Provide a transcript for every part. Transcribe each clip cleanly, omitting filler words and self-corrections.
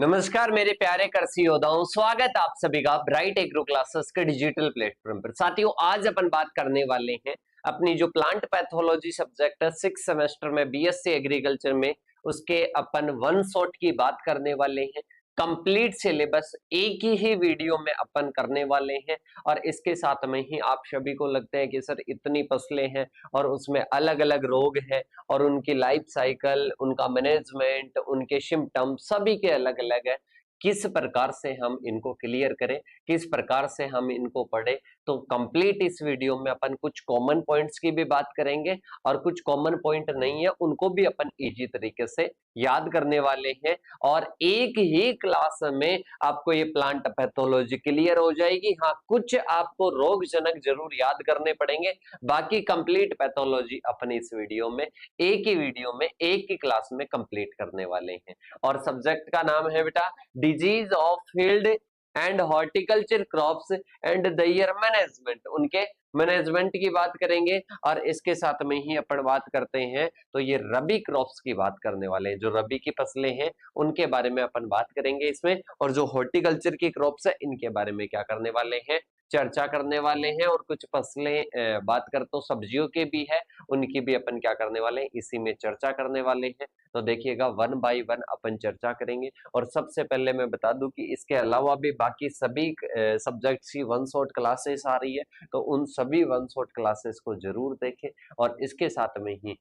नमस्कार मेरे प्यारे कृषि योद्धाओं, स्वागत आप सभी का ब्राइट एग्रो क्लासेस के डिजिटल प्लेटफॉर्म पर। साथियों, आज अपन बात करने वाले हैं अपनी जो प्लांट पैथोलॉजी सब्जेक्ट है 6 सेमेस्टर में बीएससी एग्रीकल्चर में, उसके अपन वन शॉट की बात करने वाले हैं। कंप्लीट सिलेबस एक ही वीडियो में अपन करने वाले हैं और इसके साथ में ही आप सभी को लगता है कि सर इतनी फसलें हैं और उसमें अलग अलग रोग हैं और उनकी लाइफ साइकिल, उनका मैनेजमेंट, उनके सिम्टम सभी के अलग अलग है। किस प्रकार से हम इनको क्लियर करें, किस प्रकार से हम इनको पढ़ें, तो कंप्लीट इस वीडियो में अपन कुछ कॉमन पॉइंट्स की भी बात करेंगे और कुछ कॉमन पॉइंट नहीं है उनको भी अपन इजी तरीके से याद करने वाले हैं और एक ही क्लास में आपको ये प्लांट पैथोलॉजी क्लियर हो जाएगी। हाँ, कुछ आपको रोगजनक जरूर याद करने पड़ेंगे, बाकी कंप्लीट पैथोलॉजी अपने इस वीडियो में एक ही वीडियो में एक ही क्लास में कंप्लीट करने वाले हैं। और सब्जेक्ट का नाम है बेटा disease of field and horticulture crops and there management. उनके मैनेजमेंट की बात करेंगे और इसके साथ में ही अपन बात करते हैं तो ये रबी क्रॉप्स की बात करने वाले हैं। जो रबी की फसलें हैं उनके बारे में अपन बात करेंगे इसमें, और जो हॉर्टिकल्चर की क्रॉप्स है इनके बारे में क्या करने वाले हैं, चर्चा करने वाले हैं। और कुछ फसलें बात करते तो सब्जियों के भी है, उनकी भी अपन क्या करने वाले हैं, इसी में चर्चा करने वाले हैं। तो देखिएगा वन बाय वन अपन चर्चा करेंगे। और सबसे पहले मैं बता दूं कि इसके अलावा भी बाकी सभी सब्जेक्ट्स की वन शॉट क्लासेस आ रही है, तो उन सभी वन शॉट क्लासेस को जरूर देखें। और इसके साथ में ही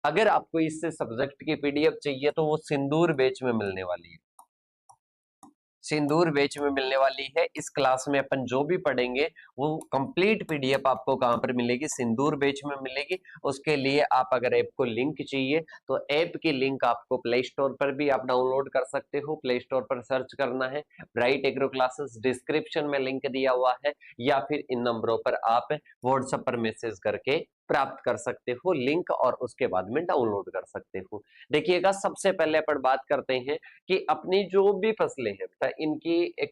अगर आपको इससे सब्जेक्ट की पीडीएफ चाहिए तो वो सिंदूर बैच में मिलने वाली है, सिंदूर बैच में मिलने वाली है। इस क्लास में अपन जो भी पढ़ेंगे वो कंप्लीट पीडीएफ आपको कहां पर मिलेगी, सिंदूर बैच में मिलेगी। उसके लिए आप अगर ऐप को लिंक चाहिए तो ऐप की लिंक आपको प्ले स्टोर पर भी आप डाउनलोड कर सकते हो। प्ले स्टोर पर सर्च करना है ब्राइट एग्रो क्लासेस, डिस्क्रिप्शन में लिंक दिया हुआ है, या फिर इन नंबरों पर आप व्हाट्सएप पर मैसेज करके प्राप्त कर सकते हो लिंक और उसके बाद में डाउनलोड कर सकते हो। देखिएगा सबसे पहले अपन बात करते हैं कि अपनी जो भी फसलें हैं इनकी एक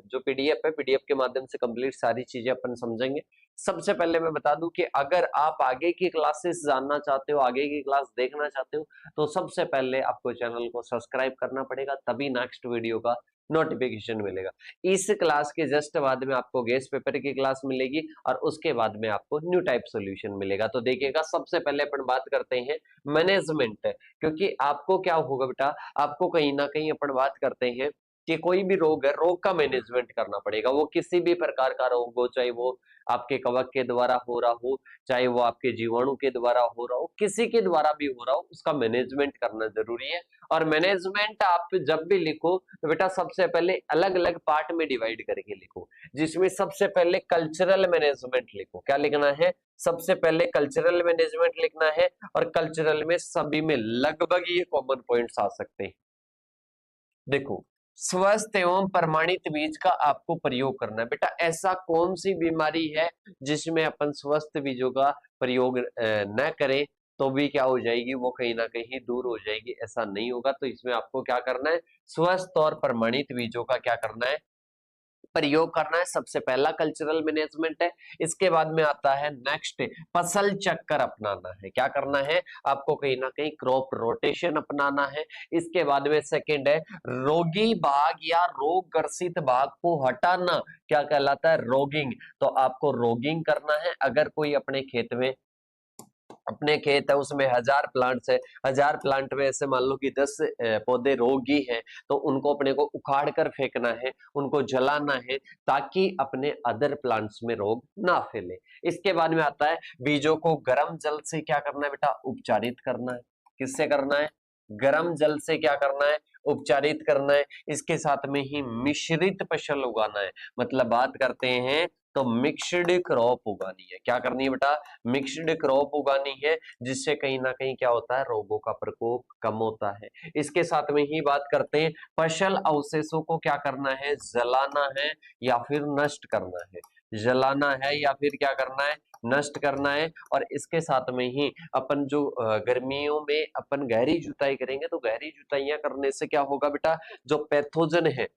जो पीडीएफ है, पीडीएफ के माध्यम से कंप्लीट सारी चीजें अपन समझेंगे। सबसे पहले मैं बता दूं कि अगर आप आगे की क्लासेस जानना चाहते हो, आगे की क्लास देखना चाहते हो, तो सबसे पहले आपको चैनल को सब्सक्राइब करना पड़ेगा, तभी नेक्स्ट वीडियो का नोटिफिकेशन मिलेगा। इस क्लास के जस्ट बाद में आपको गैस पेपर की क्लास मिलेगी और उसके बाद में आपको न्यू टाइप सॉल्यूशन मिलेगा। तो देखिएगा सबसे पहले अपन बात करते हैं मैनेजमेंट, क्योंकि आपको क्या होगा बेटा, आपको कहीं ना कहीं अपन बात करते हैं कि कोई भी रोग है, रोग का मैनेजमेंट करना पड़ेगा। वो किसी भी प्रकार का रोग हो, चाहे वो आपके कवक के द्वारा हो रहा हो, चाहे वो आपके जीवाणु के द्वारा हो रहा हो, किसी के द्वारा भी हो रहा हो, उसका मैनेजमेंट करना जरूरी है। और मैनेजमेंट आप जब भी लिखो तो बेटा सबसे पहले अलग अलग पार्ट में डिवाइड करके लिखो, जिसमें सबसे पहले कल्चरल मैनेजमेंट लिखो। क्या लिखना है, सबसे पहले कल्चरल मैनेजमेंट लिखना है। और कल्चरल में सभी में लगभग ये कॉमन पॉइंट्स आ सकते हैं। देखो, स्वस्थ एवं प्रमाणित बीज का आपको प्रयोग करना है। बेटा ऐसा कौन सी बीमारी है जिसमें अपन स्वस्थ बीजों का प्रयोग न करें तो भी क्या हो जाएगी, वो कहीं ना कहीं दूर हो जाएगी, ऐसा नहीं होगा। तो इसमें आपको क्या करना है, स्वस्थ और प्रमाणित बीजों का क्या करना है, प्रयोग करना है। सबसे पहला कल्चरल मैनेजमेंट है। इसके बाद में आता है नेक्स्ट, फसल चक्कर अपनाना है। क्या करना है, आपको कहीं ना कहीं क्रॉप रोटेशन अपनाना है। इसके बाद में सेकंड है रोगी भाग या रोग ग्रसित भाग को हटाना, क्या कहलाता है, रोगिंग। तो आपको रोगिंग करना है। अगर कोई अपने खेत में, अपने खेत है उसमें 1000 प्लांट्स है, 1000 प्लांट में ऐसे मान लो कि 10 पौधे रोगी हैं, तो उनको अपने को उखाड़ कर फेंकना है, उनको जलाना है, ताकि अपने अदर प्लांट्स में रोग ना फैले। इसके बाद में आता है बीजों को गर्म जल से क्या करना है बेटा, उपचारित करना है। किससे करना है, गर्म जल से क्या करना है, उपचारित करना है। इसके साथ में ही मिश्रित फसल उगाना है। मतलब बात करते हैं तो मिक्स्ड क्रॉप उगानी है। क्या करनी है बेटा, मिक्स्ड क्रॉप उगानी है, जिससे कहीं ना कहीं क्या होता है, रोगों का प्रकोप कम होता है। इसके साथ में ही बात करते हैं फसल अवशेषों को क्या करना है, जलाना है या फिर नष्ट करना है। जलाना है या फिर क्या करना है, नष्ट करना है। और इसके साथ में ही अपन जो गर्मियों में अपन गहरी जुताई करेंगे, तो गहरी जुताइयां करने से क्या होगा बेटा, जो पैथोजन है,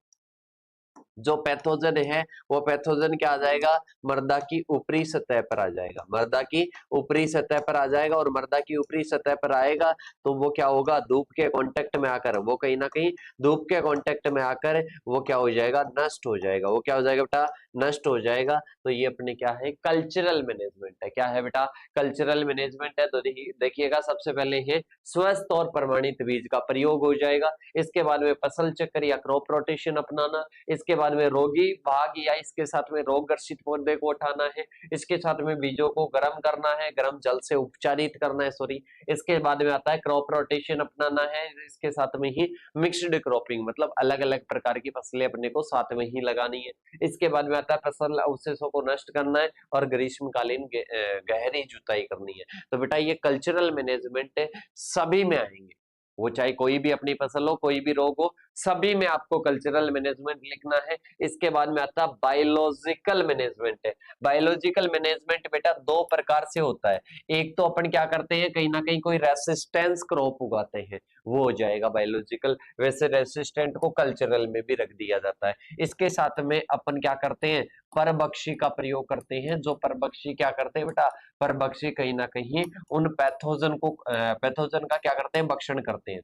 जो पैथोजन है वो पैथोजन क्या आ जाएगा, मृदा की ऊपरी सतह पर आ जाएगा, मृदा की ऊपरी सतह पर आ जाएगा। और मृदा की ऊपरी सतह पर आएगा तो वो क्या होगा, धूप के कांटेक्ट में आकर, वो कहीं ना कहीं धूप के कांटेक्ट में आकर वो क्या हो जाएगा, नष्ट हो जाएगा। वो क्या हो जाएगा बेटा, नष्ट हो जाएगा। तो ये अपने क्या है, कल्चरल मैनेजमेंट है। क्या है बेटा, कल्चरल मैनेजमेंट है। तो देखिएगा सबसे पहले है स्वस्थ और प्रमाणित बीज का प्रयोग हो जाएगा। इसके बाद में फसल चक्र या क्रॉप रोटेशन अपनाना। इसके बाद में रोगी भाग या इसके साथ में रोग ग्रसित पौधे को उठाना है। इसके साथ में बीजों को गर्म करना है, गर्म जल से उपचारित करना है, सॉरी। इसके बाद में आता है क्रॉप रोटेशन अपनाना है। इसके साथ में ही मिक्स्ड क्रॉपिंग, मतलब अलग अलग प्रकार की फसलें अपने को साथ में ही लगानी है। इसके बाद में आता है फसल अवशेषों को नष्ट करना है और ग्रीष्मकालीन गहरी जुताई करनी है। तो बेटा ये कल्चरल मैनेजमेंट सभी में आएंगे, वो चाहे कोई भी अपनी फसल हो, कोई भी रोग हो, सभी में आपको कल्चरल मैनेजमेंट लिखना है। इसके बाद में आता है बायोलॉजिकल मैनेजमेंट है। बायोलॉजिकल मैनेजमेंट बेटा दो प्रकार से होता है। एक तो अपन क्या करते हैं, कहीं ना कहीं कोई रेसिस्टेंस क्रॉप उगाते हैं, वो हो जाएगा बायोलॉजिकल। वैसे रेसिस्टेंट को कल्चरल में भी रख दिया जाता है। इसके साथ में अपन क्या करते हैं, परभक्षी का प्रयोग करते हैं। जो परभक्षी क्या करते हैं बेटा, परभक्षी कहीं ना कहीं उन पैथोजन का क्या करते हैं, भक्षण करते हैं।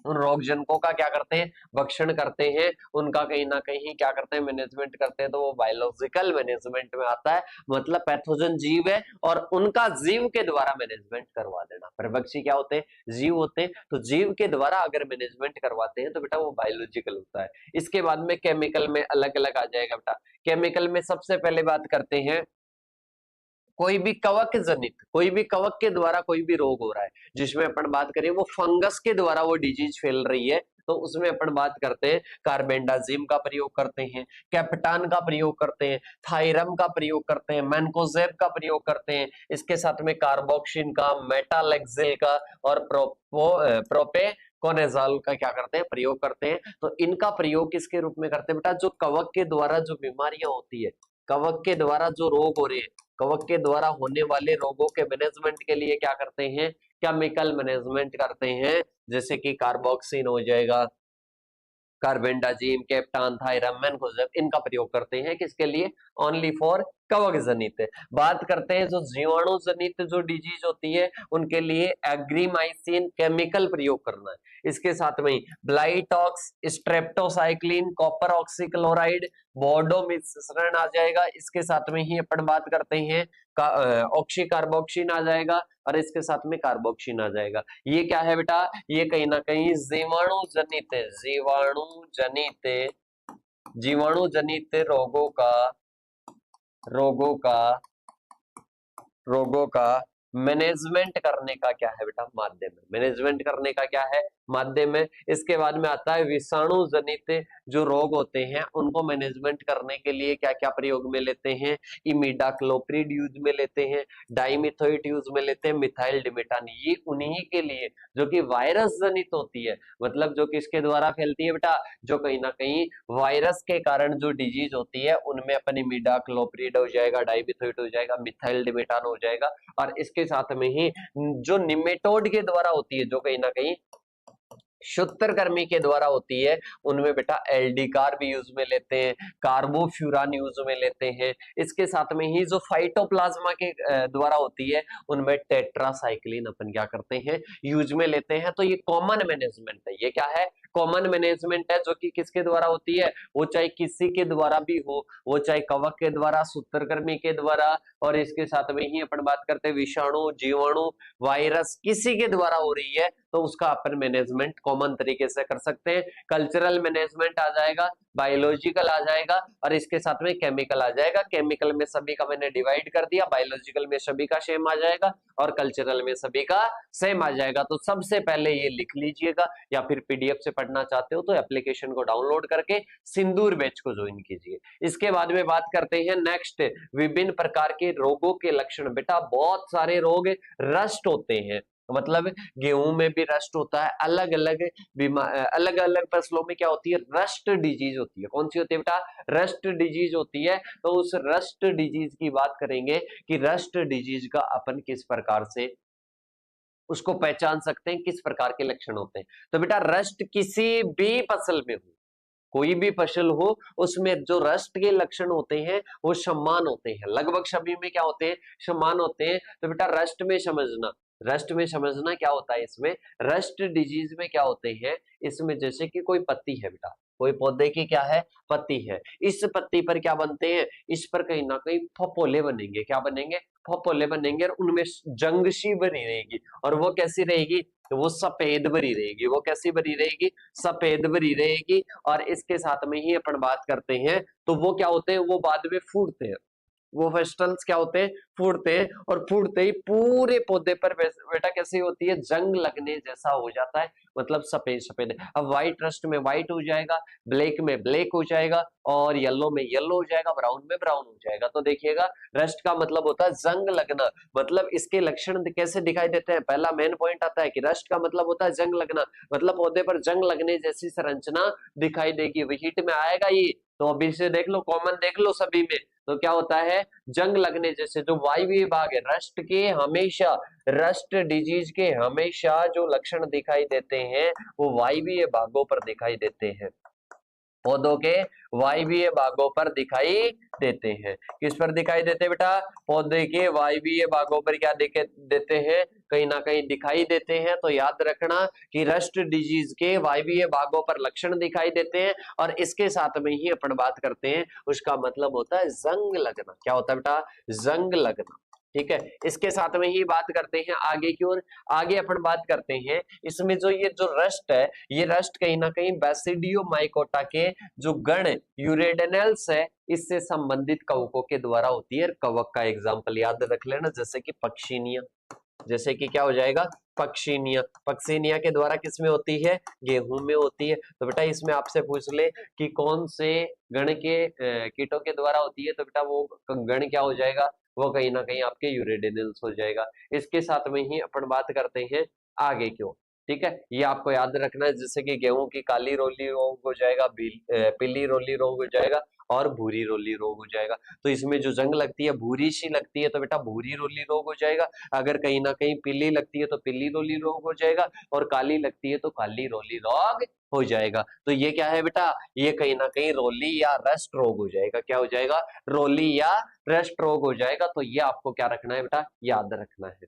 उन रोग जनकों का क्या करते हैं, भक्षण करते हैं। उनका कहीं ना कहीं क्या करते हैं, मैनेजमेंट करते हैं। तो वो बायोलॉजिकल मैनेजमेंट में आता है। मतलब पैथोजन जीव है और उनका जीव के द्वारा मैनेजमेंट करवा देना। परभक्षी क्या होते हैं, जीव होते हैं। तो जीव के द्वारा अगर मैनेजमेंट करवाते हैं तो बेटा वो बायोलॉजिकल होता है। इसके बाद में केमिकल में अलग अलग आ जाएगा बेटा। केमिकल में सबसे पहले बात करते हैं, कोई भी कवक जनित, कोई भी कवक के द्वारा कोई भी रोग हो रहा है, जिसमें अपन बात करें वो फंगस के द्वारा वो डिजीज फैल रही है, तो उसमें अपन बात करते हैं कार्बेंडाजिम का प्रयोग करते हैं, कैप्टान का प्रयोग करते हैं, थायरम का प्रयोग करते हैं, मैनकोजेब का प्रयोग करते हैं। इसके साथ में कार्बोक्सिन का, मेटालेक्सिल का और प्रोपेकोनेजॉल का क्या करते हैं, प्रयोग करते हैं। तो इनका प्रयोग किसके रूप में करते हैं बेटा, जो कवक के द्वारा जो बीमारियां होती है, कवक के द्वारा जो रोग हो रहे हैं, कवक के द्वारा होने वाले रोगों के मैनेजमेंट के लिए क्या करते हैं, केमिकल मैनेजमेंट करते हैं। जैसे कि कार्बोक्सिन हो जाएगा, कार्बेंडाजिम, कैप्टान, थायरम, मैनकोजेब, इनका प्रयोग करते हैं। किसके लिए, ओनली फॉर कवक जनित। बात करते हैं जो जीवाणु जनित जो डिजीज होती है उनके लिए एग्रीमाइसिन केमिकल प्रयोग करना है। इसके साथ में ब्लाइटॉक्स, स्ट्रेप्टोसाइक्लिन, कॉपर ऑक्सीक्लोराइड, बोर्डो मिश्रण आ जाएगा। इसके साथ में ही अपन बात करते हैं ऑक्सी कार्बोक्सिन आ जाएगा और इसके साथ में कार्बोक्सिन आ जाएगा। ये क्या है बेटा, ये कहीं ना कहीं जीवाणु जनित, जीवाणु जनित रोगों का मैनेजमेंट करने का क्या है बेटा, माध्यम है। मैनेजमेंट करने का क्या है, माध्यम है। इसके बाद में आता है विषाणु जनित जो रोग होते हैं उनको मैनेजमेंट करने के लिए क्या क्या प्रयोग में लेते हैं, इमिडाक्लोप्रिड यूज में लेते हैं, डाइमिथोइट यूज में लेते हैं, मिथाइल डिमेटान। ये उन्हीं के लिए जो कि वायरस जनित होती है, मतलब जो किसके द्वारा फैलती है बेटा, जो कहीं ना कहीं वायरस के कारण जो डिजीज होती है उनमें अपन इमिडाक्लोप्रिड हो जाएगा, डाइमिथोइट हो जाएगा, मिथाइल डिमेटान हो जाएगा। और इसके साथ में ही जो निमेटोड के द्वारा होती है, जो कहीं ना कहीं सूत्रकृमि के द्वारा होती है, उनमें बेटा एल्डिकार भी यूज में लेते हैं, कार्बोफ्यूरान यूज में लेते हैं। इसके साथ में ही जो फाइटोप्लाज्मा के द्वारा होती है उनमें टेट्रासाइक्लिन अपन क्या करते हैं, यूज में लेते हैं। तो ये कॉमन मैनेजमेंट है। ये क्या है, कॉमन मैनेजमेंट है, जो कि किसके द्वारा होती है, वो चाहे किसी के द्वारा भी हो, वो चाहे कवक के द्वारा, सूत्रकृमि के द्वारा, और इसके साथ में ही अपन बात करते हैं विषाणु, जीवाणु, वायरस, किसी के द्वारा हो रही है तो उसका अपन मैनेजमेंट कॉमन तरीके से कर सकते हैं। कल्चरल मैनेजमेंट आ जाएगा, बायोलॉजिकल आ जाएगा और इसके साथ में केमिकल आ जाएगा। केमिकल में सभी का मैंने डिवाइड कर दिया, बायोलॉजिकल में सभी का सेम आ जाएगा और कल्चरल में सभी का सेम आ जाएगा। तो सबसे पहले ये लिख लीजिएगा, या फिर पीडीएफ से पढ़ना चाहते हो तो एप्लीकेशन को डाउनलोड करके सिंदूर बैच को ज्वाइन कीजिए। इसके बाद में बात करते हैं नेक्स्ट, विभिन्न प्रकार के रोगों के लक्षण। बेटा बहुत सारे रोग रस्ट होते हैं, मतलब गेहूं में भी रस्ट होता है, अलग अलग फसलों में क्या होती है, रस्ट डिजीज होती है। कौन सी होती है बेटा, रस्ट डिजीज होती है। तो उस रस्ट डिजीज की बात करेंगे कि रस्ट डिजीज का अपन किस प्रकार से उसको पहचान सकते हैं, किस प्रकार के लक्षण होते हैं। तो बेटा रस्ट किसी भी फसल में हो, कोई भी फसल हो उसमें जो रस्ट के लक्षण होते हैं वो समान होते हैं, लगभग सभी में क्या होते हैं, समान होते हैं। तो बेटा रस्ट में समझना, रस्ट में समझना क्या होता है, इसमें रस्ट डिजीज में क्या होते हैं, इसमें जैसे कि कोई पत्ती है बेटा, कोई पौधे की क्या है, पत्ती है, इस पत्ती पर क्या बनते हैं, इस पर कहीं ना कहीं फफोले बनेंगे, क्या बनेंगे, फफोले बनेंगे, और उनमें जंग सी बनी रहेगी, और वो कैसी रहेगी, तो वो सफेद भरी रहेगी, वो कैसी भरी रहेगी, सफेद भरी रहेगी। और इसके साथ में ही अपन बात करते हैं तो वो क्या होते हैं, वो बाद में फूटते हैं, वो वेजिटेबल्स क्या होते हैं, फूटते हैं, और फूटते ही पूरे पौधे पर बेटा कैसी होती है, जंग लगने जैसा हो जाता है, मतलब सफेद सफेद। अब व्हाइट रस्ट में व्हाइट हो जाएगा, ब्लैक में ब्लैक हो जाएगा, और येलो में येलो हो जाएगा, ब्राउन में ब्राउन हो जाएगा। तो देखिएगा रस्ट का मतलब होता है जंग लगना, मतलब इसके लक्षण कैसे दिखाई देते हैं, पहला मेन पॉइंट आता है कि रस्ट का मतलब होता है जंग लगना, मतलब पौधे पर जंग लगने जैसी संरचना दिखाई देगी, हीट में आएगा ये, तो अभी से देख लो, कॉमन देख लो सभी में, तो क्या होता है, जंग लगने जैसे। जो वायवीय भाग है रस्ट के, हमेशा रस्ट डिजीज के हमेशा जो लक्षण दिखाई देते हैं वो वायवीय भागों पर दिखाई देते हैं, पौधों के वायवीय भागों पर दिखाई देते हैं। किस पर दिखाई देते हैं बेटा, पौधे के वायवीय भागों पर क्या देते हैं, कहीं ना कहीं दिखाई देते हैं। तो याद रखना कि रस्ट डिजीज के वायवीय भागों पर लक्षण दिखाई देते हैं, और इसके साथ में ही अपन बात करते हैं, उसका मतलब होता है जंग लगना। क्या होता है बेटा, जंग लगना। ठीक है, इसके साथ में ही बात करते हैं आगे की ओर। आगे अपन बात करते हैं इसमें जो ये जो रस्ट है, ये रस्ट कहीं ना कहीं बैसिडियोमाइकोटा के जो गण यूरेडेनल्स है इससे संबंधित कवकों के द्वारा होती है। कवक का एग्जांपल याद रख लेना, जैसे कि पक्षिनिया, जैसे कि क्या हो जाएगा, पक्षिनिया, पक्षिनिया के द्वारा किसमें होती है, गेहूं में होती है। तो बेटा इसमें आपसे पूछ ले कि कौन से गण के कीटों के द्वारा होती है, तो बेटा वो गण क्या हो जाएगा, वो कहीं ना कहीं आपके यूरेडिनल्स हो जाएगा। इसके साथ में ही अपन बात करते हैं आगे क्यों, ठीक है, ये आपको याद रखना है, जैसे कि गेहूं की काली रोली रोग हो जाएगा, पीली रोली रोग हो जाएगा, और भूरी रोली रोग हो जाएगा। तो इसमें जो जंग लगती है भूरी सी लगती है, तो बेटा भूरी रोली रोग हो जाएगा। अगर कहीं ना कहीं पीली लगती है तो पीली रोली रोग हो जाएगा, और काली लगती है तो काली रोली रोग हो जाएगा। तो ये क्या है बेटा, ये कहीं ना कहीं रोली या रस्ट रोग हो जाएगा। क्या हो जाएगा, रोली या रस्ट रोग हो जाएगा। तो ये आपको क्या रखना है बेटा, याद रखना है,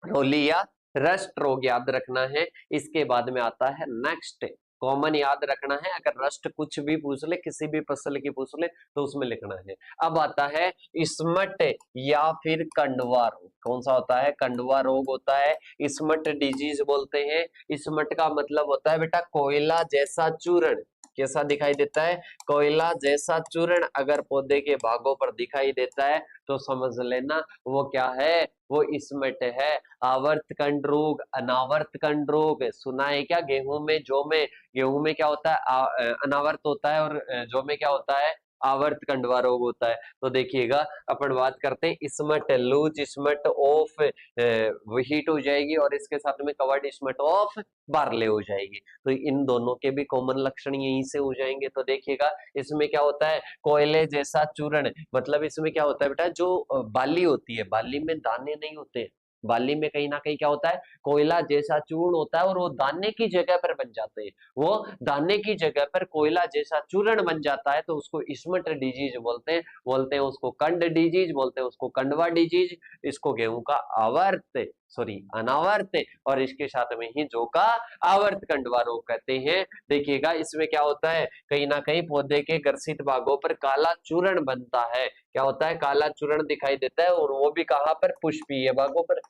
रोली या रस्ट रोग याद रखना है। इसके बाद में आता है नेक्स्ट, कॉमन याद रखना है, अगर रस्ट कुछ भी पूछ ले, किसी भी फसल की पूछ ले तो उसमें लिखना है। अब आता है स्मट या फिर कंडवा रोग। कौन सा होता है, कंडवा रोग होता है, स्मट डिजीज बोलते हैं। स्मट का मतलब होता है बेटा कोयला जैसा चूर्ण, कैसा दिखाई देता है, कोयला जैसा चूर्ण अगर पौधे के भागों पर दिखाई देता है तो समझ लेना वो क्या है, वो स्मट है। आवर्त कंड रोग, अनावर्त कंड रोग सुना है क्या, गेहूं में जौ में, गेहूं में क्या होता है, अनावर्त होता है, और जौ में क्या होता है, आवर्त कंडवा रोग होता है। तो देखिएगा अपन बात करते हैं smut, loose smut of wheat हो जाएगी, और इसके साथ में कवर्ड स्मट ऑफ बार्ले हो जाएगी। तो इन दोनों के भी कॉमन लक्षण यहीं से हो जाएंगे। तो देखिएगा इसमें क्या होता है, कोयले जैसा चूर्ण, मतलब इसमें क्या होता है बेटा, जो बाली होती है, बाली में दाने नहीं होते, बाली में कहीं ना कहीं क्या होता है, कोयला जैसा चूर्ण होता है, और वो दाने की जगह पर बन जाते हैं, वो दाने की जगह पर कोयला जैसा चूर्ण बन जाता है, तो उसको स्मट डिजीज बोलते हैं, बोलते हैं उसको कंड डिजीज, बोलते हैं उसको कंडवा डिजीज। इसको गेहूं का आवर्त सॉरी अनावर्त, और इसके साथ में ही जौ का आवर्त कंडवा रोग कहते हैं। देखिएगा इसमें क्या होता है, कहीं ना कहीं पौधे के ग्रसित भागों पर काला चूर्ण बनता है। क्या होता है, काला चूर्ण दिखाई देता है, और वो भी कहां पर, पुष्पीय भागों पर।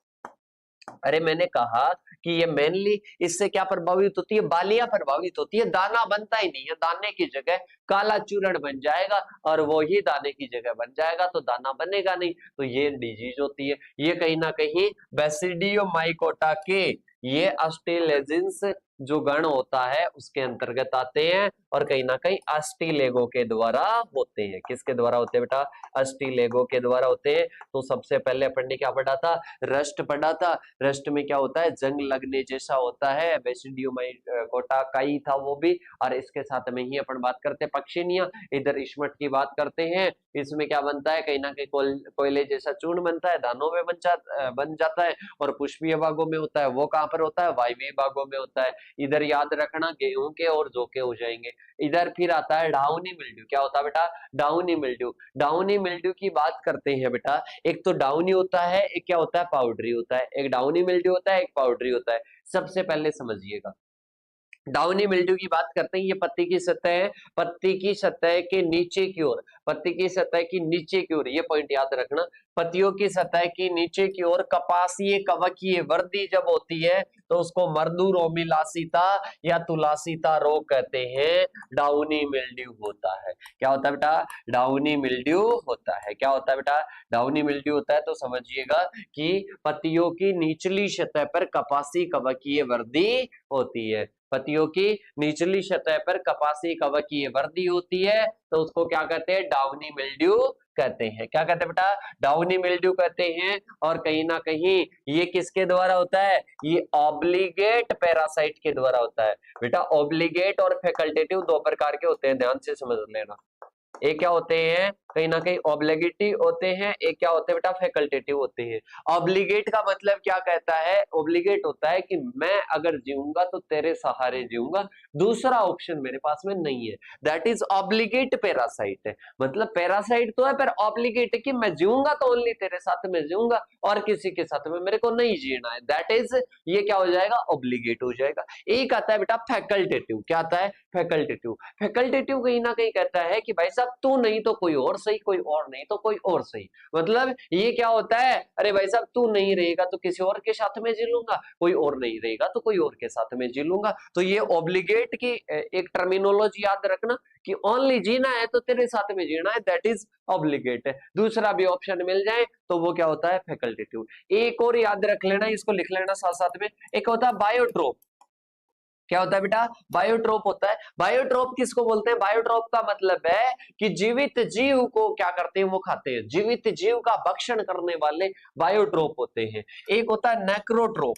अरे मैंने कहा कि ये मेनली इससे क्या प्रभावित होती है, बालियां प्रभावित होती है, दाना बनता ही नहीं है, दाने की जगह काला चूर्ण बन जाएगा, और वो ही दाने की जगह बन जाएगा, तो दाना बनेगा नहीं, तो ये डिजीज होती है। ये कहीं ना कहीं बैसिडियोमाइकोटा के ये अस्टिलेजिन्स जो गण होता है उसके अंतर्गत आते हैं, और कहीं ना कहीं अस्टिलेगो के द्वारा होते हैं। किसके द्वारा होते हैं बेटा, अस्टिलेगो के द्वारा होते हैं। तो सबसे पहले अपन ने क्या पढ़ा था, रस्ट पढ़ा था। रस्ट में क्या होता है, जंग लगने जैसा होता है, बैसिडियोमाइकोटा का ही था वो भी। और इसके साथ में ही अपन बात करते हैं पक्षिनिया, इधर स्मट की बात करते हैं। इसमें क्या बनता है, कहीं ना कहीं कोयले जैसा चूर्ण बनता है, दानों में बन जाता है, और पुष्पीय भागों में होता है, वो कहां पर होता है, वायवीय भागों में होता है। इधर याद रखना गेहूं के और जौ के हो जाएंगे। इधर फिर आता है डाउनी मिल्ड्यू। क्या होता है बेटा? Downy mildew. डाउनी मिल्ड्यू की बात करते हैं बेटा, एक तो डाउनी होता है, एक क्या होता है? पाउडरी होता है। एक डाउनी मिल्ड्यू होता है, एक पाउडरी होता है। सबसे पहले समझिएगा, डाउनी मिल्ड्यू की बात करते हैं। ये पत्ती की सतह है, पत्ती की सतह के नीचे की ओर, पत्ती की सतह की नीचे की ओर, ये पॉइंट याद रखना, पत्तियों की सतह की नीचे की ओर कपासीय कवकीय वर्दी जब होती है तो उसको मर्दूरोमिलासिता या तुलासिता रोग कहते हैं। डाउनी मिल्ड्यू होता है। क्या होता है बेटा? डाउनी मिल्ड्यू होता है। क्या होता है बेटा? डाउनी मिल्ड्यू होता है। तो समझिएगा कि पत्तियों की निचली सतह पर कपासी कवकीय वर्दी होती है। पत्तियों की निचली सतह पर कपासी कवकीय वर्दी होती है तो उसको क्या कहते हैं? डाउनी मिल्ड्यू कहते हैं। क्या कहते हैं बेटा? डाउनी मिल्ड्यू कहते हैं। और कहीं ना कहीं ये किसके द्वारा होता है? ये ऑब्लिगेट पैरासाइट के द्वारा होता है। बेटा ऑब्लिगेट और फैकल्टेटिव दो प्रकार के होते हैं, ध्यान से समझ लेना। एक क्या होते हैं? कहीं ना कहीं ऑब्लिगेटिव होते हैं, एक क्या होते हैं बेटा? फैकल्टेटिव होते हैं। ऑब्लिगेट का मतलब क्या कहता है? ऑब्लिगेट होता है कि मैं अगर जीऊंगा तो तेरे सहारे जीऊंगा, दूसरा ऑप्शन मेरे पास में नहीं है। दैट इज ऑब्लिगेट पैरासाइट है। मतलब पैरासाइट तो है पर ऑब्लिगेट है कि मैं जीऊंगा तो ओनली तेरे साथ में जीऊंगा और किसी के साथ में मेरे को नहीं जीना है। दैट इज, ये क्या हो जाएगा? ऑब्लिगेट हो जाएगा। एक आता है बेटा फैकल्टेटिव। क्या आता है? फैकल्टेटिव। फैकल्टेटिव कहीं ना कहीं कहता है कि भाई साहब तू नहीं तो कोई और सही, कोई और नहीं तो कोई और सही। मतलब ये क्या होता है? अरे भाई साहब तू नहीं रहेगा तो किसी और के साथ में जी लूंगा, कोई और नहीं रहेगा तो कोई और के साथ में जी लूंगा। तो ये ऑब्लिगेट की एक टर्मिनोलॉजी याद रखना कि ओनली जीना है तो तेरे साथ में जीना है, दैट इज ऑब्लिगेट है। दूसरा भी ऑप्शन मिल जाए तो वो क्या होता है? फैकल्टेटिव। एक और याद रख लेना, इसको लिख लेना साथ साथ में, एक होता है बायोट्रोप। क्या होता है बेटा? बायोट्रोप होता है। बायोट्रोप किसको बोलते हैं? बायोट्रोप का मतलब है कि जीवित जीव को क्या करते हैं? वो खाते हैं। जीवित जीव का भक्षण करने वाले बायोट्रोप होते हैं। एक होता है नेक्रोट्रोप।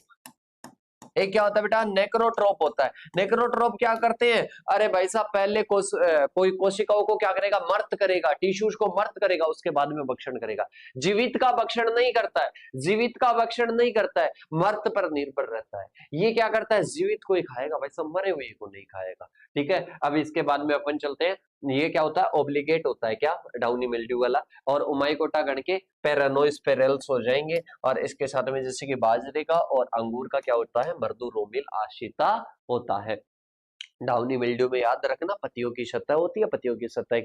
एक क्या होता है बेटा? नेक्रोट्रोप होता है। नेक्रोट्रोप क्या करते हैं? अरे भाई साहब पहले कोई कोशिकाओं को क्या करेगा? मर्त करेगा, टिश्यूज को मर्त करेगा, उसके बाद में भक्षण करेगा। जीवित का भक्षण नहीं करता है, जीवित का भक्षण नहीं करता है, मर्त पर निर्भर रहता है। ये क्या करता है? जीवित को ही खाएगा, भाई साहब मरे हुए को नहीं खाएगा। ठीक है, अब इसके बाद में अपन चलते हैं। ये क्या होता है? ऑब्लिगेट होता है। क्या? डाउनी मिल्ड्यू वाला। और उमाइकोटा गण के पेरानोस्पेरेल्स हो जाएंगे। और इसके साथ में जैसे कि बाजरे का और अंगूर का क्या होता है? मर्दूरोमिल आशिता होता है। डाउनी मिल्ड्यू में याद रखना पत्तियों की सतह होती है, पत्तियों की सतह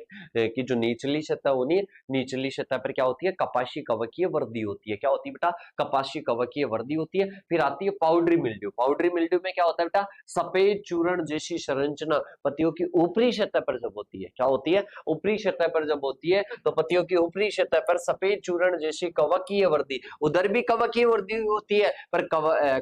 की जो निचली सतह होनी है, निचली सतह पर क्या होती है? कपाशी कवकीय वर्दी होती है। क्या होती है बेटा? कपाशी कवकीय वर्दी होती है। फिर आती है पाउडरी मिल्ड्यू। पाउडरी मिल्ड्यू में क्या होता है बेटा? सफेद चूर्ण जैसी संरचना पत्तियों की ऊपरी सतह पर जब होती है, क्या होती है? ऊपरी सतह पर जब होती है तो पत्तियों की ऊपरी सतह पर सफेद चूर्ण जैसी कवकीय वर्दी, उधर भी कवकीय वर्दी होती है पर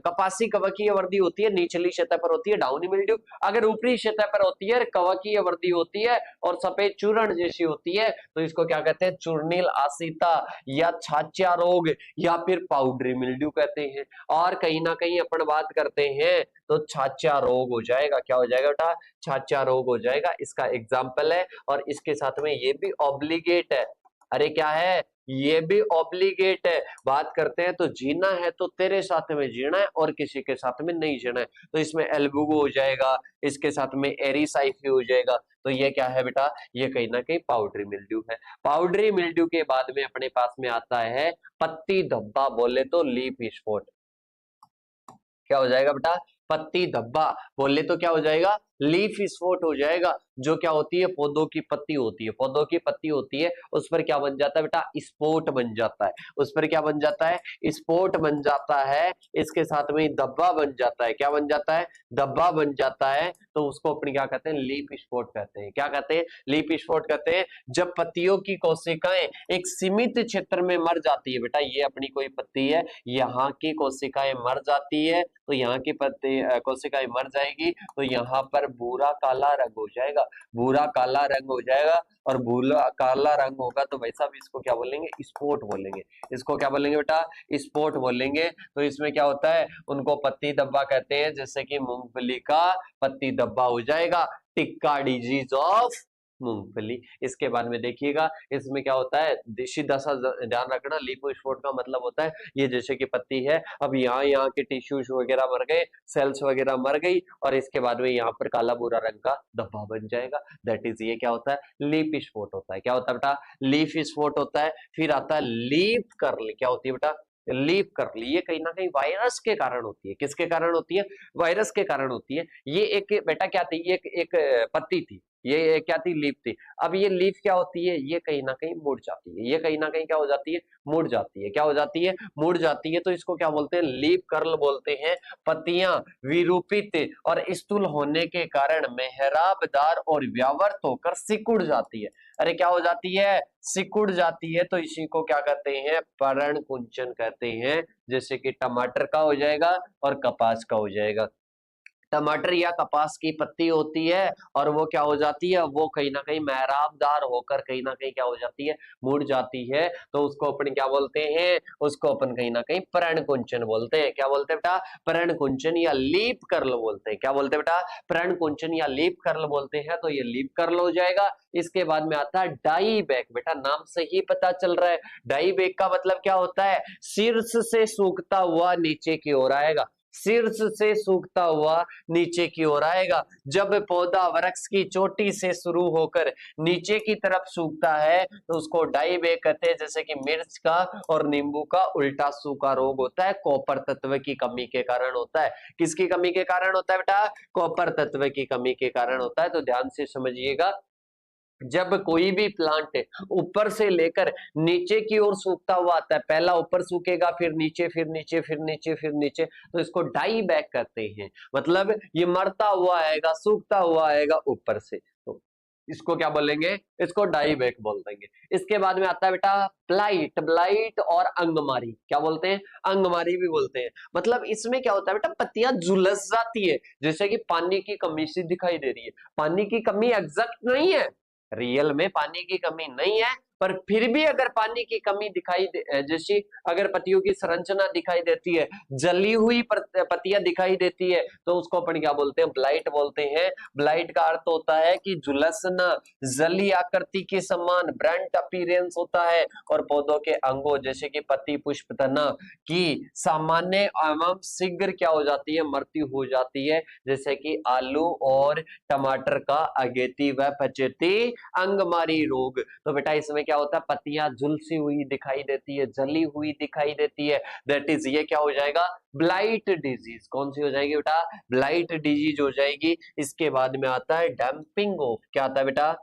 कपासी कवकीय वर्दी होती है, निचली सतह पर होती है डाउनी मिल्ड्यू। अगर ऊपरी सतह पर होती है, कवकीय वर्दी होती है और सफेद चूर्ण जैसी होती है तो इसको क्या कहते हैं? चूर्णिल आसिता या छाछा रोग या फिर पाउडरी मिल्ड्यू कहते हैं। और कहीं ना कहीं अपन बात करते हैं तो छाछा रोग हो जाएगा। क्या हो जाएगा बेटा? छाछा रोग हो जाएगा। इसका एग्जाम्पल है। और इसके साथ में ये भी ऑब्लिगेट है। अरे क्या है? ये भी ऑब्लिगेट है। बात करते हैं तो जीना है तो तेरे साथ में जीना है और किसी के साथ में नहीं जीना है। तो इसमें एल्बुगो हो जाएगा, इसके साथ में एरिसाइफी हो जाएगा। तो ये क्या है बेटा? ये कहीं ना कहीं पाउडरी मिल्ड्यू है। पाउडरी मिल्ड्यू के बाद में अपने पास में आता है पत्ती धब्बा, बोले तो लीफ स्पॉट। क्या हो जाएगा बेटा? पत्ती धब्बा। बोले तो क्या हो जाएगा? लीफ स्पॉट हो जाएगा। जो क्या होती है? पौधों की पत्ती होती है, पौधों की पत्ती होती है, उस पर क्या बन जाता है बेटा? स्पॉट बन जाता है। उस पर क्या बन जाता है? स्पॉट बन जाता है। इसके साथ में धब्बा बन जाता है। क्या बन जाता है? धब्बा बन जाता है। तो उसको अपनी क्या कहते हैं? लीफ स्पॉट कहते हैं। क्या कहते हैं? लीफ स्पॉट कहते हैं। जब पत्तियों की कोशिकाएं एक सीमित क्षेत्र में मर जाती है, बेटा ये अपनी कोई पत्ती है, यहाँ की कोशिकाएं मर जाती है तो यहाँ की पत्ती कोशिकाएं मर जाएगी तो यहाँ पर भूरा काला रंग हो जाएगा। भूरा काला रंग हो जाएगा और भूरा काला रंग होगा तो भाई साहब इसको क्या बोलेंगे? स्पॉट बोलेंगे। इसको क्या बोलेंगे बेटा? स्पॉट बोलेंगे। तो इसमें क्या होता है? उनको पत्ती धब्बा कहते हैं। जैसे कि मूंगफली का पत्ती धब्बा हो जाएगा। टिक्का डिजीज ऑफ मूंगफली। इसके बाद में देखिएगा इसमें क्या होता है, सीधा सा ध्यान रखना, लीफ स्पॉट का मतलब होता है ये जैसे कि पत्ती है, अब यहाँ के टिश्यूज वगैरह मर गए, सेल्स वगैरह मर गई, और इसके बाद में यहाँ पर काला भूरा रंग का धब्बा बन जाएगा, दैट इज ये क्या होता है, लीफ स्पॉट होता है। क्या होता है बेटा, लीफ स्पॉट होता है। फिर आता है लीफ कर्ल। क्या होती है बेटा, लीफ कर्ल। ये कहीं ना कहीं वायरस के कारण होती है। किसके कारण होती है, वायरस के कारण होती है। ये एक बेटा क्या थी, ये एक पत्ती थी, ये क्या थी, लीफ थी। अब ये लीफ क्या होती है, ये कहीं ना कहीं मुड़ जाती है, ये कहीं ना कहीं क्या हो जाती है, मुड़ जाती है। क्या हो जाती है, मुड़ जाती है। तो इसको क्या बोलते हैं, लीफ कर्ल बोलते हैं। पत्तियां विरूपित और स्थूल होने के कारण मेहराबदार और व्यावर्त होकर सिकुड़ जाती है। अरे क्या हो जाती है, सिकुड़ जाती है। तो इसी को क्या कहते हैं, पर्ण कुंचन कहते हैं। जैसे कि टमाटर का हो जाएगा और कपास का हो जाएगा। टमाटर या कपास की पत्ती होती है और वो क्या हो जाती है, वो कहीं ना कहीं मेहराबदार होकर कहीं ना कहीं क्या हो जाती है, मुड़ जाती है। तो उसको अपन क्या बोलते हैं, उसको अपन कहीं ना कहीं पर्णकुंचन बोलते हैं। क्या बोलते हैं बेटा, पर्णकुंचन या लीफ कर्ल बोलते हैं। क्या बोलते हैं बेटा, पर्णकुंचन या लीफ कर्ल बोलते हैं। तो ये लीफ कर्ल हो जाएगा। इसके बाद में आता है डाई बैक। बेटा नाम से ही पता चल रहा है, डाई बैक का मतलब क्या होता है, शीर्ष से सूखता हुआ नीचे की ओर आएगा, शीर्ष से सूखता हुआ नीचे की ओर आएगा। जब पौधा वृक्ष की चोटी से शुरू होकर नीचे की तरफ सूखता है तो उसको डाई बैक कहते हैं। जैसे कि मिर्च का और नींबू का उल्टा सूखा रोग होता है, कॉपर तत्व की कमी के कारण होता है। किसकी कमी के कारण होता है बेटा, कॉपर तत्व की कमी के कारण होता है। तो ध्यान से समझिएगा, जब कोई भी प्लांट ऊपर से लेकर नीचे की ओर सूखता हुआ आता है, पहला ऊपर सूखेगा, फिर नीचे, फिर नीचे, फिर नीचे, फिर नीचे, तो इसको डाई बैक कहते हैं। मतलब ये मरता हुआ आएगा, सूखता हुआ आएगा ऊपर से, तो इसको क्या बोलेंगे, इसको डाई बैक बोल देंगे। इसके बाद में आता है बेटा ब्लाइट। ब्लाइट और अंगमारी, क्या बोलते हैं, अंगमारी भी बोलते हैं। मतलब इसमें क्या होता है बेटा, पत्तियां झुलस जाती है, जैसे कि पानी की कमी सी दिखाई दे रही है। पानी की कमी एग्जैक्ट नहीं है, रियल में पानी की कमी नहीं है, पर फिर भी अगर पानी की कमी दिखाई दे, जैसी अगर पत्तियों की संरचना दिखाई देती है, जली हुई पत्तियां दिखाई देती है, तो उसको अपन क्या बोलते हैं, ब्लाइट बोलते हैं। ब्लाइट का अर्थ होता है कि झुलसना, जली आकृति के समान ब्रंट अपीयरेंस होता है, और पौधों के अंगों जैसे कि पत्ती, पुष्प, तना की सामान्य एवं शीघ्र क्या हो जाती है, मृत्यु हो जाती है। जैसे कि आलू और टमाटर का अगेती व पचेती अंगमारी रोग। तो बेटा इसमें क्या होता है, पत्तियां झुलसी हुई दिखाई देती है, जली हुई दिखाई देती है, दैट इज ये क्या हो जाएगा, ब्लाइट डिजीज। कौन सी हो जाएगी बेटा, ब्लाइट डिजीज हो जाएगी। इसके बाद में आता है डैम्पिंग ऑफ। क्या आता है बेटा,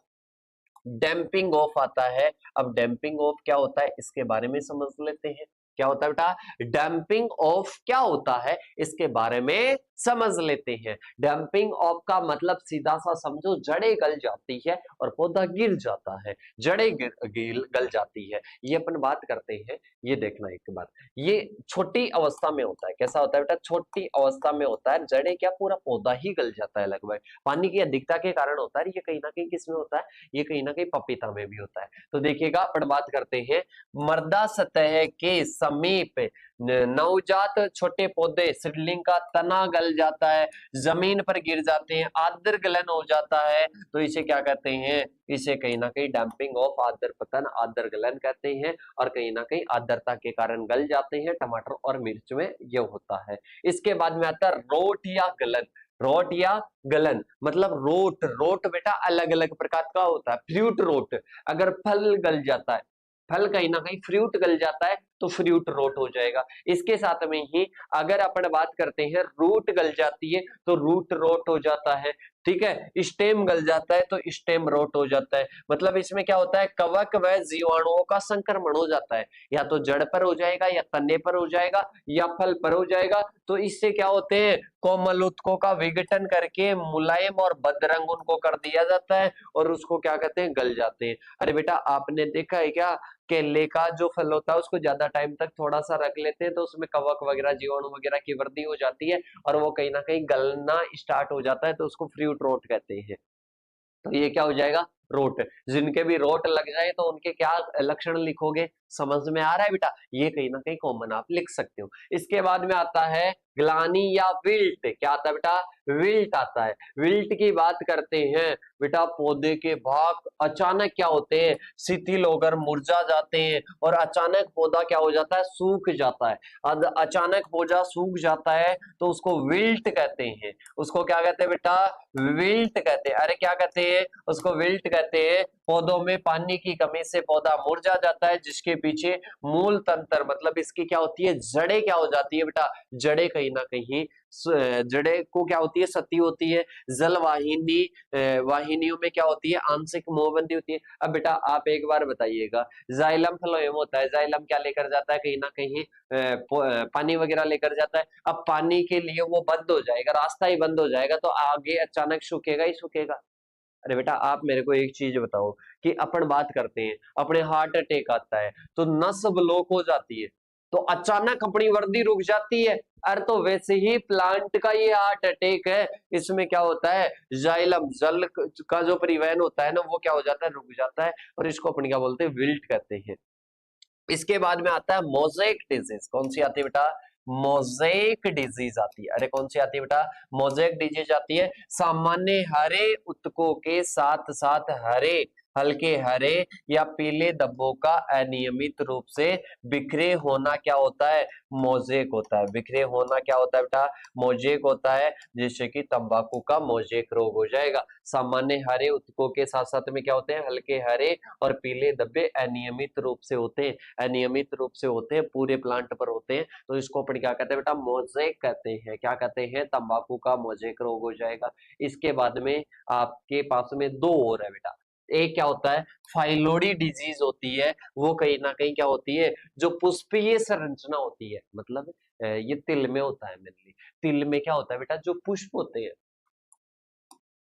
डैम्पिंग ऑफ आता है। अब डैम्पिंग ऑफ क्या होता है, इसके बारे में समझ लेते हैं। क्या होता है बेटा, डैम्पिंग ऑफ क्या होता है, इसके बारे में समझ लेते हैं। डैम्पिंग ऑफ का मतलब सीधा सा समझो, जड़ें गल जाती है और पौधा गिर जाता है, जड़ें गल जाती है, ये अपन बात करते हैं। ये देखना एक बार, ये छोटी अवस्था में होता है। कैसा होता है बेटा, छोटी अवस्था में होता है, जड़ें क्या, पूरा पौधा ही गल जाता है लगभग, पानी की अधिकता के कारण होता है। ये कहीं ना कहीं किसमें होता है, ये कहीं ना कहीं पपीता में भी होता है। तो देखिएगा अपन बात करते हैं, मर्दा सतह के समीप नवजात छोटे पौधे, सीडलिंग का तना गल जाता है, जमीन पर गिर जाते हैं, आर्द्र गलन हो जाता है, तो इसे क्या कहते हैं, इसे कहीं ना कहीं डैम्पिंग ऑफ आर्द्र पतन, आर्द्र गलन कहते हैं। और कहीं ना कहीं आर्द्रता के कारण गल जाते हैं, टमाटर और मिर्च में ये होता है। इसके बाद में आता है रोट या गलन। रोट या गलन मतलब रोट, रोट बेटा अलग अलग प्रकार का होता है। फ्रूट रोट, अगर फल गल जाता है, फल कहीं ना कहीं फ्रूट गल जाता है तो फ्रूट रोट हो जाएगा। इसके साथ में ही अगर अपन बात करते हैं रूट गल जाती है तो रूट रोट हो जाता है, ठीक है। स्टेम गल जाता है तो स्टेम रोट हो जाता है। मतलब इसमें क्या होता है, कवक व जीवाणुओं का संक्रमण हो जाता है, या तो जड़ पर हो जाएगा, या तने पर हो जाएगा, या फल पर हो जाएगा। तो इससे क्या होते हैं, कोमल उत्तकों का विघटन करके मुलायम और बदरंग उनको कर दिया जाता है, और उसको क्या कहते हैं, गल जाते हैं। अरे बेटा आपने देखा है क्या, केले का जो फल होता है उसको ज्यादा टाइम तक थोड़ा सा रख लेते हैं तो उसमें कवक वगैरह, जीवाणु वगैरह की वृद्धि हो जाती है और वो कहीं ना कहीं गलना स्टार्ट हो जाता है, तो उसको फ्रूट रोट कहते हैं। तो ये क्या हो जाएगा, रोट। जिनके भी रोट लग जाए तो उनके क्या लक्षण लिखोगे, समझ में आ रहा है बेटा, ये कहीं ना कहीं कॉमन आप लिख सकते हो। इसके बाद में आता है ग्लानी या विल्ट, क्या आता है बेटा, विल्ट आता है। विल्ट की बात करते हैं बेटा, पौधे के भाग अचानक क्या होते हैं, शिथिल होकर मुरझा जाते हैं और अचानक पौधा क्या हो जाता है, सूख जाता है। अचानक पौधा सूख जाता है तो उसको विल्ट कहते हैं। उसको क्या कहते हैं बेटा, विल्ट कहते हैं। अरे क्या कहते हैं, उसको विल्ट कहते हैं। पौधों में पानी की कमी से पौधा मुरझा जाता है, जिसके पीछे मूल तंत्र मतलब इसकी क्या होती है, जड़ें क्या हो जाती है बेटा, जड़ें कहीं ना कहीं, जड़ें को क्या होती है, सती होती है। जल वाहिनी वाहिनियों में क्या होती है, आंशिक मोहबंदी होती है। अब बेटा आप एक बार बताइएगा, जाइलम फ्लोएम होता है, जाइलम क्या लेकर जाता है, कहीं ना कहीं पानी वगैरह लेकर जाता है। अब पानी के लिए वो बंद हो जाएगा, रास्ता ही बंद हो जाएगा, तो आगे अचानक सूखेगा ही सूखेगा। अरे बेटा आप मेरे को एक चीज बताओ कि अपन बात करते हैं, अपने हार्ट अटैक आता है तो नस ब्लॉक हो जाती है, तो अचानक अपनी वर्दी रुक जाती है। अरे तो वैसे ही प्लांट का ये हार्ट अटैक है, इसमें क्या होता है, जाइलम जल का जो परिवहन होता है ना, वो क्या हो जाता है, रुक जाता है, और इसको अपन क्या बोलते हैं, विल्ट कहते हैं। इसके बाद में आता है मोजेक डिजीज। कौन सी आती है बेटा, मोजेक डिजीज आती है। अरे कौन सी आती है बेटा, मोजेक डिजीज आती है। सामान्य हरे उत्तकों के साथ साथ हरे, हल्के हरे या पीले धब्बों का अनियमित रूप से बिखरे होना क्या होता है, मोजेक होता है। बिखरे होना क्या होता है बेटा, मोजेक होता है, जिससे कि तंबाकू का मोजेक रोग हो जाएगा। सामान्य हरे उत्तकों के साथ साथ में क्या होते हैं, हल्के हरे और पीले धब्बे अनियमित रूप से होते हैं, अनियमित रूप से होते हैं, पूरे प्लांट पर होते हैं, तो इसको अपन क्या कहते हैं बेटा, मोजेक कहते हैं। क्या कहते हैं, तंबाकू का मोजेक रोग हो जाएगा। इसके बाद में आपके पास में दो और है बेटा। एक क्या होता है, फाइलोडी डिजीज होती है, वो कहीं ना कहीं क्या होती है, जो पुष्पीय संरचना होती है, मतलब ये तिल में होता है मेनली। तिल में क्या होता है बेटा, जो पुष्प होते हैं,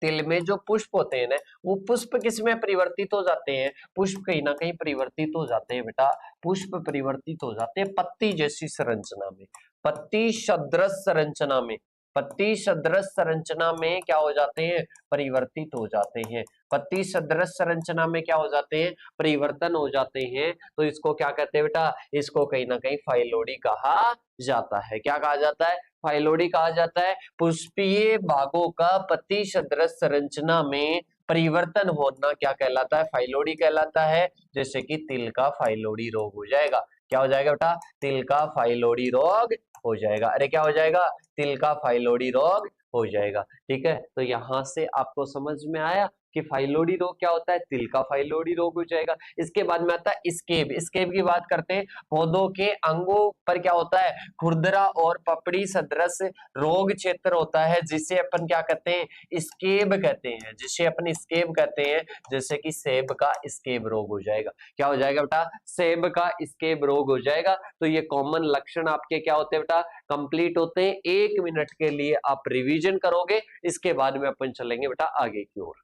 तिल में जो पुष्प होते हैं ना, वो पुष्प किस में परिवर्तित हो जाते हैं, पुष्प कहीं ना कहीं परिवर्तित हो जाते हैं बेटा, पुष्प परिवर्तित हो जाते हैं पत्ती जैसी संरचना में, पत्ती सदृश संरचना में, पत्ती सदृश संरचना में क्या हो जाते हैं, परिवर्तित हो जाते हैं। पत्ती सदृश संरचना में क्या हो जाते हैं, परिवर्तन हो जाते हैं, तो इसको क्या कहते हैं बेटा, इसको कहीं ना कहीं फाइलोडी कहा जाता है। क्या कहा जाता है, फाइलोडी कहा जाता है। पुष्पीय भागों का पत्ती सदृश संरचना में परिवर्तन होना क्या कहलाता है, फाइलोडी कहलाता है। जैसे कि तिल का फाइलोडी रोग हो जाएगा। क्या हो जाएगा बेटा, तिल का फाइलोडी रोग हो जाएगा। अरे क्या हो जाएगा, तिल का फाइलोडी रोग हो जाएगा। ठीक है, तो यहां से आपको समझ में आया कि फाइलोडी रोग क्या होता है, तिल का फाइलोडी रोग हो जाएगा। इसके बाद में आता है स्केब। स्केब की बात करते हैं, पौधों के अंगों पर क्या होता है, खुरदरा और पपड़ी सदृश रोग क्षेत्र होता है, जिसे अपन क्या कहते हैं, स्केब कहते हैं, जिसे अपन स्केब कहते हैं। जैसे कि सेब का स्केब रोग हो जाएगा। क्या हो जाएगा बेटा, सेब का स्केब रोग हो जाएगा। तो ये कॉमन लक्षण आपके क्या होते हैं बेटा, कंप्लीट होते हैं। 1 मिनट के लिए आप रिवीजन करोगे, इसके बाद में अपन चलेंगे बेटा आगे की ओर।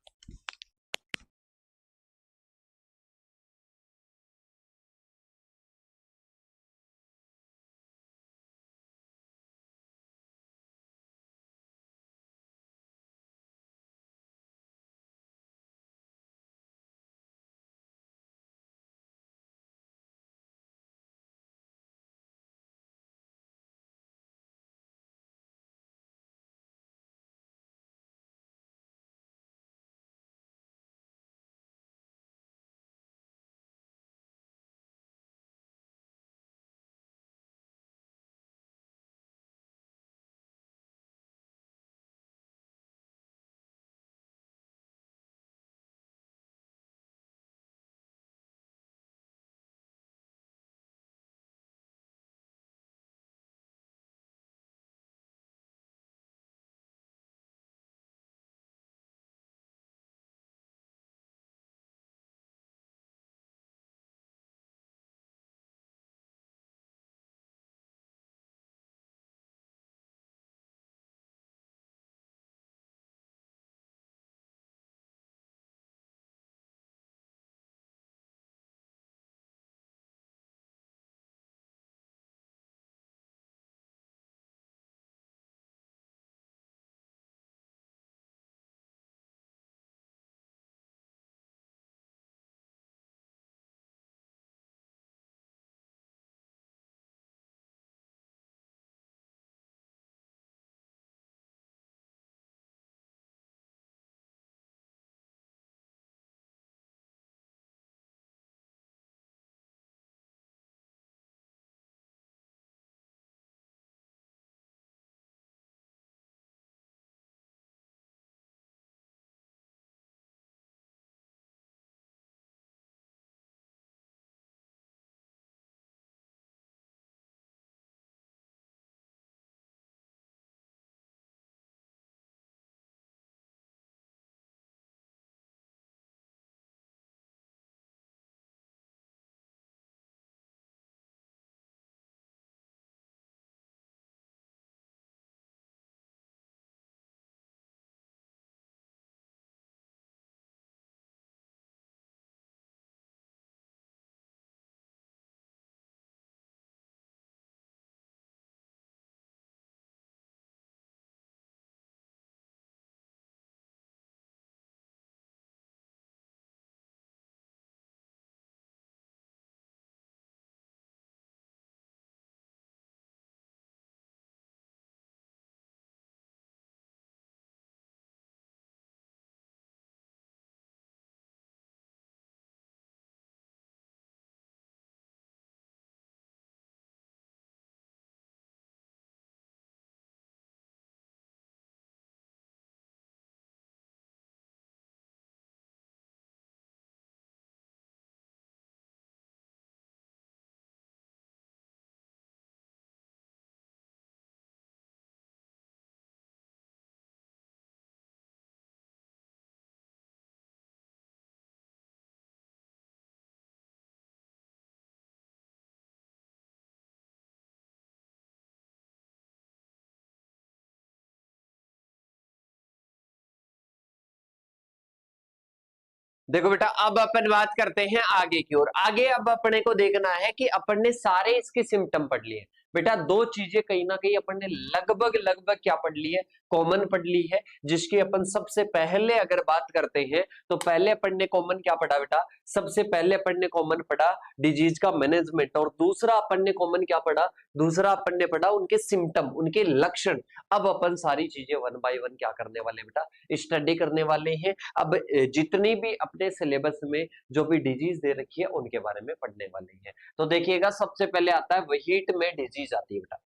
देखो बेटा, अब अपन बात करते हैं आगे की ओर। आगे अब अपने को देखना है कि अपन ने सारे इसके सिम्टम पढ़ लिए। बेटा दो चीजें कहीं ना कहीं अपन ने लगभग लगभग क्या पढ़ ली है, कॉमन पढ़ ली है, जिसकी अपन सबसे पहले अगर बात करते हैं तो पहले अपन ने कॉमन क्या पढ़ा बेटा, सबसे पहले अपन ने कॉमन पढ़ा डिजीज का मैनेजमेंट, और दूसरा अपन ने कॉमन क्या पढ़ा, दूसरा अपन ने पढ़ा उनके सिम्टम, उनके लक्षण। अब अपन सारी चीजें वन बाय वन क्या करने वाले बेटा, स्टडी करने वाले हैं। अब जितनी भी अपने सिलेबस में जो भी डिजीज दे रखी है उनके बारे में पढ़ने वाले हैं। तो देखिएगा, सबसे पहले आता है वहीट में डिजीज आती है बेटा,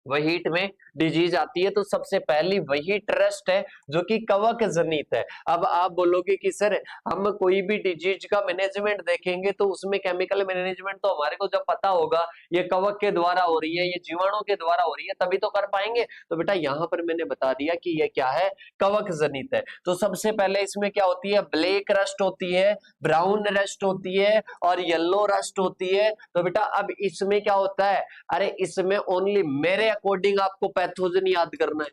वहीट में डिजीज आती है तो सबसे पहली वही ट्रस्ट है जो कि कवक जनित है। अब आप बोलोगे कि सर हम कोई भी डिजीज का मैनेजमेंट देखेंगे तो उसमें केमिकल मैनेजमेंट तो हमारे को जब पता होगा ये कवक के द्वारा हो रही है, ये जीवाणु के द्वारा हो रही है, तभी तो कर पाएंगे। तो बेटा यहां पर मैंने बता दिया कि ये क्या है, कवक जनित है। तो सबसे पहले इसमें क्या होती है, ब्लैक रस्ट होती है, ब्राउन रस्ट होती है और येलो रस्ट होती है। तो बेटा अब इसमें क्या होता है, अरे इसमें ओनली मेरे अकॉर्डिंग आपको पैथोजन याद करना है,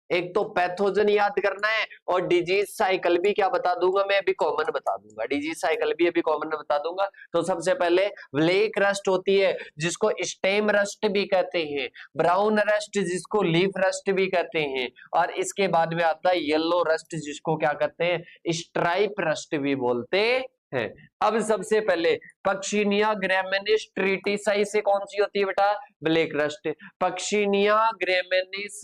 एक तो पैथोजन याद करना है और डिजीज साइकिल भी क्या बता दूंगा मैं, अभी कॉमन बता दूंगा, डिजीज साइकिल भी अभी कॉमन बता दूंगा। तो सबसे पहले ब्लैक रस्ट होती है जिसको स्टेम रस्ट भी कहते हैं, ब्राउन रस्ट जिसको लीफ रस्ट भी कहते हैं, और इसके बाद में आता है येलो रस्ट जिसको क्या कहते हैं, स्ट्राइप रस्ट भी बोलते हैं। अब सबसे पहले पक्षिनिया ग्रेमिनिस ट्रीटिसाई से कौन सी होती है बेटा, ब्लैक रस्ट। पक्षिनिया ग्रेमिनिस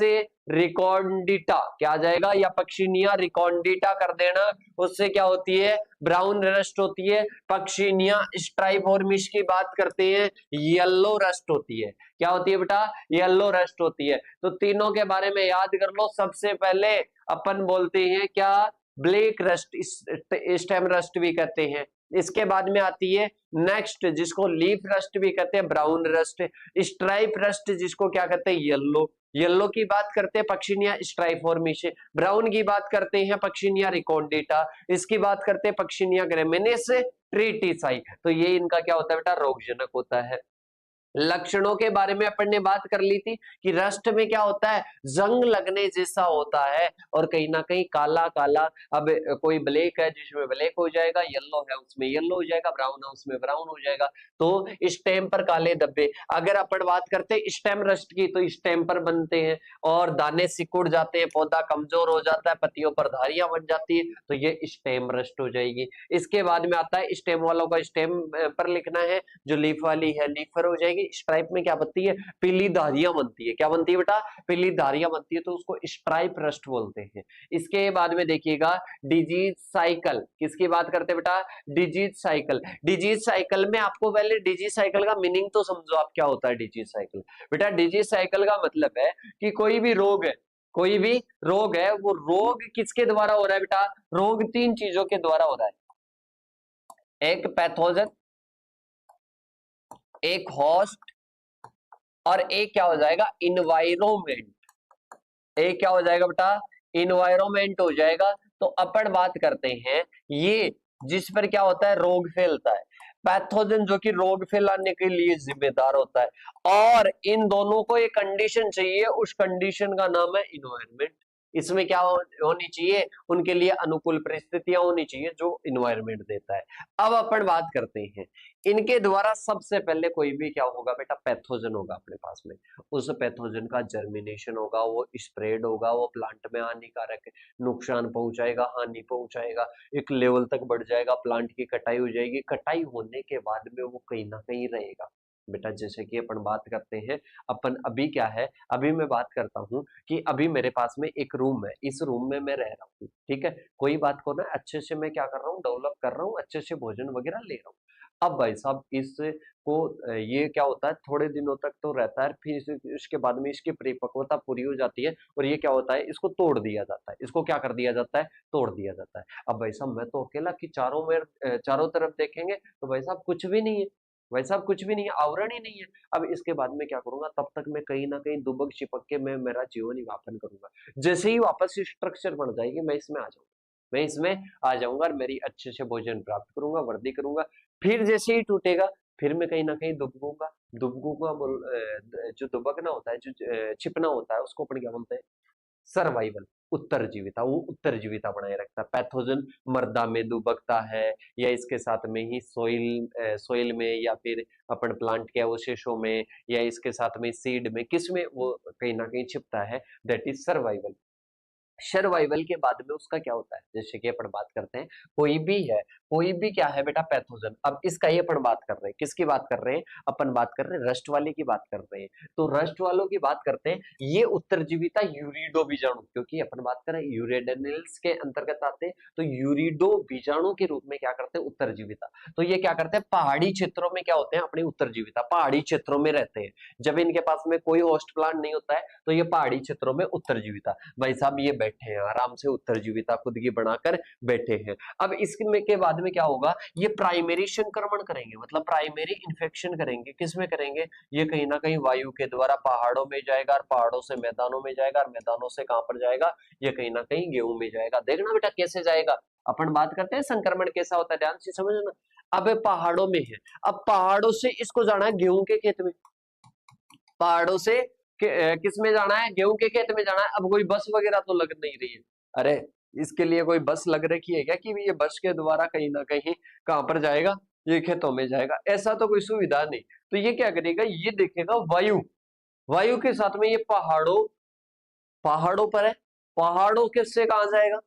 रिकॉर्डिटा क्या आ जाएगा, या पक्षिनिया रिकॉर्डिटा कर देना, उससे क्या होती है, ब्राउन रस्ट होती है। पक्षिनिया स्ट्राइफॉर्मिस की बात करते हैं, येलो रस्ट होती है, क्या होती है बेटा, येलो रस्ट होती है। तो तीनों के बारे में याद कर लो। सबसे पहले अपन बोलते हैं क्या, ब्लैक रस्ट, स्टेम रस्ट भी कहते हैं। इसके बाद में आती है नेक्स्ट जिसको लीफ रस्ट भी कहते हैं, ब्राउन रस्ट। स्ट्राइप रस्ट जिसको क्या कहते हैं, येलो, येलो की बात करते हैं पक्षिनिया स्ट्राइफॉर्मिस। ब्राउन की बात करते हैं पक्षिनिया रिकॉर्डिटा, इसकी बात करते हैं पक्षिनिया ग्रेमिनिस ट्रीटिसाई। तो ये इनका क्या होता है बेटा, रोगजनक होता है। लक्षणों के बारे में अपन ने बात कर ली थी कि रस्ट में क्या होता है, जंग लगने जैसा होता है और कहीं ना कहीं काला काला। अब कोई ब्लैक है जिसमें ब्लैक हो जाएगा, येलो है उसमें येलो हो जाएगा, ब्राउन है उसमें ब्राउन हो जाएगा। तो स्टेम पर काले धब्बे। अगर अपन बात करते हैं स्टेम रस्ट की तो स्टेम पर बनते हैं और दाने सिकुड़ जाते हैं, पौधा कमजोर हो जाता है, पत्तियों पर धारियां बन जाती है, तो ये स्टेम रस्ट हो जाएगी। इसके बाद में आता है स्टेम वालों का स्टेम पर लिखना है, जो लीफ वाली है लीफ पर हो जाएगी। स्ट्राइप में क्या बनती है, पीली धारियां बनती है, क्या बनती है बेटा, पीली धारियां बनती है, तो उसको स्ट्राइप रस्ट बोलते हैं। इसके बाद में देखिएगा डिजीज साइकिल, किसकी बात करते हैं बेटा, डिजीज साइकिल। डिजीज साइकिल में आपको पहले डिजीज साइकिल का मीनिंग तो समझो आप, क्या होता है डिजीज साइकिल। बेटा डिजीज साइकिल का मतलब है कि कोई भी रोग है, कोई भी रोग है, वो रोग किसके द्वारा हो रहा है बेटा, रोग तीन चीजों के द्वारा हो रहा है, एक पैथोजन, एक होस्ट, और एक क्या हो जाएगा, इन्वायरमेंट। एक क्या हो जाएगा बेटा, इन्वायरमेंट हो जाएगा। तो अपन बात करते हैं ये जिस पर क्या होता है, रोग फैलता है, पैथोजन जो कि रोग फैलाने के लिए जिम्मेदार होता है, और इन दोनों को एक कंडीशन चाहिए, उस कंडीशन का नाम है इन्वायरमेंट। इसमें क्या होनी चाहिए, उनके लिए अनुकूल परिस्थितियां होनी चाहिए जो इन्वायरमेंट देता है। अब अपन बात करते हैं इनके द्वारा सबसे पहले कोई भी क्या होगा बेटा, पैथोजन होगा अपने पास में, उस पैथोजन का जर्मिनेशन होगा, वो स्प्रेड होगा, वो प्लांट में हानिकारक नुकसान पहुंचाएगा, हानि पहुंचाएगा, एक लेवल तक बढ़ जाएगा, प्लांट की कटाई हो जाएगी। कटाई होने के बाद में वो कहीं ना कहीं रहेगा बेटा। जैसे कि अपन बात करते हैं, अपन अभी क्या है, अभी मैं बात करता हूं कि अभी मेरे पास में एक रूम है, इस रूम में मैं रह रहा हूँ, ठीक है, कोई बात को ना अच्छे से मैं क्या कर रहा हूँ, डेवलप कर रहा हूँ, अच्छे से भोजन वगैरह ले रहा हूँ। अब भाई साहब इसको ये क्या होता है, थोड़े दिनों तक तो रहता है, फिर इसके बाद में इसकी परिपक्वता पूरी हो जाती है और ये क्या होता है, इसको तोड़ दिया जाता है। इसको क्या कर दिया जाता है, तोड़ दिया जाता है। अब भाई साहब मैं तो अकेला, कि चारों तरफ देखेंगे तो भाई साहब कुछ भी नहीं है, भाई साहब कुछ भी नहीं है, आवरण ही नहीं है। अब इसके बाद में क्या करूंगा, तब तक मैं कहीं ना कहीं दुबक चिपक के मैं मेरा जीवन यापन करूंगा। जैसे ही वापस स्ट्रक्चर बन जाएगी मैं इसमें आ जाऊंगा, मैं इसमें आ जाऊंगा और मेरी अच्छे से भोजन प्राप्त करूंगा, वर्दी करूंगा। फिर जैसे ही टूटेगा फिर मैं कहीं ना कहीं दुबकूंगा। दुबकूंगा जो दुबकना होता है, जो छिपना होता है, उसको अपन क्या बोलते हैं, सर्वाइवल। उत्तरजीविता, वो उत्तरजीविता बनाए रखता है। पैथोजन मृदा में दुबकता है, या इसके साथ में ही सोइल में, या फिर अपन प्लांट के अवशेषों में, या इसके साथ में सीड में, किसमें वो कहीं ना कहीं छिपता है, दैट इज सर्वाइवल। सर्वाइवल के बाद में उसका क्या होता है, जैसे कि अपन बात करते हैं कोई भी है, कोई भी क्या है बेटा, पैथोजन। अब इसका ये अपन बात कर रहे हैं, किसकी बात कर रहे हैं, अपन बात कर रहे हैं रस्ट वाले की बात कर रहे हैं। तो रस्ट वालों की बात करते हैं, ये उत्तरजीविता यूरिडो बीजाणु, क्योंकि अपन बात कर रहे हैं यूरेडेनिल्स के अंतर्गत आते हैं, तो यूरिडो बीजाणु के रूप में क्या करते हैं, उत्तरजीविता। तो ये क्या करते हैं, पहाड़ी क्षेत्रों में क्या होते हैं, अपनी उत्तरजीविता पहाड़ी क्षेत्रों में रहते हैं। जब इनके पास में कोई होस्ट प्लांट नहीं होता है, तो ये पहाड़ी क्षेत्रों में उत्तरजीविता। भाई साहब ये बैठे हैं आराम से, उत्तरजीविता खुद की बनाकर बैठे हैं। अब इसमें के बाद में क्या होगा, ये प्राइमरी संक्रमण करेंगे, मतलब प्राइमरी इन्फेक्शन करेंगे। किसमें करेंगे, ये कहीं ना कहीं वायु के द्वारा पहाड़ों में जाएगा, और पहाड़ों से मैदानों में जाएगा, और मैदानों से कहां पर जाएगा, ये कहीं ना कहीं गेहूं में जाएगा। देखना बेटा कैसे जाएगा, अपन बात करते हैं संक्रमण कैसा होता है, ध्यान से समझना। अब पहाड़ों में है, अब पहाड़ों से इसको जाना है गेहूं के खेत में, पहाड़ों से किस में जाना है, गेहूं के खेत में जाना है। अब कोई बस वगैरह तो लग नहीं रही है, अरे इसके लिए कोई बस लग रखी है क्या कि ये बस के द्वारा कहीं ना कहीं कहां पर जाएगा, ये खेतों में जाएगा, ऐसा तो कोई सुविधा नहीं। तो ये क्या करेगा, ये देखेगा वायु, वायु के साथ में ये पहाड़ों, पहाड़ों पर है, पहाड़ों के से कहां जाएगा,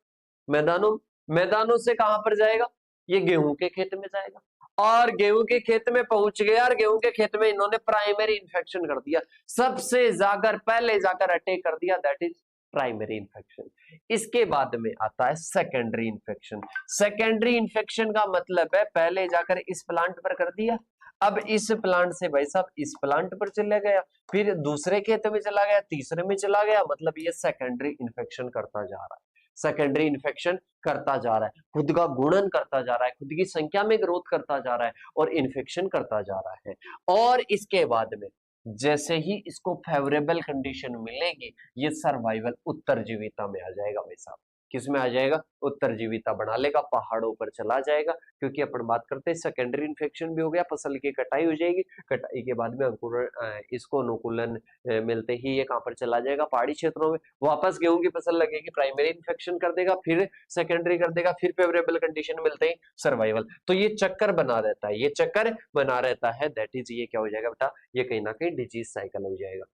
मैदानों, मैदानों से कहां पर जाएगा, ये गेहूं के खेत में जाएगा। और गेहूं के खेत में पहुंच गया, और गेहूं के खेत में इन्होंने प्राइमरी इन्फेक्शन कर दिया, सबसे जाकर पहले जाकर अटैक कर दिया, दैट इज प्राइमरी इन्फेक्शन। इसके बाद में आता है सेकेंडरी इन्फेक्शन। सेकेंडरी इन्फेक्शन का मतलब है पहले जाकर इस प्लांट पर कर दिया, अब इस प्लांट से भाई साहब इस प्लांट पर चला गया, फिर दूसरे खेत में चला गया, तीसरे में चला गया, मतलब ये सेकेंडरी इन्फेक्शन करता जा रहा है, सेकेंडरी इन्फेक्शन करता जा रहा है, खुद का गुणन करता जा रहा है, खुद की संख्या में ग्रोथ करता जा रहा है, और इन्फेक्शन करता जा रहा है। और इसके बाद में जैसे ही इसको फेवरेबल कंडीशन मिलेगी, ये सर्वाइवल उत्तरजीविता में आ जाएगा भाई साहब, किस में आ जाएगा, उत्तरजीविता बना लेगा, पहाड़ों पर चला जाएगा। क्योंकि अपन बात करते हैं सेकेंडरी इन्फेक्शन भी हो गया, फसल की कटाई हो जाएगी, कटाई के बाद में अंकुरण, इसको अनुकूलन मिलते ही ये कहां पर चला जाएगा, पहाड़ी क्षेत्रों में, वापस गेहूं की फसल लगेगी, प्राइमरी इन्फेक्शन कर देगा, फिर सेकेंडरी कर देगा, फिर फेवरेबल कंडीशन मिलते ही सर्वाइवल। तो ये चक्कर बना रहता है, ये चक्कर बना रहता है, दैट इज ये क्या हो जाएगा बेटा, ये कहीं ना कहीं डिजीज साइकिल हो जाएगा।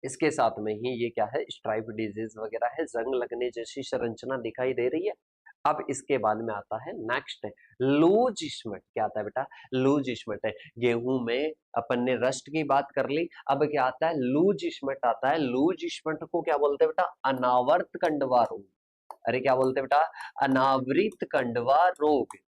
इसके साथ में ही ये क्या है, स्ट्राइप डिजीज वगैरह है, जंग लगने जैसी संरचना दिखाई दे रही है। अब इसके बाद में आता है नेक्स्ट है लूज स्मट। क्या आता है बेटा, लूज स्मट है। गेहूं में अपन ने रस्ट की बात कर ली, अब क्या आता है, लूज स्मट आता है। लूज स्मट को क्या बोलते हैं बेटा, अनावर्त कंडवा रोग। अरे क्या बोलते हैं बेटा, अनावृत कंडवा रोग,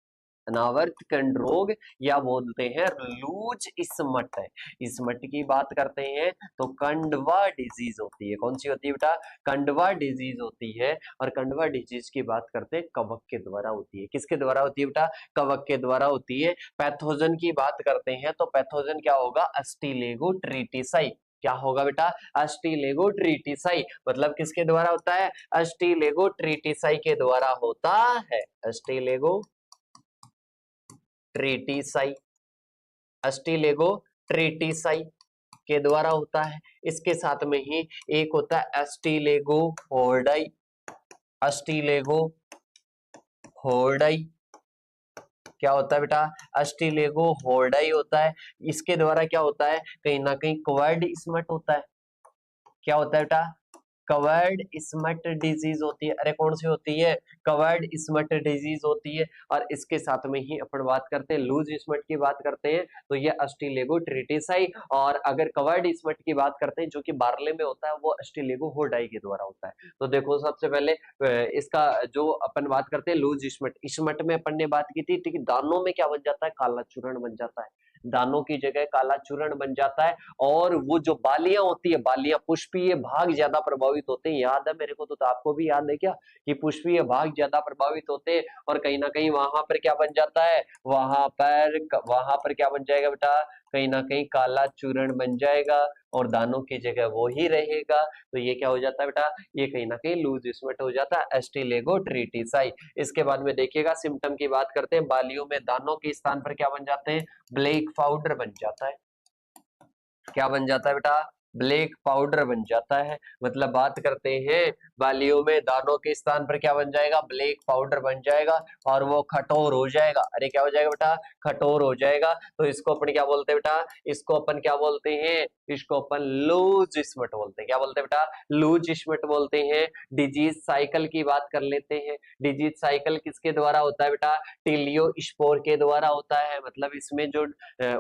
अनावर्त कंड रोग, या बोलते हैं लूज स्मट है। स्मट की बात करते हैं तो कंडवा डिजीज होती है, कौन सी होती है बेटा, कंडवा डिजीज होती है। और कंडवा डिजीज की बात करते हैं कवक के द्वारा होती है, किसके द्वारा होती है बेटा, कवक के द्वारा होती है। पैथोजन की बात करते हैं तो पैथोजन क्या होगा, अस्टिलेगो ट्रीटिसाई। क्या होगा बेटा, अस्टिलेगो ट्रीटिसाई, मतलब किसके द्वारा होता है, अस्टिलेगो ट्रीटिसाई के द्वारा होता है, अस्टिलेगो ट्रीटिसाई, अस्टिलेगो ट्रीटिसाई के द्वारा होता है। इसके साथ में ही एक होता है अस्टिलेगो होर्डाई, अस्टिलेगो होर्डाई क्या होता है बेटा, अस्टिलेगो होर्डाई होता है। इसके द्वारा क्या होता है, कहीं ना कहीं क्वर्ड स्मट होता है। क्या होता है बेटा, कवर्ड स्मट डिजीज होती है। अरे कौन सी होती है, कवर्ड स्मट डिजीज होती है। और इसके साथ में ही अपन बात करते हैं लूज स्मट की बात करते हैं तो ये अस्टिलेगो ट्रीटिसाई। और अगर कवर्ड स्मट की बात करते हैं जो कि बार्ले में होता है, वो अस्टिलेगो होर्डाई के द्वारा होता है। तो देखो सबसे पहले इसका जो अपन बात करते हैं लूज स्मट, स्मट में अपन ने बात की थी कि दानों में क्या बन जाता है, काला चूर्ण बन जाता है, दानों की जगह काला चूर्ण बन जाता है। और वो जो बालियां होती है, बालियां पुष्पीय भाग ज्यादा प्रभावित होते हैं। याद है मेरे को, तो आपको भी याद है क्या कि पुष्पीय भाग ज्यादा प्रभावित होते हैं। और कहीं ना कहीं वहां पर क्या बन जाता है, वहां पर क्या बन जाएगा बेटा, कहीं ना कहीं काला चूर्ण बन जाएगा, और दानों की जगह वो ही रहेगा। तो ये क्या हो जाता है बेटा, ये कहीं ना कहीं लूज स्मट हो जाता है, अस्टिलेगो ट्रीटिसाई। इसके बाद में देखिएगा सिम्टम की बात करते हैं, बालियों में दानों के स्थान पर क्या बन जाते हैं, ब्लैक पाउडर बन जाता है। क्या बन जाता है बेटा, ब्लैक पाउडर बन जाता है। मतलब बात करते हैं बालियों में दानों के स्थान पर क्या बन जाएगा, ब्लैक पाउडर बन जाएगा और वो कठोर हो जाएगा। अरे क्या हो जाएगा बेटा, कठोर हो जाएगा। तो इसको अपन क्या बोलते हैं बेटा, इसको अपन क्या बोलते हैं, इसको अपन लूज स्मट बोलते हैं। क्या बोलते हैं बेटा, लूज स्मट बोलते हैं। डिजीज साइकिल की बात कर लेते हैं। डिजीज साइकिल किसके द्वारा होता है बेटा, टिलियो स्पोर के द्वारा होता है। मतलब इसमें जो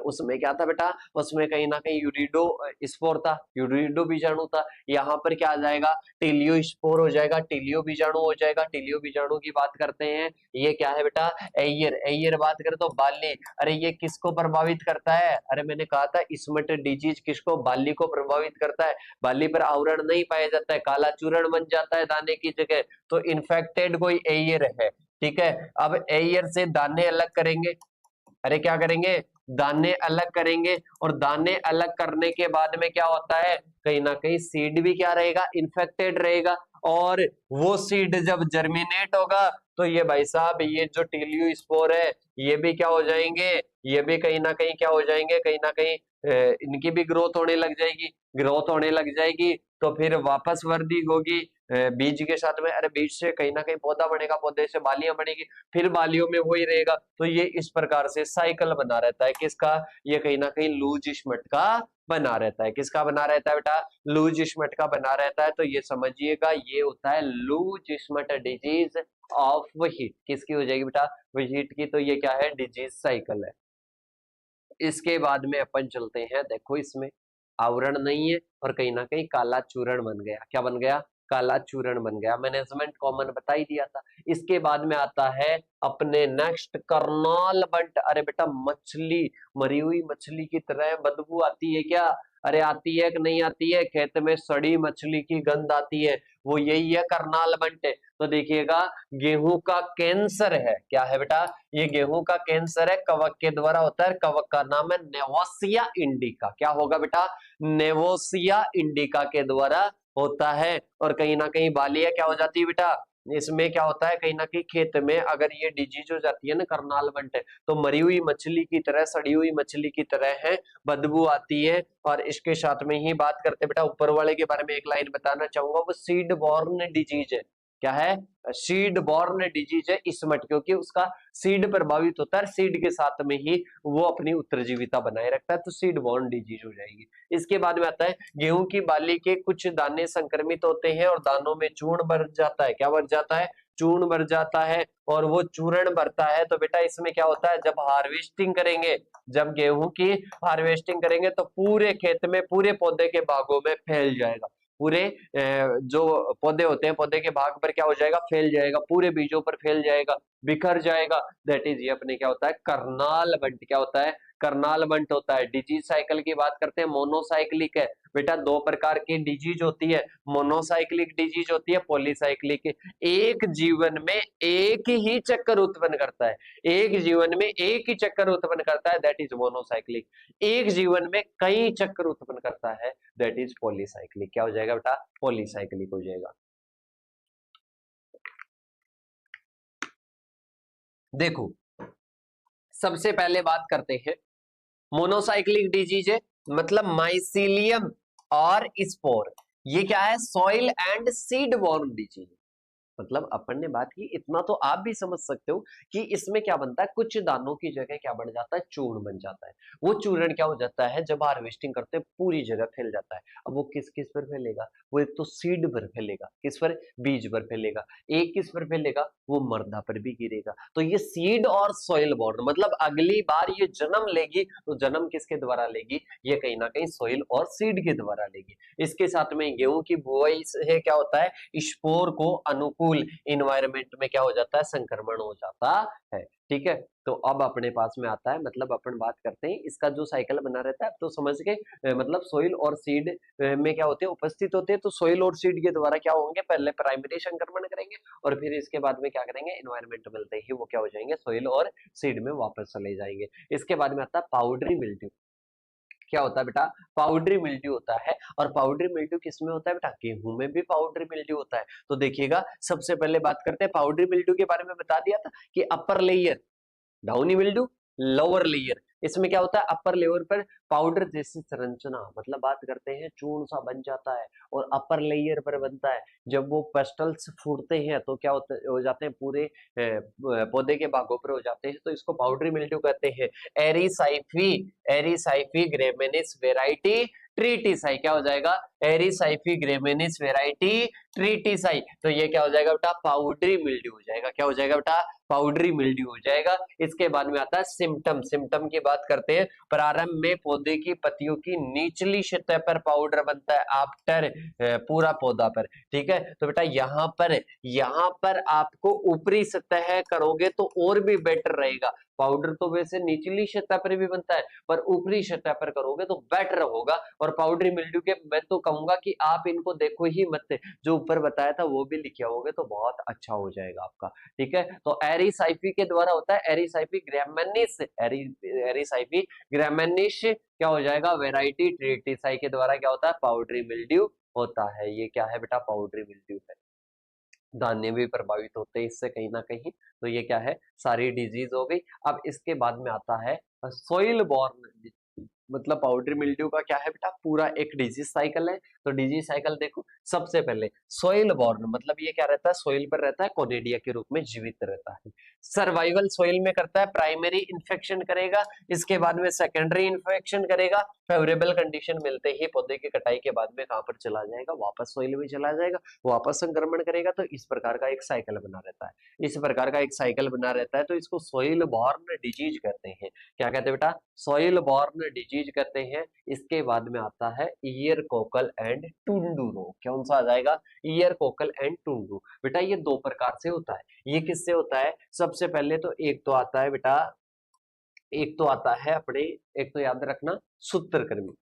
उसमें क्या था बेटा, उसमें कहीं ना कहीं यूरिडो स्पोर था, यूरिडो बीजाणु था। यहाँ पर क्या आ जाएगा, टिलियो स्पोर हो जाएगा, टिलियो बीजाणु हो जाएगा। टिलियो बीजाणु की बात करते हैं, ये क्या है बेटा, एयर। एयर बात करें तो बाली। अरे ये किसको प्रभावित करता है, अरे मैंने कहा था स्मट डिजीज किसको, बाली को प्रभावित करता है। बाली पर आवरण नहीं पाया जाता है, काला चूर्ण बन जाता है दाने की जगह। तो इन्फेक्टेड कोई एयर है, ठीक है। अब एयर से दाने अलग करेंगे। अरे क्या करेंगे, दाने अलग करेंगे। और दाने अलग करने के बाद में क्या होता है, कहीं ना कहीं सीड भी क्या रहेगा, इन्फेक्टेड रहेगा। और वो सीड जब जर्मिनेट होगा तो ये भाई साहब, ये जो टिलियो स्पोर है ये भी क्या हो जाएंगे, ये भी कहीं ना कहीं क्या हो जाएंगे, कहीं ना कहीं इनकी भी ग्रोथ होने लग जाएगी। ग्रोथ होने लग जाएगी तो फिर वापस वृद्धि होगी बीज के साथ में। अरे बीज से कहीं ना कहीं पौधा बनेगा, पौधे से बालियां बनेगी, फिर बालियों में वही रहेगा। तो ये इस प्रकार से साइकिल बना रहता है। किसका, ये कहीं ना कहीं लूज स्मट का बना रहता है। किसका बना रहता है बेटा, लूज स्मट का बना रहता है। तो ये समझिएगा, ये होता है loose smut disease of wheat. किसकी हो जाएगी बेटा, हीट की। तो ये क्या है, डिजीज साइकिल है। इसके बाद में अपन चलते हैं, देखो इसमें आवरण नहीं है और कहीं ना कहीं काला चूर्ण बन गया। क्या बन गया, काला चूर्ण बन गया। मैनेजमेंट कॉमन बता ही दिया था। इसके बाद में आता है अपने नेक्स्ट करनाल बंट। अरे बेटा मछली, मरी हुई मछली की तरह बदबू आती है क्या, अरे आती है कि नहीं आती है, खेत में सड़ी मछली की गंध आती है, वो यही है करनाल बंट। तो देखिएगा गेहूं का कैंसर है, क्या है बेटा, ये गेहूं का कैंसर है, कवक के द्वारा होता है। कवक का नाम है नेवोसिया इंडिका। क्या होगा बेटा, नेवोसिया इंडिका के द्वारा होता है। और कहीं ना कहीं बालियां क्या हो जाती है बेटा, इसमें क्या होता है, कहीं ना कहीं खेत में अगर ये डिजीज हो जाती है ना, करनाल बंट, तो मरी हुई मछली की तरह, सड़ी हुई मछली की तरह है, बदबू आती है। और इसके साथ में ही बात करते बेटा ऊपर वाले के बारे में एक लाइन बताना चाहूंगा, वो सीड बॉर्न डिजीज है। क्या है, सीड बॉर्न डिजीज है स्मट, क्योंकि उसका सीड प्रभावित होता है, सीड के साथ में ही वो अपनी उत्तरजीविता बनाए रखता है। तो सीड बॉर्न डिजीज हो जाएगी। इसके बाद में आता है गेहूं की बाली के कुछ दाने संक्रमित होते हैं और दानों में चूर्ण भर जाता है। क्या भर जाता है, चूर्ण भर जाता है। और वो चूर्ण भरता है तो बेटा इसमें क्या होता है, जब हार्वेस्टिंग करेंगे, जब गेहूं की हार्वेस्टिंग करेंगे तो पूरे खेत में, पूरे पौधे के भागों में फैल जाएगा। पूरे जो पौधे होते हैं, पौधे के भाग पर क्या हो जाएगा, फैल जाएगा, पूरे बीजों पर फैल जाएगा, बिखर जाएगा। दैट इज, ये अपने क्या होता है, करनाल बंट। क्या होता है, करनाल बंट होता है। डिजीज साइकिल की बात करते हैं, मोनोसाइक्लिक है बेटा। दो प्रकार की डिजीज होती है, मोनोसाइक्लिक डिजीज होती है, पॉलीसाइक्लिक। एक जीवन में एक ही चक्कर उत्पन्न करता है, एक जीवन में एक ही चक्कर उत्पन्न करता है, दैट इज मोनोसाइक्लिक। एक जीवन में कई चक्कर उत्पन्न करता है, दैट इज पॉलीसाइक्लिक। क्या हो जाएगा बेटा, पॉलीसाइक्लिक हो जाएगा। देखो सबसे पहले बात करते हैं मोनोसाइक्लिक डिजीज है, मतलब माइसीलियम और स्पोर। ये क्या है, soil and seed borne disease. मतलब अपन ने बात की, इतना तो आप भी समझ सकते हो कि इसमें क्या बनता है, कुछ दानों की जगह क्या बन जाता है, चूर्ण बन जाता है। वो चूर्ण क्या हो जाता है, जब हार्वेस्टिंग करते हैं पूरी जगह फैल जाता है। अब वो किस किस पर फैलेगा, वो एक तो सीड पर फैलेगा, किस पर, बीज पर फैलेगा। एक किस पर फैलेगा, वो मर्दा पर भी गिरेगा। तो ये सीड और सॉइल बॉर्न, मतलब अगली बार ये जन्म लेगी तो जन्म किसके द्वारा लेगी, ये कहीं ना कहीं सॉइल और सीड के द्वारा लेगी। इसके साथ में गेहूं की बुआई से क्या होता है, स्पोर को अनुकूल इन्वायरमेंट में क्या हो जाता है, संक्रमण हो जाता है। ठीक है, तो अब अपने पास में आता है, मतलब अपन बात करते हैं इसका जो साइकिल बना रहता है। तो समझ के मतलब सोइल और सीड में क्या होते हैं, उपस्थित होते हैं। तो सोइल और सीड के द्वारा क्या होंगे, पहले प्राइमरी संक्रमण करेंगे और फिर इसके बाद में क्या करेंगे, इन्वायरमेंट मिलते ही वो क्या हो जाएंगे, सोइल और सीड में वापस चले जाएंगे। इसके बाद में आता है पाउडरी मिल्ड्यू। क्या होता है बेटा, पाउडरी मिल्ड्यू होता है। और पाउडरी मिल्ड्यू किसमें होता है बेटा, गेहूं में भी पाउडरी मिल्ड्यू होता है। तो देखिएगा सबसे पहले बात करते हैं पाउडरी मिल्ड्यू के बारे में, बता दिया था कि upper layer downy mildew, lower layer, इसमें क्या होता है अपर लेयर पर पाउडर जैसी संरचना, मतलब बात करते हैं चूर्ण सा बन जाता है और अपर लेयर पर बनता है। जब वो पेस्टल्स फूटते हैं तो क्या हो जाते हैं पूरे पौधे के भागों पर हो जाते हैं, तो इसको पाउडरी मिल्ड्यू कहते हैं। एरिसाइफी, एरिसाइफी ग्रेमिनिस वेराइटी ट्रीटिसाई, क्या हो जाएगा एरिसाइफी ग्रेमिनिस वेराइटी ट्रीटिसाई, तो ये क्या हो जाएगा बेटा पाउडरी मिल्ड्यू हो जाएगा। क्या हो जाएगा बेटा पाउडरी मिल्ड्यू हो जाएगा। इसके बाद में आता है सिम्टम, सिम्टम की बात करते हैं। प्रारंभ में पौधे की पत्तियों की निचली सतह पर पाउडर बनता है आफ्टर पूरा पौधा पर, ठीक है। तो बेटा यहाँ पर आपको ऊपरी सतह करोगे तो और भी बेटर रहेगा। पाउडर तो वैसे निचली सतह पर भी बनता है, पर ऊपरी सतह पर करोगे तो बेटर होगा। और पाउडरी मिल्ड्यू के मैं तो कहूंगा कि आप इनको देखो ही मत, जो ऊपर बताया था वो भी लिखे होगे तो बहुत अच्छा हो जाएगा आपका, ठीक है। तो एरिसाइफी के द्वारा होता है एरिसाइफी ग्रामिनिस, एरिसाइफी ग्रामिनिस क्या हो जाएगा वेराइटी ट्रीटिसाई के द्वारा क्या होता है पाउडरी मिल्ड्यू होता है। ये क्या है बेटा पाउडरी मिल्ड्यू है। धान्य भी प्रभावित होते हैं इससे कहीं ना कहीं, तो ये क्या है सारी डिजीज हो गई। अब इसके बाद में आता है सोइल बॉर्न, मतलब पाउडरी मिल्ड्यू का क्या है बेटा पूरा एक डिजीज साइकिल है। तो डिजीज साइकिल देखो, सबसे पहले सोइल बॉर्न मतलब ये क्या रहता है सोइल पर रहता है, कोनेडिया के रूप में जीवित रहता है। सर्वाइवल सोइल में करता है, प्राइमरी इन्फेक्शन करेगा, इसके बाद में सेकेंडरी इन्फेक्शन करेगा, फेवरेबल कंडीशन मिलते ही पौधे की कटाई के बाद में कहां पर चला जाएगा वापस सोइल में चला जाएगा, वापस संक्रमण करेगा। तो इस प्रकार का एक साइकिल बना रहता है, इस प्रकार का एक साइकिल बना रहता है। तो इसको सोइल बॉर्न डिजीज कहते हैं। क्या कहते हैं बेटा सोइल बॉर्न डिजीज कहते हैं। इसके बाद में आता है ईयर कोकल एंड टुंडू रोग। कौन सा आ जाएगा ईयर कोकल एंड टुंडू। बेटा ये दो प्रकार से होता है। ये किससे होता है सबसे पहले तो एक तो आता है बेटा, एक तो आता है अपने, एक तो याद रखना सूत्रकृमि,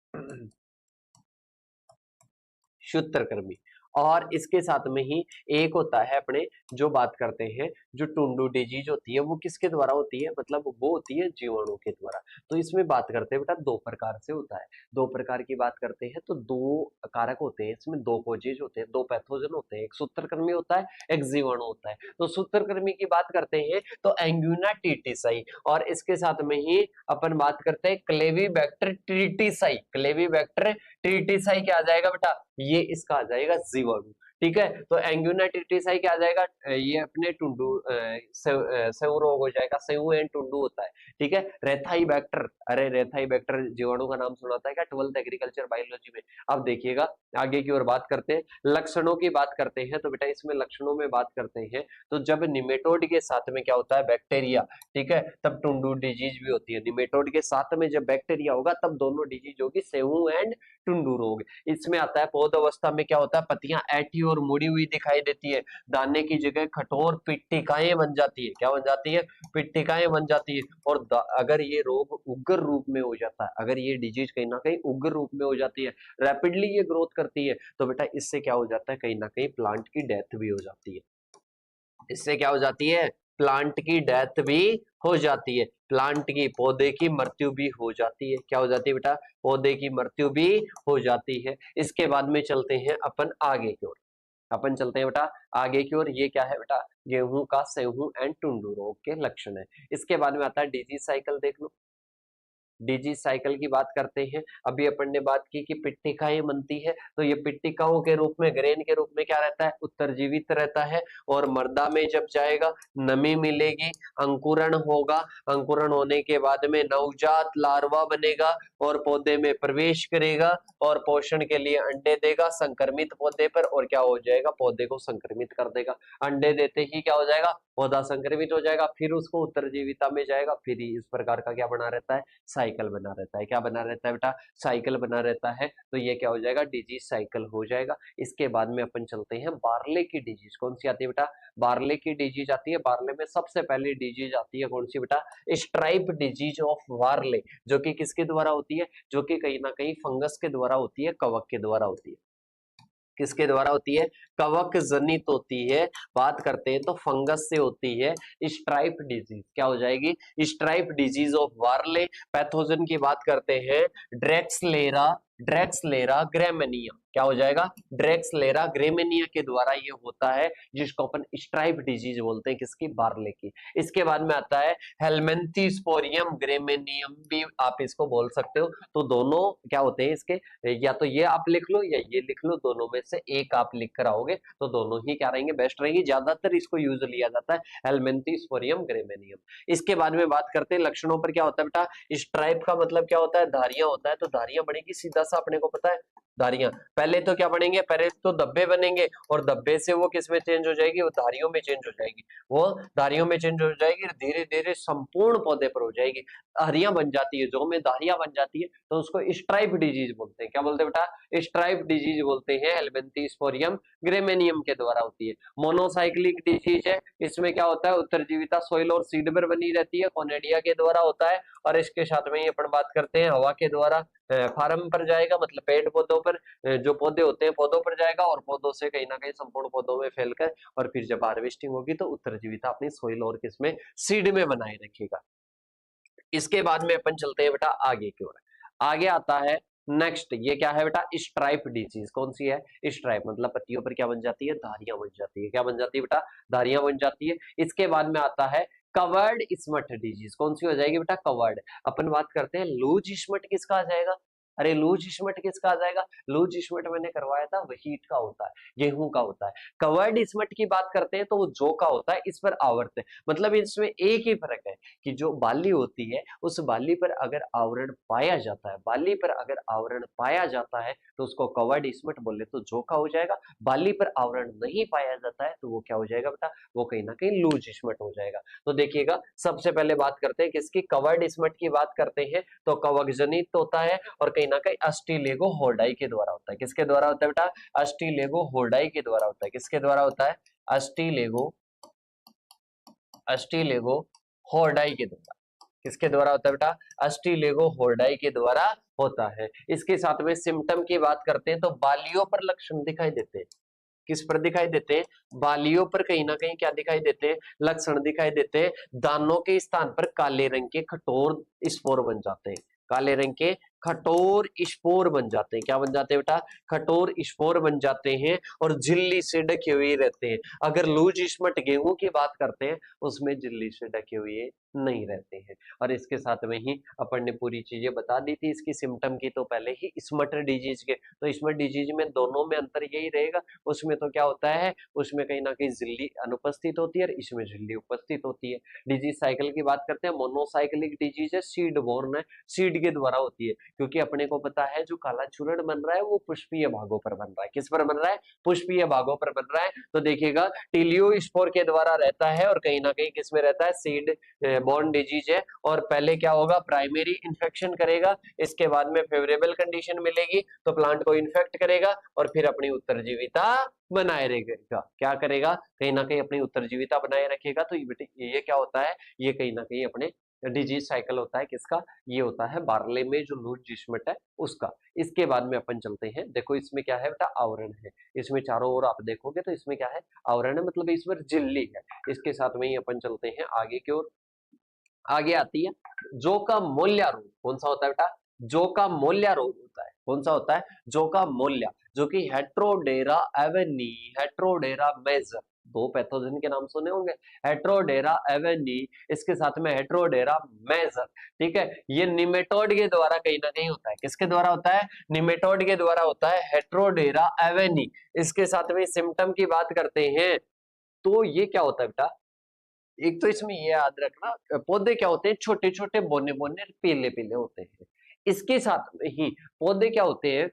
सूत्रकृमि, और इसके साथ में ही एक होता है अपने जो बात करते हैं जो टुंडू डिजीज होती है, वो किसके द्वारा होती है मतलब वो होती है जीवाणु के द्वारा। तो इसमें बात करते हैं बेटा दो प्रकार से होता है, दो प्रकार की बात करते हैं तो दो कारक होते हैं इसमें, दो कोजेज होते हैं, दो पैथोजन होते हैं, एक सूत्रकृमि होता है एक जीवाणु होता है। तो सूत्रकृमि की बात करते हैं तो एंग्यूना टीटीसाई, और इसके साथ में ही अपन बात करते हैं क्लेवीबैक्टर ट्रीटिसाई, क्लेवीबैक्टर ट्रीटिसाई क्या आ जाएगा बेटा ये इसका आ जाएगा जीवाणु, ठीक है। तो एंग्यूना ट्रीटिसाई क्या आ जाएगा ये अपने टुंडू सेव रोग हो जाएगा, सेव एंड टुंडू होता है, ठीक है। रेथाई बैक्टर, अरे रेथाई बैक्टर जीवाणु का नाम सुना था क्या 12th एग्रीकल्चर बायोलॉजी में। अब देखिएगा आगे की ओर बात करते हैं, लक्षणों की बात करते हैं। तो बेटा इसमें लक्षणों में बात करते हैं तो जब निमेटोड के साथ में क्या होता है बैक्टीरिया, ठीक है, तब टुंडू डिजीज भी होती है। निमेटोड के साथ में जब बैक्टीरिया होगा तब दोनों डिजीज होगी, सेव एंड टुंडू रोग। इसमें आता है पौध अवस्था में क्या होता है पत्तियां ऐठी और मुड़ी हुई दिखाई देती है, दाने की जगह कठोर पिट्टिकाएं बन जाती है, क्या बन जाती है पिट्टिकाएं बन जाती है। और अगर ये रोग उग्र रूप में हो जाता है, अगर ये डिजीज कहीं ना कहीं उग्र रूप में हो जाती है, रैपिडली ये ग्रोथ करती है, तो बेटा इससे क्या हो जाता है कहीं ना कहीं प्लांट की डेथ भी हो जाती है। इससे क्या हो जाती है प्लांट की डेथ भी हो जाती है, प्लांट की पौधे की मृत्यु भी हो जाती है। क्या हो जाती है बेटा पौधे की मृत्यु भी हो जाती है। इसके बाद में चलते हैं अपन आगे की ओर, अपन चलते हैं बेटा आगे की ओर। ये क्या है बेटा गेहूं का सेहू एंड टुंडू रोग के लक्षण है। इसके बाद में आता है डिजीज साइकिल, देख लो डिजीज साइकिल की बात करते हैं। अभी अपन ने बात की कि पिट्टिकाएं बनती है, तो ये पिट्टिकाओं के रूप में ग्रेन के रूप में क्या रहता है उत्तरजीवित रहता है, और मर्दा में जब जाएगा नमी मिलेगी, अंकुरण होगा, अंकुरण होने के बाद में नवजात लार्वा बनेगा और पौधे में प्रवेश करेगा और पोषण के लिए अंडे देगा संक्रमित पौधे पर, और क्या हो जाएगा पौधे को संक्रमित कर देगा। अंडे देते ही क्या हो जाएगा पौधा संक्रमित हो जाएगा, फिर उसको उत्तरजीविता में जाएगा, फिर इस प्रकार का क्या बना रहता है साइकिल बना रहता है। क्या बना रहता है बेटा साइकिल बना रहता है। तो ये क्या हो जाएगा डिजीज साइकिल हो जाएगा। इसके बाद में अपन चलते हैं बार्ले की डिजीज। कौन सी आती है बेटा बार्ले की डिजीज आती है। बार्ले में सबसे पहली डिजीज आती है कौन सी बेटा स्ट्राइप डिजीज ऑफ बार्ले, जो कि किसके द्वारा होती है जो कि कहीं ना कहीं फंगस के द्वारा होती है, कवक के द्वारा होती है। किसके द्वारा होती है कवक जनित होती है। बात करते हैं तो फंगस से होती है स्ट्राइप डिजीज। क्या हो जाएगी stripe disease of barley. Pathogen की बात करते हैं ड्रेक्सलेरा, ड्रैक्सलेरा ग्रेमिनिया, क्या हो जाएगा, ड्रैक्सलेरा ग्रेमिनिया के द्वारा ये होता है, जिसको अपन स्ट्राइप डिजीज बोलते हैं, किसकी, बार्ले की। इसके बाद में आता है हेलमिंथोस्पोरियम ग्रेमिनियम, भी आप इसको बोल सकते हो। तो दोनों क्या होते हैं इसके, या तो ये आप लिख लो या ये लिख लो, दोनों में से एक आप लिख कर आओगे तो दोनों ही क्या रहेंगे, बेस्ट रहेंगे। ज्यादातर इसको यूज लिया जाता है हेलमिंथोस्पोरियम ग्रेमिनियम। इसके बाद में बात करते हैं लक्षणों पर, क्या होता है बेटा, स्ट्राइप का मतलब क्या होता है, धारियां होता है। तो धारियां बनेगी, सीधा सा अपने को पता है, धारियां पहले तो क्या बनेंगे, पहले तो धब्बे बनेंगे, और धब्बे से वो किस में चेंज हो जाएगी, वो धारियों में चेंज हो जाएगी, वो धारियों में चेंज हो जाएगी, धीरे धीरे संपूर्ण पौधे पर हो जाएगी, धारियां बन जाती है, जो में धारियां बन जाती है तो उसको स्ट्राइप डिजीज बोलते हैं। क्या बोलते हैं बेटा, स्ट्राइप डिजीज बोलते हैं, हेलमिंथोस्पोरियम ग्रेमिनियम के द्वारा होती है। मोनोसाइक्लिक डिजीज है, इसमें क्या होता है, उत्तरजीविता सोइल और सीड पर बनी रहती है, कोनेडिया के द्वारा होता है। और इसके साथ में ही अपन बात करते हैं हवा के द्वारा फार्म पर जाएगा, मतलब पेड़ पौधों पर, जो पौधे होते हैं पौधों पर जाएगा, और पौधों से कहीं ना कहीं संपूर्ण पौधों में फैलकर, और फिर जब हार्वेस्टिंग होगी तो उत्तरजीविता अपनी सोइल और किसमें, सीड में बनाए रखेगा। इसके बाद में अपन चलते हैं बेटा आगे की ओर। आगे आता है नेक्स्ट, ये क्या है बेटा, स्ट्राइप डिजीज। कौन सी है, स्ट्राइप, मतलब पत्तियों पर क्या बन जाती है, धारियां बन जाती है। क्या बन जाती है बेटा, धारियां बन जाती है। इसके बाद में आता है कवर्ड स्मट डिजीज। कौन सी हो जाएगी बेटा, कवर्ड। अपन बात करते हैं लूज स्मट, किसका आ जाएगा, अरे लूज स्मट किसका आ जाएगा, लूज स्मट मैंने करवाया था, व्हीट का होता है, गेहूं का होता है। कवर्ड स्मट की बात करते हैं तो वो जौ का होता है, इस पर आवर्त है, मतलब इसमें एक ही फर्क है कि जो बाली होती है उस बाली पर अगर आवरण पाया जाता है, बाली पर अगर आवरण पाया जाता है तो उसको कवर्ड स्मट बोले तो जौ का हो जाएगा। बाली पर आवरण नहीं पाया जाता है तो वो क्या हो जाएगा बेटा, वो कहीं ना कहीं लूज स्मट हो जाएगा। तो देखिएगा, सबसे पहले बात करते हैं किसकी, कवर्ड स्मट की बात करते हैं तो कवकजनित होता है, और कहीं ना कहीं अस्टिलेगो होर्डाई के द्वारा होता है। किसके द्वारा होता है बेटा, अस्टिलेगो होर्डाई के द्वारा होता है। किसके द्वारा होता है, अस्टिलेगो, अस्टिलेगो होर्डाई के द्वारा। किसके द्वारा होता है बेटा, अस्टिलेगो होर्डाई के द्वारा होता है। इसके साथ में सिम्टम की बात करते हैं तो बालियों पर लक्षण दिखाई देते हैं। किस पर दिखाई देते हैं, बालियों पर कहीं ना कहीं क्या दिखाई देते हैं, लक्षण दिखाई देते हैं। दानों के स्थान पर काले रंग के कठोर स्पोर बन जाते हैं, काले रंग के कठोर स्पोर बन जाते हैं। क्या बन जाते हैं बेटा, कठोर स्पोर बन जाते हैं, और झिल्ली से ढके हुए रहते हैं। अगर लूज स्मट गेहूं की बात करते हैं उसमें झिल्ली से ढके हुए नहीं रहते हैं। और इसके साथ में ही अपन ने पूरी चीजें बता दी थी इसकी सिम्टम की, तो पहले ही स्मट डिजीज के, तो स्मट डिजीज में दोनों में अंतर यही रहेगा, उसमें तो क्या होता है, उसमें कहीं ना कहीं झिल्ली अनुपस्थित होती है और इसमें झिल्ली उपस्थित होती है। डिजीज साइकिल की बात करते हैं, मोनोसाइक्लिक डिजीज है, सीड बोर्न है, सीड के द्वारा होती है, क्योंकि अपने को पता है जो काला चूर्ण बन रहा है वो पुष्पीय भागों पर बन रहा है। किस पर बन रहा है, पुष्पीय भागों पर बन रहा है। तो देखिएगा टीलियो स्पोर के द्वारा रहता है, और कहीं ना कहीं किसमें रहता है, सीड बोर्न डिजीज है। और पहले क्या होगा, प्राइमरी इन्फेक्शन करेगा, इसके बाद में फेवरेबल कंडीशन मिलेगी तो प्लांट को इन्फेक्ट करेगा, और फिर अपनी उत्तरजीविता बनाए रखेगा। क्या करेगा, कहीं ना कहीं अपनी उत्तरजीविता बनाए रखेगा। तो ये क्या होता है, ये कहीं ना कहीं अपने डिजीज साइकिल होता है किसका, ये होता है बार्ले में जो लूज जिस्मट है उसका। इसके बाद में अपन चलते हैं, देखो इसमें क्या है बेटा, आवरण है, इसमें चारों ओर आप देखोगे तो इसमें क्या है, आवरण है, मतलब इसमें झिल्ली है। इसके साथ में ही अपन चलते हैं आगे की ओर। आगे आती है जो का मूल्यारोग। कौन सा होता है बेटा, जो का मूल्यारोग होता है। कौन सा होता है, जो का मूल्य, जो कि हेट्रोडेरा एवेनी, हेट्रोडेरा मेजर, दो पैथोजन के नाम सुने होंगे, हेट्रोडेरा एवेनी, इसके साथ में हेट्रोडेरा मेजर। ठीक है, ये निमेटोड के द्वारा कहीं ना कहीं होता है। किसके द्वारा होता है, निमेटोड के द्वारा होता है, हेट्रोडेरा एवेनी। इसके साथ में सिम्टम की बात करते हैं तो ये क्या होता है बेटा, एक तो इसमें ये याद रखना, पौधे क्या होते हैं, छोटे छोटे बोने बोने पीले पीले होते हैं। इसके साथ में ही पौधे क्या होते हैं,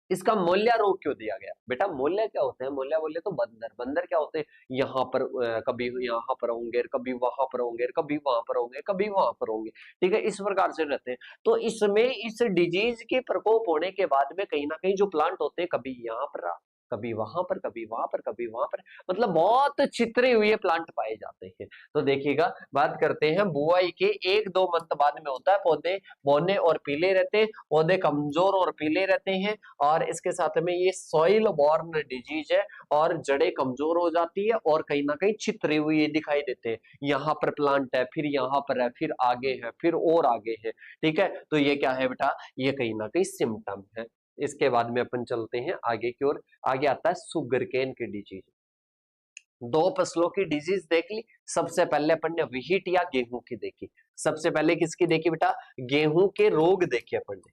इसका मूल्य रोग क्यों दिया गया बेटा, मूल्य क्या होते हैं, मूल्य बोले तो बंदर, बंदर क्या होते हैं, यहाँ पर कभी यहाँ पर होंगे, कभी वहां पर होंगे, कभी वहां पर होंगे, कभी वहां पर होंगे। ठीक है, इस प्रकार से रहते हैं। तो इसमें इस डिजीज के प्रकोप होने के बाद में कहीं ना कहीं जो प्लांट होते हैं, कभी यहाँ पर कभी वहां पर, कभी वहां पर, कभी वहां पर, मतलब बहुत छितरे हुए प्लांट पाए जाते हैं। तो देखिएगा, बात करते हैं बुआई के 1-2 मंथ बाद में होता है, पौधे बौने और पीले रहते हैं, पौधे कमजोर और पीले रहते हैं, और इसके साथ में ये सॉइल बॉर्न डिजीज है, और जड़ें कमजोर हो जाती है और कहीं ना कहीं छितरे हुए दिखाई देते हैं। यहाँ पर प्लांट है, फिर यहाँ पर है, फिर आगे है, फिर और आगे है। ठीक है, तो ये क्या है बेटा, ये कहीं ना कहीं सिम्टम है। इसके बाद में अपन चलते हैं आगे की ओर। आगे आता है सुगर केन की डिजीज। दो फसलों की डिजीज देख ली। सबसे पहले अपन ने व्हीट या गेहूं की देखी। सबसे पहले किसकी देखी बेटा, गेहूं के रोग देखे अपन ने,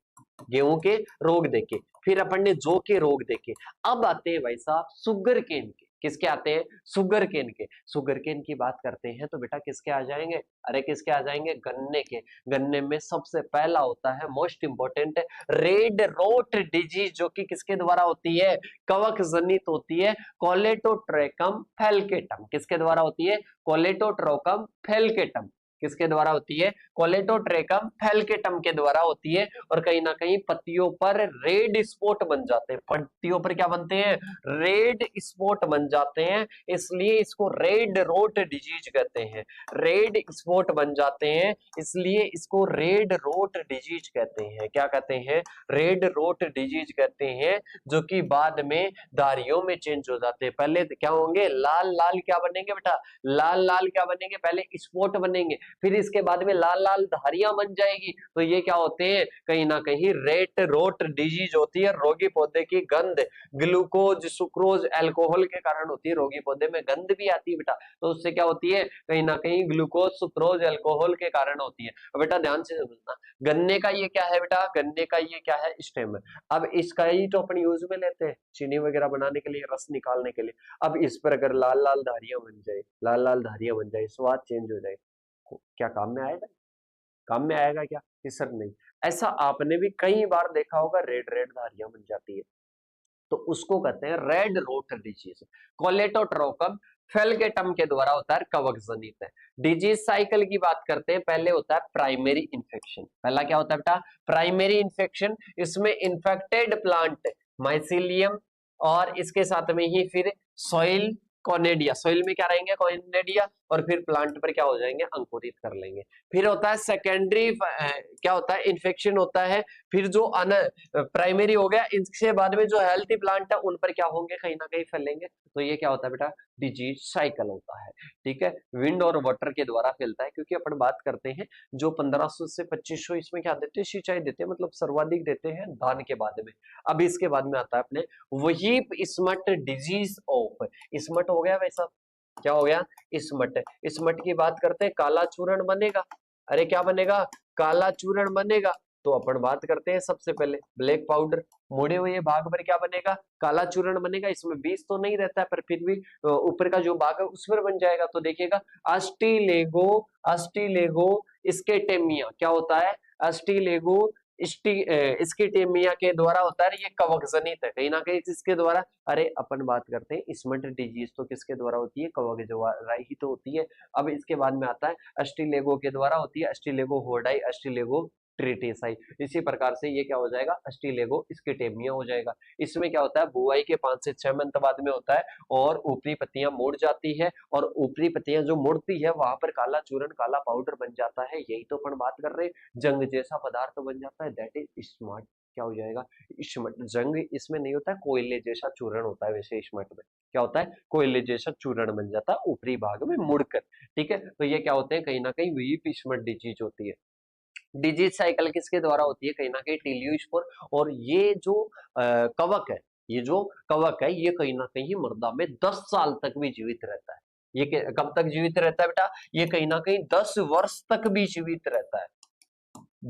गेहूं के रोग देखे, फिर अपन ने जौ के रोग देखे। अब आते हैं भाई साहब सुगर केन के। किसके आते हैं, सुगर केन के। सुगर केन की बात करते हैं तो बेटा किसके आ जाएंगे, अरे किसके आ जाएंगे, गन्ने के। गन्ने में सबसे पहला होता है most important red rot disease, जो कि किसके द्वारा होती है, कवक जनित होती है, कोलेटोट्रेकम फेल्केटम। किसके द्वारा होती है, कोलेटोट्रोकम फेल्केटम। किसके द्वारा होती है, कोलेटोट्रेकम फेल्केटम के द्वारा होती है। और कहीं ना कहीं पत्तियों पर रेड स्पॉट बन जाते हैं, पत्तियों पर क्या बनते हैं, रेड स्पॉट बन जाते हैं, इसलिए इसको रेड रोट डिजीज कहते हैं। रेड स्पॉट बन जाते हैं, इसलिए इसको रेड रोट डिजीज कहते हैं। क्या कहते हैं, रेड रोट डिजीज कहते हैं, जो कि बाद में धारियों में चेंज हो जाते हैं। पहले क्या होंगे, लाल लाल क्या बनेंगे बेटा, लाल लाल क्या बनेंगे, पहले स्पॉट बनेंगे, फिर इसके बाद में लाल लाल धारियां बन जाएगी। तो ये क्या होते हैं, कहीं ना कहीं रेड रोट डिजीज होती है। रोगी पौधे की गंध ग्लूकोज, सुक्रोज, अल्कोहल के कारण होती है। रोगी पौधे में गंध भी आती है बेटा, तो उससे क्या होती है, कहीं ना कहीं ग्लूकोज, सुक्रोज, अल्कोहल के कारण होती है। बेटा ध्यान से समझना, गन्ने का ये क्या है बेटा, गन्ने का ये क्या है, स्टेम है। अब इसका ही तो अपन यूज में लेते हैं चीनी वगैरह बनाने के लिए, रस निकालने के लिए। अब इस पर अगर लाल लाल धारियां बन जाए, लाल लाल धारियां बन जाए, स्वाद चेंज हो जाए, क्या काम में आएगा, काम में आएगा क्या, ये सर नहीं। ऐसा आपने भी कई बार देखा होगा, रेड रेड धारियां बन जाती है, तो उसको कहते हैं रेड रोट डिजीज। कोलेटोट्रोकम फेल्केटम के द्वारा होता है, कवक जनित है। डिजीज साइकिल की बात करते हैं, पहले होता है प्राइमरी इन्फेक्शन। पहला क्या होता है बेटा, प्राइमरी इन्फेक्शन। इसमें इन्फेक्टेड प्लांट माइसिलियम, और इसके साथ में ही फिर सॉइल कॉनेडिया, सॉइल में क्या रहेंगे, कॉनेडिया, और फिर प्लांट पर क्या हो जाएंगे, अंकुरित कर लेंगे। फिर होता है सेकेंडरी, क्या होता है, इन्फेक्शन होता है। फिर जो प्राइमरी हो गया, इसके बाद में जो हेल्थी प्लांट है उन पर क्या होंगे, कहीं ना कहीं फैलेंगे। तो ये क्या होता है बेटा, डिजीज साइकिल होता है। ठीक है, विंड और वाटर के द्वारा फैलता है, क्योंकि अपन बात करते हैं जो 1500 से 2500 इसमें क्या देते हैं, सिंचाई देते हैं, मतलब सर्वाधिक देते हैं धान के बाद में। अब इसके बाद में आता है अपने वही स्मट डिजीज ऑफ, स्मट हो गया वैसा, क्या हो गया, स्मट। स्मट की बात करते हैं, काला चूर्ण बनेगा। अरे क्या बनेगा, काला चूर्ण बनेगा। तो अपन बात करते हैं सबसे पहले ब्लैक पाउडर, मुड़े हुए भाग पर क्या बनेगा, काला चूर्ण बनेगा। इसमें बीज तो नहीं रहता है, पर फिर भी ऊपर का जो भाग है उस पर बन जाएगा। तो देखिएगा अस्टिलेगो, अस्टिलेगो स्केटेमिया क्या होता है, अस्टिलेगो स्किटेमिया के द्वारा होता है, ये कवक जनित है कहीं ना कहीं इसके द्वारा। अरे अपन बात करते हैं स्मट डिजीज, तो किसके द्वारा होती है, कवक द्वारा ही तो होती है। अब इसके बाद में आता है अस्टिलेगो के द्वारा होती है, अस्टिलेगो होर्डाई, अस्टिलेगो ट्रिटेसाई। इसी प्रकार से ये क्या हो जाएगा, अस्टिलेगो स्किटेमिया हो जाएगा। इसमें क्या होता है, बुआई के 5 से 6 मंथ बाद में होता है, और ऊपरी पत्तियां मुड़ जाती है, और ऊपरी पत्तियां जो मुड़ती है वहां पर काला चूर्ण, काला पाउडर बन जाता है। यही तो अपन बात कर रहे हैं, जंग जैसा पदार्थ बन जाता है, दैट इज स्मार्ट। क्या हो जाएगा, स्मट। जंग इसमें नहीं होता है, कोयले जैसा चूर्ण होता है, वैसे स्मट में क्या होता है, कोयले जैसा चूर्ण बन जाता है ऊपरी भाग में मुड़कर। ठीक है, तो ये क्या होते हैं, कहीं ना कहीं वही स्मट डिजीज होती है। डिजीज साइकिल किसके द्वारा होती है, कहीं ना कहीं टीलियोस्पोर। और ये जो कवक है, ये जो कवक है, ये कहीं ना कहीं मृदा में 10 साल तक भी जीवित रहता है। ये कब तक जीवित रहता है बेटा, ये कहीं ना कहीं 10 वर्ष तक भी जीवित रहता है।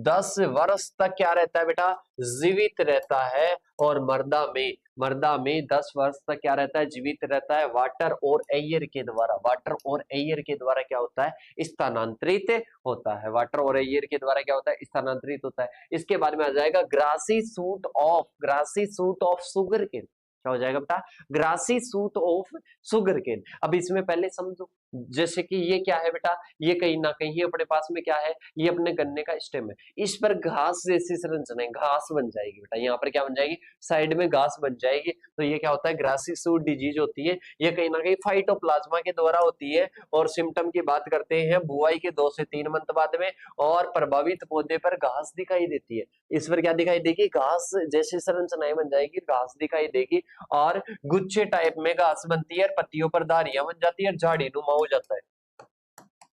10 वर्ष तक क्या रहता है बेटा, जीवित रहता है। और मर्दा में 10 वर्ष तक क्या रहता है, जीवित रहता है। वाटर और एयर के द्वारा, वाटर और एयर के द्वारा क्या होता है, स्थानांतरित होता है। वाटर और एयर के द्वारा क्या होता है, स्थानांतरित होता है। इसके बाद में आ जाएगा grassy shoot of, grassy shoot of sugarcane. क्या हो जाएगा बेटा, grassy shoot of sugarcane. अब इसमें पहले समझो, जैसे कि ये क्या है बेटा, ये कहीं ना कहीं अपने पास में क्या है, ये अपने गन्ने का स्टेम है, इस पर घास जैसी संरचना है, घास बन जाएगी बेटा, यहाँ पर क्या बन जाएगी, साइड में घास बन जाएगी। तो ये क्या होता है, ग्रासी सूट डिजीज होती है, ये कहीं ना कहीं फाइटोप्लाज्मा के द्वारा होती है। और सिम्टम की बात करते हैं बुआई के 2 से 3 मंथ बाद में, और प्रभावित पौधे पर घास दिखाई देती है। इस पर क्या दिखाई देगी, घास जैसी संरचनाएं बन जाएगी, घास दिखाई देगी, और गुच्छे टाइप में घास बनती है, पत्तियों पर धारियां बन जाती है, झाड़ी नुमा हो जाता है।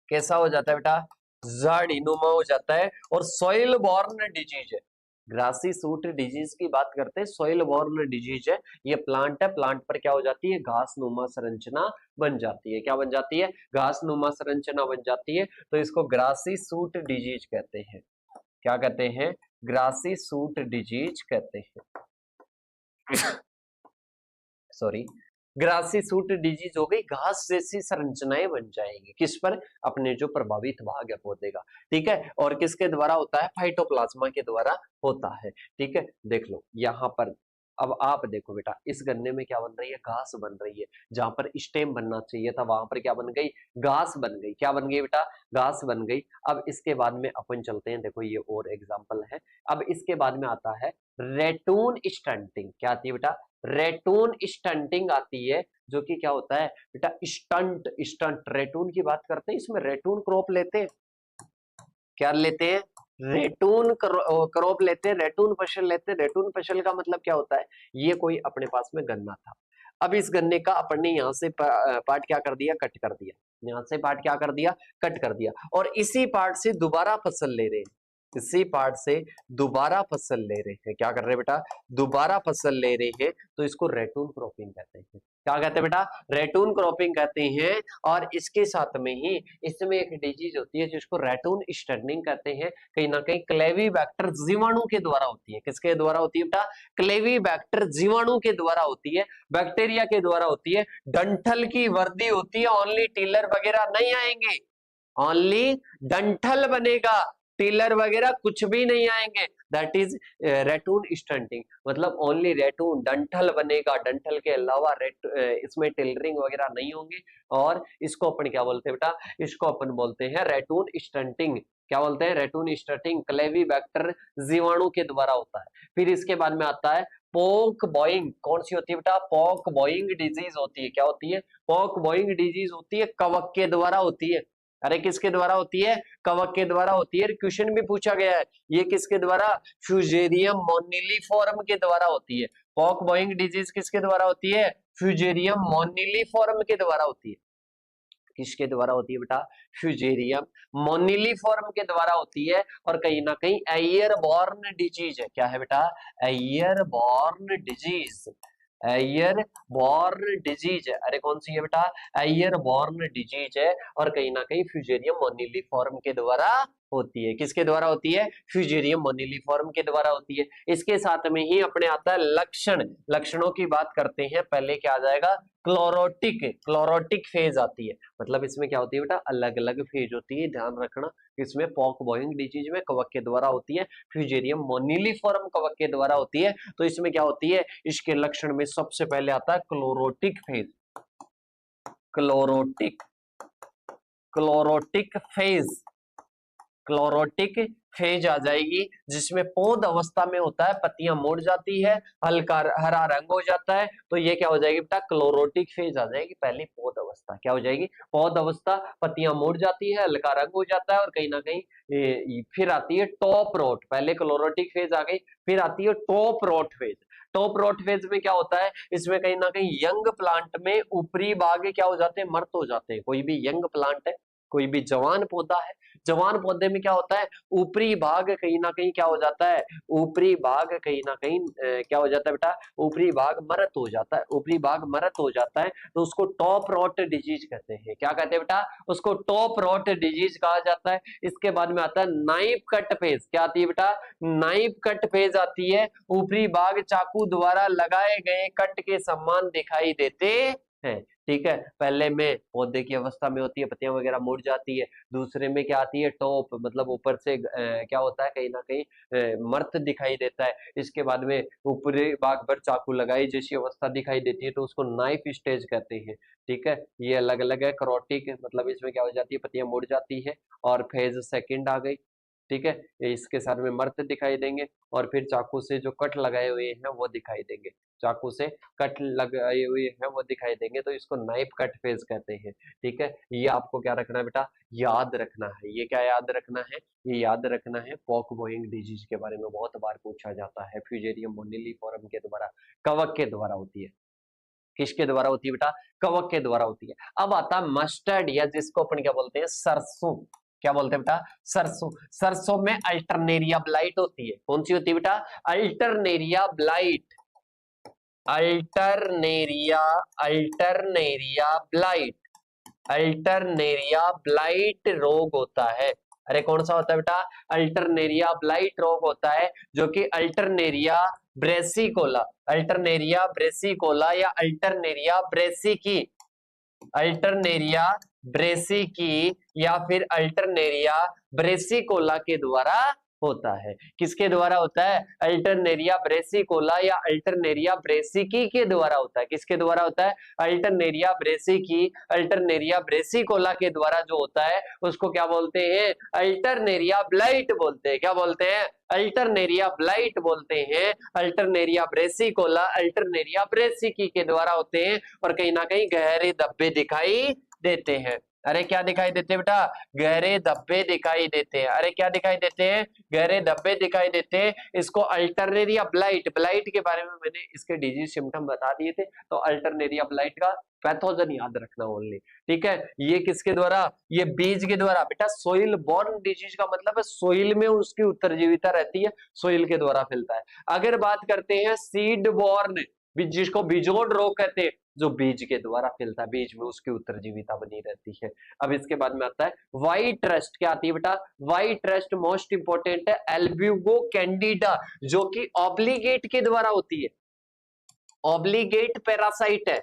कैसा हो जाता है बेटा, झाड़ी नुमा हो जाता है। और सॉइल बॉर्न डिजीज है, ग्रासी सूट डिजीज की बात करते हैं, सॉइल बॉर्न डिजीज है, ये प्लांट है, प्लांट पर क्या हो जाती है, घास नुमा संरचना बन जाती है। क्या बन जाती है, घास नुमा संरचना बन जाती है। तो इसको ग्रासी सूट डिजीज कहते हैं। क्या कहते हैं, ग्रासी सूट डिजीज कहते हैं। सॉरी, ग्रासी सूट डिजीज हो गई, घास जैसी संरचनाएं बन जाएंगी, किस पर, अपने जो प्रभावित भाग है पौधे का, ठीक है। और किसके द्वारा होता है, फाइटोप्लाज्मा के द्वारा होता है, ठीक है। देख लो यहाँ पर, अब आप देखो बेटा, इस गन्ने में क्या बन रही है, घास बन रही है, जहां पर स्टेम बनना चाहिए था वहां पर क्या बन गई, घास बन गई। क्या बन गई बेटा, घास बन गई। अब इसके बाद में अपन चलते हैं, देखो ये और एग्जाम्पल है। अब इसके बाद में आता है रेटून स्टंटिंग। क्या आती है बेटा, रेटून स्टंटिंग आती है, जो कि क्या होता है बेटा, स्टंट, स्टंट रेटून की बात करते हैं, इसमें रेटून क्रॉप लेते हैं, क्या लेते हैं, रेटून क्रॉप लेते हैं, रेटून फसल लेते हैं। रेटून फसल का मतलब क्या होता है, ये कोई अपने पास में गन्ना था, अब इस गन्ने का अपन ने यहाँ से पार्ट क्या कर दिया, कट कर दिया, यहाँ से पार्ट क्या कर दिया, कट कर दिया, और इसी पार्ट से दोबारा फसल ले रहे हैं, इसी पार्ट से दोबारा फसल ले रहे हैं। क्या कर रहे हैं बेटा, दोबारा फसल ले रहे हैं, तो इसको रेटून क्रॉपिंग कहते हैं। क्या कहते हैं बेटा, रेटून क्रॉपिंग कहते हैं। और इसके साथ में ही इसमें एक डिजीज होती है जिसको रेटून स्टर्निंग कहते हैं, कहीं ना कहीं क्लेवीबैक्टर जीवाणु के द्वारा होती है। किसके द्वारा होती है बेटा, क्लेवीबैक्टर जीवाणु के द्वारा होती है, बैक्टीरिया के द्वारा होती है। डंठल की वर्दी होती है, ओनली टिलर वगैरह नहीं आएंगे, ओनली डंठल बनेगा, टिलर वगैरह कुछ भी नहीं आएंगे। दैट इज रेटून स्टंटिंग, मतलब ओनली रेटून, डंठल बनेगा, डंठल के अलावा इसमें टिलरिंग वगैरह नहीं होंगे। और इसको अपन क्या बोलते हैं बेटा, इसको अपन बोलते हैं रेटून स्टंटिंग। क्या बोलते हैं, रेटून स्टंटिंग, क्लेवीबैक्टर जीवाणु के द्वारा होता है। फिर इसके बाद में आता है पोक बॉइंग। कौन सी होती है बेटा, पोक बॉइंग डिजीज होती है। क्या होती है, पोक बॉइंग डिजीज होती है, कवक के द्वारा होती है। अरे किसके द्वारा होती है, कवक के द्वारा होती है। क्वेश्चन भी पूछा गया है, ये किसके द्वारा, फ्यूजेरियम मोनिलीफॉर्म के द्वारा होती है। पॉक बॉइंग डिजीज किसके द्वारा होती है, फ्यूजेरियम मोनिलीफॉर्म के द्वारा होती है। किसके द्वारा होती है बेटा, फ्यूजेरियम मोनिलीफॉर्म के द्वारा होती है। और कहीं ना कहीं एयरबॉर्न डिजीज है। क्या है बेटा, एयरबॉर्न डिजीज, एयरबॉर्न डिजीज है। अरे कौन सी है बेटा, एयरबॉर्न डिजीज है, और कहीं ना कहीं फ्यूजेरियम मोनिलीफॉर्म के द्वारा होती है। किसके द्वारा होती है, फ्यूजेरियम मोनिलीफॉर्म के द्वारा होती है। इसके साथ में ही अपने आता है लक्षण, लक्षणों की बात करते हैं। पहले क्या आ जाएगा, क्लोरोटिक, क्लोरोटिक फेज आती है, मतलब इसमें क्या होती है बेटा, अलग अलग फेज होती है, ध्यान रखना। इसमें पॉक बॉइंग डिजीज में कवक के द्वारा होती है, फ्यूजेरियम मोनिलीफॉर्म कवक के द्वारा होती है। तो इसमें क्या होती है, इसके लक्षण में सबसे पहले आता है chlorotic phase, chlorotic, chlorotic phase, chlorotic phase आ जाएगी, जिसमें पौध अवस्था में होता है, पत्तियां मुड़ जाती है, हल्का हरा रंग हो जाता है। तो ये क्या हो जाएगी बेटा, क्लोरोटिक फेज आ जाएगी। पहले पौध अवस्था क्या हो जाएगी, पौध अवस्था, पत्तियां मुड़ जाती है, हल्का रंग हो जाता है, और कहीं ना कहीं फिर आती है टॉप रोट। पहले क्लोरोटिक फेज आ गई, फिर आती है top rot phase. Top rot phase में क्या होता है, इसमें कहीं ना कहीं यंग प्लांट में ऊपरी भाग क्या हो जाते हैं, मर्त हो जाते हैं। कोई भी यंग प्लांट है, कोई भी जवान पौधा है, जवान पौधे में क्या होता है, ऊपरी भाग कहीं ना कहीं क्या हो जाता है, ऊपरी भाग कहीं ना कहीं क्या हो जाता है बेटा, ऊपरी भाग मरत हो जाता है, ऊपरी भाग मरत हो जाता है। तो उसको टॉप रॉट डिजीज कहते हैं। क्या कहते हैं बेटा, उसको टॉप रॉट डिजीज कहा जाता है। इसके बाद में आता है नाइफ कट फेज। क्या आती है बेटा, नाइफ कट फेज आती है। ऊपरी भाग चाकू द्वारा लगाए गए कट के समान दिखाई देते है। ठीक है, पहले में पौधे की अवस्था में होती है, पत्तियां वगैरह मुड़ जाती है। दूसरे में क्या आती है, टॉप, मतलब ऊपर से क्या होता है, कहीं ना कहीं मर्त दिखाई देता है। इसके बाद में ऊपरी भाग पर चाकू लगाई जैसी अवस्था दिखाई देती है, तो उसको नाइफ स्टेज कहते हैं। ठीक है, ये अलग अलग है। करोटिक मतलब इसमें क्या हो जाती है, पत्तियां मुड़ जाती है। और फेज सेकंड आ गई। ठीक है, इसके साथ में मर्द दिखाई देंगे। और फिर चाकू से जो कट लगाए हुए हैं वो दिखाई देंगे। चाकू से कट लगाए हुए हैं वो दिखाई देंगे, तो इसको नाइफ कट फेज कहते हैं। ठीक है, ये आपको क्या रखना है बेटा, याद रखना है। ये क्या याद रखना है, ये याद रखना है पॉक बोइंग डिजीज के बारे में बहुत बार पूछा जाता है। फ्यूजेरियम मोनिलीफोरम के द्वारा, कवक के द्वारा होती है। किसके द्वारा होती है बेटा, कवक के द्वारा होती है। अब आता मस्टर्ड, या जिसको अपन क्या बोलते हैं, सरसों। क्या बोलते हैं बेटा, सरसों। सरसों में अल्टरनेरिया ब्लाइट होती है। कौन सी होती है बेटा, Alternaria blight. Alternaria, Alternaria blight, Alternaria blight रोग होता है। अरे कौन सा होता है बेटा, अल्टरनेरिया ब्लाइट रोग होता है, जो कि अल्टरनेरिया ब्रेसिकोला, अल्टरनेरिया ब्रेसिकोला या अल्टरनेरिया ब्रेसिकी, अल्टरनेरिया ब्रेसिकी या फिर अल्टरनेरिया ब्रेसिकोला के द्वारा होता है। किसके द्वारा होता है, अल्टरनेरिया ब्रेसिकोला या अल्टरनेरिया ब्रेसिकी के द्वारा होता है। किसके द्वारा होता है, अल्टरनेरिया ब्रेसिकी, अल्टरनेरिया ब्रेसिकोला के द्वारा जो होता है उसको क्या बोलते हैं, अल्टरनेरिया ब्लाइट बोलते हैं। क्या बोलते हैं, अल्टरनेरिया ब्लाइट बोलते हैं। अल्टरनेरिया ब्रेसिकोला, अल्टरनेरिया ब्रेसिकी के द्वारा होते हैं। और कहीं ना कहीं गहरे धब्बे दिखाई देते हैं। अरे क्या दिखाई देते हैं बेटा, गहरे धब्बे दिखाई देते हैं। अरे क्या दिखाई देते हैं, गहरे धब्बे दिखाई देते हैं। इसको अल्टरनेरिया ब्लाइट, ब्लाइट के बारे में मैंने इसके डिजीज सिम्टम बता दिए थे, तो अल्टरनेरिया ब्लाइट का पैथोजन याद रखना ओनली। ठीक है, ये किसके द्वारा, ये बीज के द्वारा। बेटा सोइल बोर्न डिजीज का मतलब है सोइल में उसकी उत्तरजीविता रहती है, सोइल के द्वारा फैलता है। अगर बात करते हैं सीड बोर्न, जिसको बीजोड रोग कहते हैं, जो बीज के द्वारा फैलता है, बीज में उसकी उत्तरजीविता बनी रहती है। अब इसके बाद में आता है व्हाइट रस्ट। क्या आती है बेटा, व्हाइट रस्ट मोस्ट इंपोर्टेंट है, एल्ब्यूगो कैंडिडा, जो कि ऑब्लिगेट के द्वारा होती है। ऑब्लिगेट पैरासाइट है।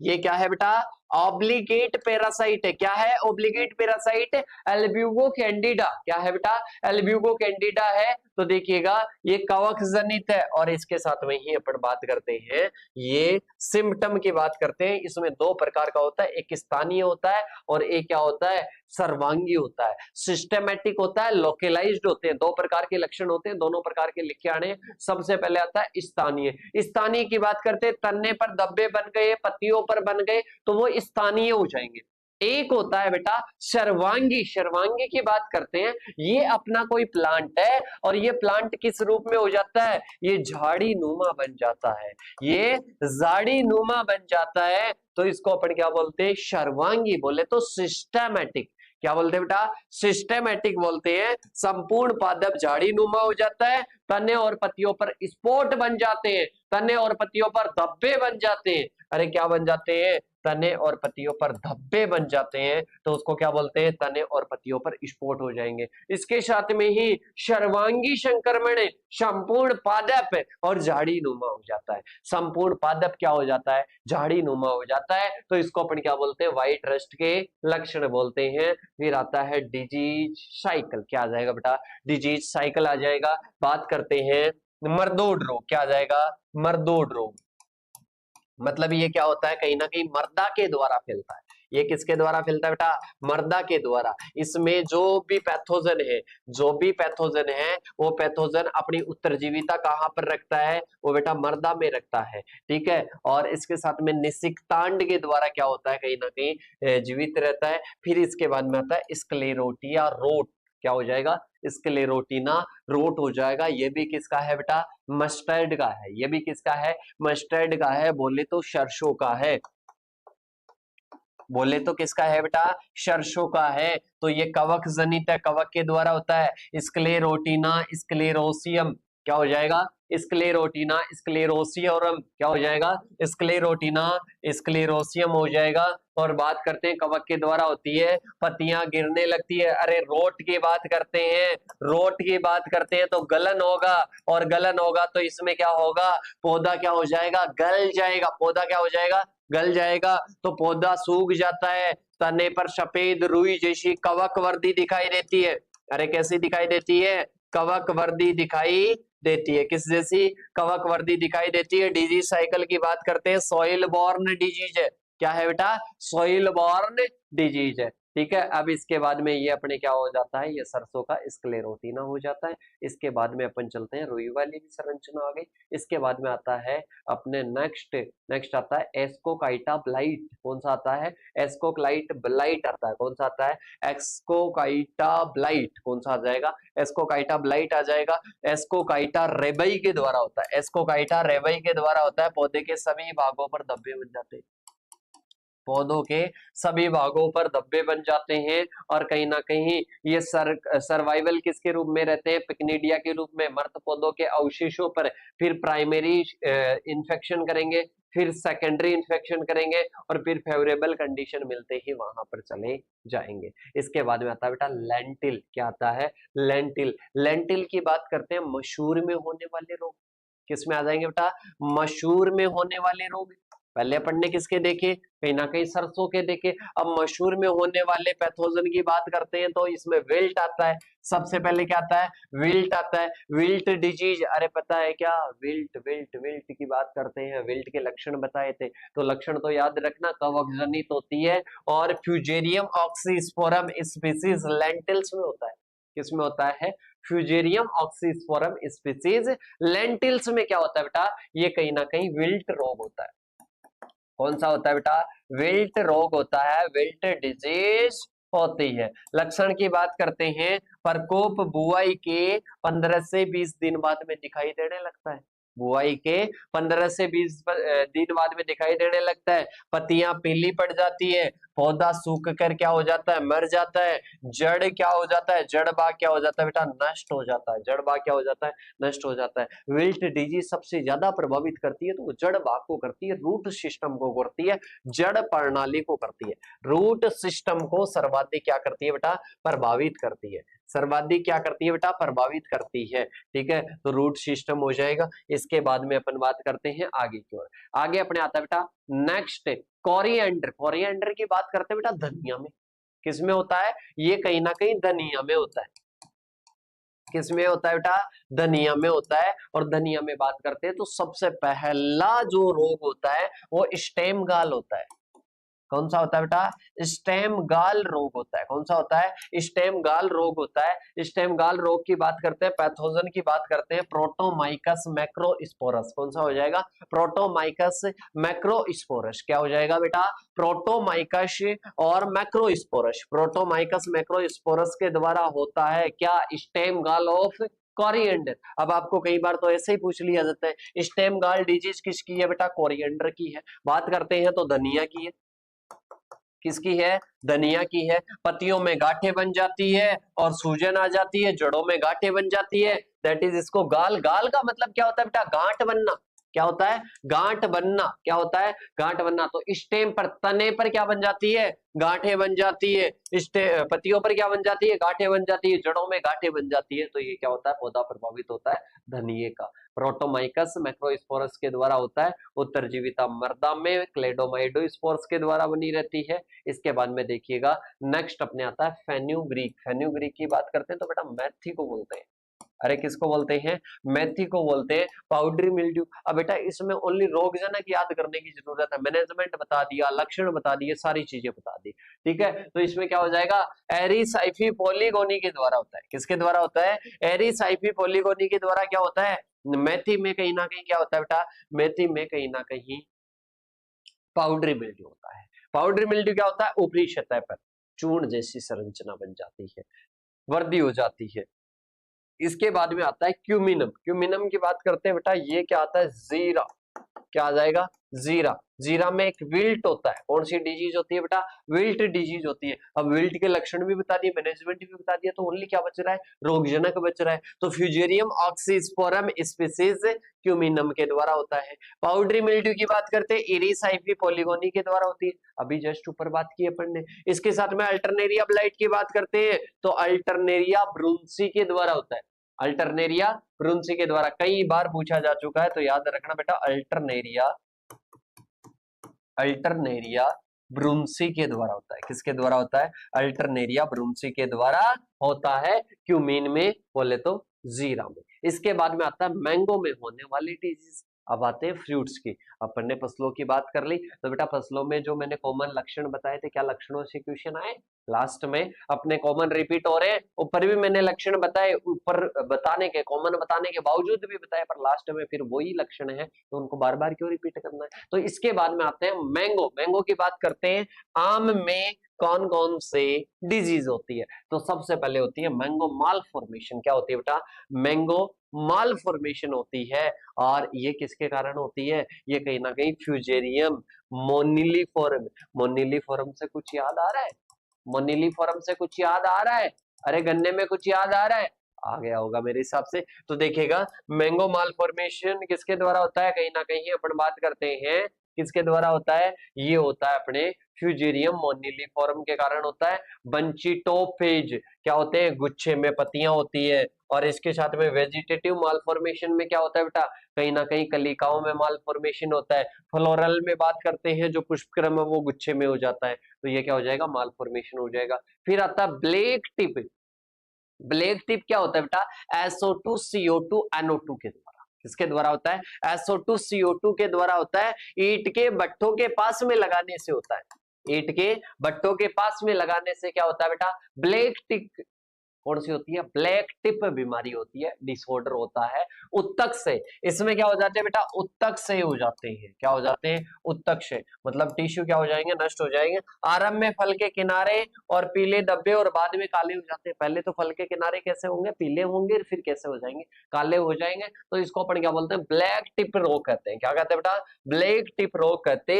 ये क्या है बेटा, ऑब्लिगेट पैरासाइट है। क्या है, ऑब्लिगेट पैरासाइट, एल्ब्यूगो कैंडिडा। क्या है बेटा, एल्ब्यूगो कैंडिडा है। तो देखिएगा ये कवक जनित है। और इसके साथ में ही अपन बात करते हैं, ये सिम्टम की बात करते हैं। इसमें दो प्रकार का होता है, एक स्थानीय होता है और एक क्या होता है, सर्वांगी होता है। सिस्टेमेटिक होता है, लोकलाइज्ड होते हैं। दो प्रकार के लक्षण होते हैं, दोनों प्रकार के लिखे आने। सबसे पहले आता है स्थानीय। स्थानीय की बात करते हैं, तन्ने पर धब्बे बन गए, पत्तियों पर बन गए, तो वो स्थानीय हो जाएंगे। एक होता है बेटा सर्वांगी। सर्वांगी की बात करते हैं, ये अपना कोई प्लांट है और ये प्लांट किस रूप में हो जाता है, ये झाड़ी नुमा बन जाता है, ये झाड़ी नुमा बन जाता है। तो इसको अपन क्या बोलते हैं, सर्वांगी। बोले तो सिस्टमैटिक। क्या बोलते हैं बेटा, सिस्टेमेटिक बोलते हैं। संपूर्ण पादप झाड़ी नुमा हो जाता है, तने और पत्तियों पर स्पॉट बन जाते हैं, तने और पत्तियों पर धब्बे बन जाते हैं। अरे क्या बन जाते हैं, तने और पत्तियों पर धब्बे बन जाते हैं, तो उसको क्या बोलते हैं, तने और पत्तियों पर स्पॉट हो जाएंगे। इसके साथ में ही सर्वांगी संक्रमण संपूर्ण पादप और झाड़ी नुमा हो जाता है। संपूर्ण पादप क्या हो जाता है, झाड़ी नुमा हो जाता है। तो इसको अपन क्या बोलते हैं, व्हाइट रस्ट के लक्षण बोलते हैं। फिर आता है डिजीज साइकिल। क्या आ जाएगा बेटा, डिजीज साइकिल आ जाएगा। बात करते हैं मरदोड रोग। क्या आ जाएगा, मरदोड रोग। मतलब ये क्या होता है, कहीं ना कहीं मर्दा के द्वारा फैलता है। ये किसके द्वारा फैलता है बेटा, मर्दा के द्वारा। इसमें जो भी पैथोजन है, जो भी पैथोजन है, वो पैथोजन अपनी उत्तरजीविता कहां पर रखता है, वो बेटा मर्दा में रखता है। ठीक है, और इसके साथ में निसिक्तांड के द्वारा क्या होता है, कहीं ना कहीं जीवित रहता है। फिर इसके बाद में आता है स्क्लेरोटिया रोट। क्या हो जाएगा, स्क्लेरोटिना रोट हो जाएगा। ये भी किसका है बेटा, मस्टर्ड का है। ये भी किसका है, मस्टर्ड का है। बोले तो सरसों का है, बोले तो किसका है बेटा, सरसों का है। तो ये कवक जनित है, कवक के द्वारा होता है। स्क्लेरोटिना, स्क्लेरोसियम क्या हो जाएगा, स्क्लेरोटिना, स्क्लेरोसियरम क्या हो जाएगा, स्क्लेरोटिना, स्क्लेरोसियम हो जाएगा। और बात करते हैं कवक के द्वारा होती है, पत्तियां गिरने लगती है। अरे रोट की बात करते हैं, रोट की बात करते हैं तो गलन होगा, और गलन होगा तो इसमें क्या होगा, पौधा क्या हो जाएगा, गल जाएगा। पौधा क्या हो जाएगा, गल जाएगा तो पौधा सूख जाता है, तने पर सफेद रुई जैसी कवक वर्दी दिखाई देती है। अरे कैसी दिखाई देती है? कवक वर्दी दिखाई देती है। किस जैसी? कवक वर्दी दिखाई देती है। डिजीज साइकिल की बात करते हैं, सॉइल बॉर्न डिजीज है। क्या है बेटा? सॉइल बॉर्न डिजीज है। ठीक है, अब इसके बाद में ये अपने क्या हो जाता है, ये सरसों का स्क्लेरोटिना हो जाता है। इसके बाद में अपन चलते हैं, रुई वाली भी संरचना आ गई। इसके बाद में आता है अपने नेक्स्ट आता है एस्कोकाइटा ब्लाइट। कौन सा आता है? एस्कोकाइट ब्लाइट आता है। कौन सा आता है? Ascochyta blight. कौन सा आ जाएगा? एस्कोकाइटा ब्लाइट आ जाएगा। एस्कोकाइटा रेबई के द्वारा होता है। एस्कोकाइटा रेबई के द्वारा होता है। पौधे के सभी भागों पर धब्बे बन जाते हैं। पौधों के सभी भागों पर धब्बे बन जाते हैं और कहीं ना कहीं ये सर्वाइवल किसके रूप में रहते हैं? पिक्निडिया के रूप में, मृत पौधों के अवशेषों पर। फिर प्राइमरी इन्फेक्शन करेंगे, फिर सेकेंडरी इन्फेक्शन करेंगे और फिर फेवरेबल कंडीशन मिलते ही वहां पर चले जाएंगे। इसके बाद में आता है बेटा लेंटिल। क्या आता है? लेंटिल। लेंटिल की बात करते हैं, मशहूर में होने वाले रोग। किस में आ जाएंगे बेटा? मशहूर में होने वाले रोग। पहले अपन ने किसके देखे? कहीं ना कहीं सरसों के देखे। अब मशहूर में होने वाले पैथोजन की बात करते हैं तो इसमें विल्ट आता है। सबसे पहले क्या आता है? विल्ट आता है। Wilt disease. अरे पता है क्या? विल्ट विल्ट विल्ट की बात करते हैं, विल्ट के लक्षण बताए थे, तो लक्षण तो याद रखना, कवक जनित होती है और फ्यूजेरियम ऑक्सीस्पोरम स्पीसीज लेंटिल्स में होता है। किसमें होता है? फ्यूजेरियम ऑक्सीस्पोरम स्पीसीज लेंटिल्स में क्या होता है बेटा? ये कहीं ना कहीं विल्ट रोग होता है। कौन सा होता है बेटा? विल्ट रोग होता है, विल्ट डिजीज होती है। लक्षण की बात करते हैं, प्रकोप बुआई के 15 से 20 दिन बाद में दिखाई देने लगता है। बुआई के 15 से 20 दिन बाद में दिखाई देने लगता है। पत्तियां पीली पड़ जाती है, पौधा सूख कर क्या हो जाता है? मर जाता है। जड़ क्या हो जाता है? जड़ भाग क्या हो जाता है बेटा? नष्ट हो जाता है। जड़ भाग क्या हो जाता है? नष्ट हो जाता है। विल्ट डिजीज सबसे ज्यादा प्रभावित करती है तो वो जड़ भाग को करती है, रूट सिस्टम को करती है, जड़ प्रणाली को करती है। रूट सिस्टम को सर्वाधिक क्या करती है बेटा? प्रभावित करती है। सर्वाधिक क्या करती है बेटा? प्रभावित करती है। ठीक है, तो रूट सिस्टम हो जाएगा। इसके बाद में अपन बात करते हैं आगे की ओर। आगे अपने आता है बेटा नेक्स्ट कोरिएंडर। कोरिएंडर की बात करते हैं बेटा धनिया में। किसमें होता है? ये कहीं ना कहीं धनिया में होता है। किसमें होता है बेटा? धनिया में होता है। और धनिया में बात करते हैं तो सबसे पहला जो रोग होता है वो स्टेम गाल होता है। कौन सा होता है बेटा? स्टेम गाल रोग होता है। कौन सा होता है? स्टेम गाल रोग होता है। स्टेम गाल रोग की बात करते हैं, पैथोजन की बात करते हैं, प्रोटोमाइकस मैक्रोस्पोरस। कौन सा हो जाएगा? प्रोटोमाइकस मैक्रोस्पोरस। क्या हो जाएगा बेटा? प्रोटोमाइकस और मैक्रोस्पोरस। प्रोटोमाइकस मैक्रोस्पोरस के द्वारा होता है क्या? स्टेम गाल ऑफ कोरिएंडर। अब आपको कई बार तो ऐसे ही पूछ लिया जाता है स्टेम गाल डिजीज किसकी है बेटा? कोरिएंडर की है। बात करते हैं तो धनिया की है। किसकी है? धनिया की है। पत्तियों में गांठें बन जाती है और सूजन आ जाती है, जड़ों में गांठें बन जाती है, दैट इज इसको गाल। गाल का मतलब क्या होता है बेटा? गांठ बनना। क्या होता है? गांठ बनना। क्या होता है? गांठ बनना। तो स्टेम पर, तने पर क्या बन जाती है? गांठें बन जाती है। पत्तियों पर क्या बन जाती है? गांठें बन जाती है, जड़ों में गांठें बन जाती है। तो ये क्या होता है? पौधा प्रभावित होता है धनिये का। प्रोटोमाइकस मैक्रोस्पोरस के द्वारा होता है। उत्तरजीविता मृदा में क्लेडोमाइडोस्पोर्स के द्वारा बनी रहती है। इसके बाद में देखिएगा नेक्स्ट अपने आता है फेन्यूग्रीक। फेन्यूग्रीक की बात करते हैं तो बेटा मेथी को बोलते हैं। अरे किसको बोलते हैं? मेथी को बोलते हैं। Powdery mildew. अब बेटा इसमें ओनली रोगजनक याद करने की जरूरत है, मैनेजमेंट बता दिया, लक्षण बता दिए, सारी चीजें बता दी। ठीक है, तो इसमें क्या हो जाएगा? एरिसाइफी पॉलीगोनी के द्वारा होता है। किसके द्वारा होता है? एरिसाइफी पॉलीगोनी के द्वारा क्या होता है? मेथी में कहीं ना कहीं क्या होता है बेटा? मेथी में कहीं ना कहीं पाउडरी मिल्ड्यू होता है। पाउडरी मिल्ड्यू क्या होता है? ऊपरी सतह पर चूर्ण जैसी संरचना बन जाती है, वर्दी हो जाती है। इसके बाद में आता है क्यूमिनम। क्यूमिनम की बात करते हैं बेटा, ये क्या आता है? जीरा। क्या आ जाएगा? जीरा। जीरा में एक विल्ट होता है। कौन सी डिजीज होती है बेटा? विल्ट डिजीज होती है। अब विल्ट के लक्षण भी बता दिए, मैनेजमेंट भी बता दिया, तो ओनली क्या बच रहा है? रोगजनक बच रहा है। तो फ्यूजेरियम ऑक्सीस्पोरम स्पीसीज क्यूमिनम के द्वारा होता है। पाउडरी मिल्ड्यू की बात करते हैं, इरिसाइफी पॉलीगोनी के द्वारा होती है। अभी जस्ट ऊपर बात की अपन ने। इसके साथ में अल्टरनेरिया ब्लाइट की बात करते हैं तो अल्टरनेरिया ब्रुंसी के द्वारा होता है। अल्टरनेरिया ब्रुंसी के द्वारा कई बार पूछा जा चुका है, तो याद रखना बेटा अल्टरनेरिया अल्टरनेरिया ब्रूमसी के द्वारा होता है। किसके द्वारा होता है? अल्टरनेरिया ब्रूमसी के द्वारा होता है। क्यूमीन में बोले तो जीरा में। इसके बाद में आता है मैंगो में होने वाली डिजीज। अब आते हैं फ्रूट्स की। अपन ने फसलों की बात कर ली, तो बेटा फसलों में जो मैंने कॉमन लक्षण बताए थे, क्या लक्षणों से क्वेश्चन आए? लास्ट में अपने कॉमन रिपीट हो रहे हैं, ऊपर भी मैंने लक्षण बताए, ऊपर बताने के कॉमन बताने के बावजूद भी बताए, पर लास्ट में फिर वही लक्षण है, तो उनको बार बार क्यों रिपीट करना है? तो इसके बाद में आते हैं मैंगो। मैंगो की बात करते हैं। आम में कौन कौन से डिजीज होती है? तो सबसे पहले होती है मैंगो माल फॉर्मेशन। क्या होती है बेटा? मैंगो माल फॉर्मेशन होती है। और ये किसके कारण होती है? ये कहीं ना कहीं फ्यूजेरियम मोनिलीफोरम। मोनिलीफोरम से कुछ याद आ रहा है? मोनिलीफोरम से कुछ याद आ रहा है? अरे गन्ने में कुछ याद आ रहा है? आ गया होगा मेरे हिसाब से। तो देखिएगा, मैंगो माल फॉर्मेशन किसके द्वारा होता है? कहीं ना कहीं अपन बात करते हैं किसके द्वारा होता है? ये होता है अपने फ्यूजेरियम मोनिलीफोरम के कारण होता है। बंची टॉप फेज क्या होते हैं? गुच्छे में पत्तियां होती है। और इसके साथ में वेजिटेटिव माल फॉर्मेशन में क्या होता है बेटा? कहीं ना कहीं कलिकाओं में माल फॉर्मेशन होता है। फ्लोरल में बात करते हैं, जो पुष्पक्रम है वो गुच्छे में हो जाता है, तो ये क्या हो जाएगा? माल फॉर्मेशन हो जाएगा। फिर आता है ब्लैक टिप। ब्लैक टिप क्या होता है बेटा? SO2 CO2 NO2 के द्वारा। किसके द्वारा होता है? SO2 CO2 के द्वारा होता है। ईंट के भट्ठों के पास में लगाने से होता है। ईंट के भट्ठों के पास में लगाने से क्या होता है बेटा? ब्लैक टिप कौन सी होती है? ब्लैक टिप बीमारी होती है, डिसऑर्डर होता है उत्तक से। इसमें क्या हो जाते हैं बेटा? उत्तक से हो जाते हैं। क्या हो जाते हैं? उत्तक से, मतलब टिश्यू क्या हो जाएंगे? नष्ट हो जाएंगे। आरंभ में फल के किनारे और पीले धब्बे और बाद में काले हो जाते हैं। पहले तो फल के किनारे कैसे होंगे? पीले होंगे, फिर कैसे हो जाएंगे? काले हो जाएंगे। तो इसको अपन क्या बोलते हैं? ब्लैक टिप रोग कहते हैं। क्या कहते हैं बेटा? ब्लैक टिप रोग कहते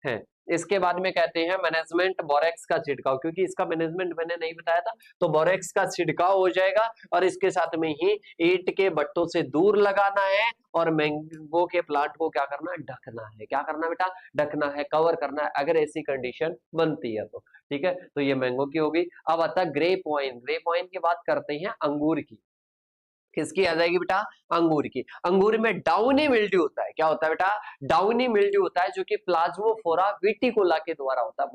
हैं। इसके बाद में कहते हैं मैनेजमेंट बोरेक्स का छिड़काव, क्योंकि इसका मैनेजमेंट मैंने नहीं बताया था, तो बोरेक्स का छिड़काव हो जाएगा। और इसके साथ में ही ईंट के भट्टों से दूर लगाना है। और मैंगो के प्लांट को क्या करना है? ढकना है। क्या करना है बेटा? ढकना है, कवर करना है, अगर ऐसी कंडीशन बनती है तो। ठीक है, तो ये मैंगो की होगी। अब आता है ग्रेप वाइन। ग्रेप वाइन की बात करते हैं अंगूर की। किसकी आ जाएगी बेटा? अंगूर की। अंगूर में डाउनी मिल्ड्यू होता है। क्या होता है बेटा? डाउनी मिल्ड्यू होता है, जो कि प्लाज्मोफोरा विटिकोला के द्वारा होता है।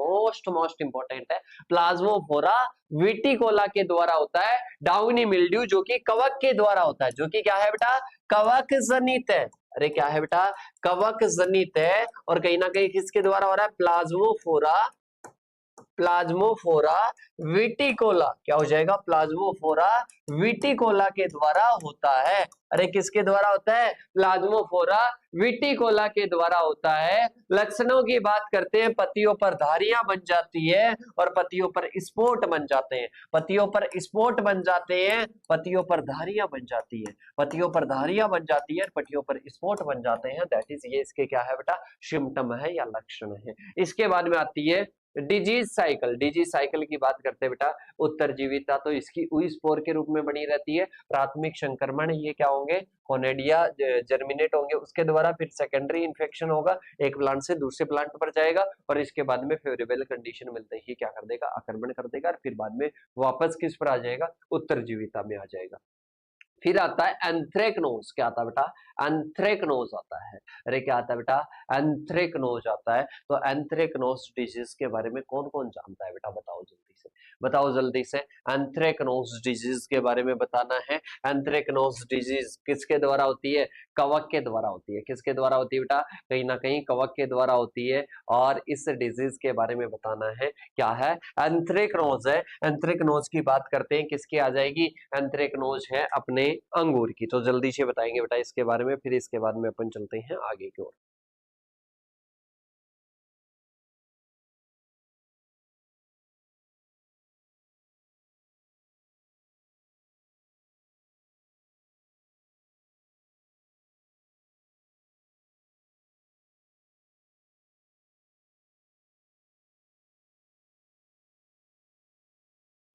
मोस्ट इंपॉर्टेंट है, प्लाज्मोफोरा विटिकोला के द्वारा होता है डाउनी मिल्ड्यू, जो कि कवक के द्वारा होता है। जो कि क्या है बेटा? कवक जनित है। अरे क्या है बेटा? कवक जनित है। और कहीं ना कहीं किसके द्वारा हो रहा है? प्लाज्मोफोरा प्लाज्मोफोरा विटिकोला। क्या हो जाएगा? प्लाज्मोफोरा विटिकोला के द्वारा होता है। अरे किसके द्वारा होता है? प्लाज्मोफोरा विटिकोला के द्वारा होता है। लक्षणों की बात करते हैं, पत्तियों पर धारियां बन जाती है और पत्तियों पर स्पॉट बन जाते हैं। पत्तियों पर स्पॉट बन जाते हैं, पत्तियों पर धारियां बन जाती है, पत्तियों पर धारियां बन जाती है, पत्तियों पर स्पॉट बन जाते हैं। दैट इज, ये इसके क्या है बेटा? सिम्टम है या लक्षण है। इसके बाद में आती है डिजीज साइकिल। डिजीज साइकिल की बात करते हैं बेटा, उत्तरजीविता तो इसकी उई स्पोर के रूप में बनी रहती है। प्राथमिक संक्रमण ये क्या होंगे? कोनेडिया जर्मिनेट होंगे उसके द्वारा। फिर सेकेंडरी इन्फेक्शन होगा, एक प्लांट से दूसरे प्लांट पर जाएगा, और इसके बाद में फेवरेबल कंडीशन मिलते ही क्या कर देगा? आक्रमण कर देगा, और फिर बाद में वापस किस पर आ जाएगा? उत्तरजीविता में आ जाएगा। फिर आता है एंथ्रेक्नोज। क्या आता है बेटा? एंथ्रेक्नोज आता है। अरे क्या आता है बेटा? एंथ्रेक्नोज आता है। तो एंथ्रेक्नोज डिजीज के बारे में कौन कौन जानता है बेटा? बताओ जल्दी से, बताओ जल्दी से। एंथ्रेक्नोज डिजीज के बारे में बताना है। एंथ्रेक्नोज डिजीज किसके द्वारा होती है? कवक के द्वारा होती है। किसके द्वारा होती है बेटा? कहीं ना कहीं कवक के द्वारा होती है। और इस डिजीज के बारे में बताना है, क्या है? एंथ्रेक्नोज है। एंथ्रेक्नोज की बात करते हैं, किसकी आ जाएगी? एंथ्रेक्नोज है अपने अंगूर की। तो जल्दी से बताएंगे बेटा इसके बारे में, फिर इसके बाद में अपन चलते हैं आगे की ओर।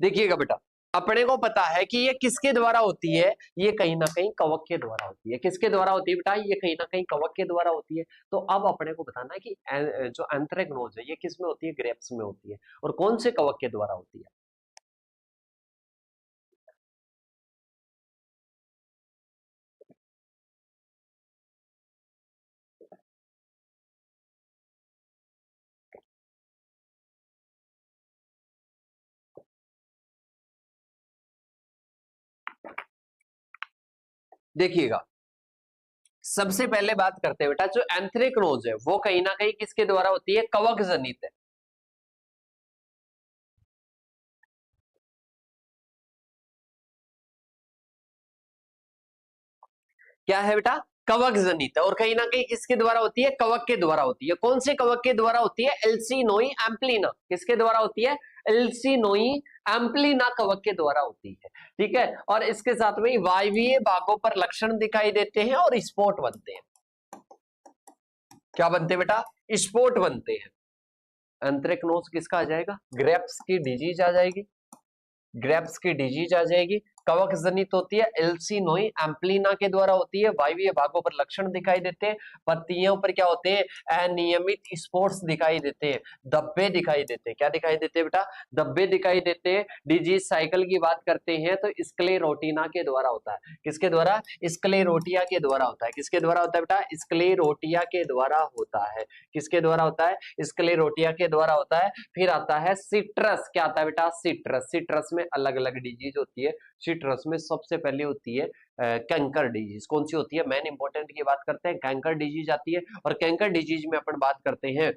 देखिएगा बेटा, अपने को पता है कि ये किसके द्वारा होती है? ये कहीं ना कहीं कवक के द्वारा होती है। किसके द्वारा होती है बेटा? ये कहीं ना कहीं कवक के द्वारा होती है। तो अब अपने को बताना है कि जो एंथ्रेक्नोज है ये किस में होती है? ग्रेप्स में होती है। और कौन से कवक के द्वारा होती है? देखिएगा, सबसे पहले बात करते हैं बेटा, जो एंथ्रेक्नोज है वो कहीं ना कहीं किसके द्वारा होती है? कवक जनित है। क्या है बेटा? कवक जनित है, और कहीं ना कहीं किसके द्वारा होती है? कवक के द्वारा होती है। कौन से कवक के द्वारा होती है? एल्सिनोई एम्प्लीना। किसके द्वारा होती है? एल्सिनोई एम्प्लीना कवक के द्वारा होती है। ठीक है, और इसके साथ में वायवीय भागों पर लक्षण दिखाई देते हैं और स्पॉट बनते हैं। क्या बनते हैं बेटा? स्पॉट बनते हैं। एंथ्रेक्नोज किसका आ जाएगा? ग्रेप्स की डिजीज आ जाएगी, ग्रेप्स की डिजीज आ जाएगी। कवक जनित होती है, एल्सिनोई एम्प्लीना के द्वारा होती है। वायवीय भागों पर लक्षण दिखाई देते हैं, पत्तियों पर क्या होते हैं? अनियमित स्पॉट्स दिखाई देते हैं, धब्बे दिखाई देते हैं। क्या दिखाई देते हैं बेटा? धब्बे दिखाई देते हैं। डिजीज साइकिल की बात करते हैं तो स्क्लेरोटिना के द्वारा होता है। किसके द्वारा? स्क्लेरोटिया के द्वारा होता है। किसके द्वारा होता है बेटा? स्क्लेरोटिया के द्वारा होता है। किसके द्वारा होता है? स्क्लेरोटिया के द्वारा होता है। फिर आता है सिट्रस। क्या आता है बेटा? सिट्रस। सिट्रस में अलग अलग डिजीज होती है। सिट्रस में सबसे पहले होती है कैंकर डिजीज। कौन सी होती है? मेन इंपॉर्टेंट की बात करते हैं, कैंकर डिजीज आती है। और कैंकर डिजीज में अपन बात करते हैं,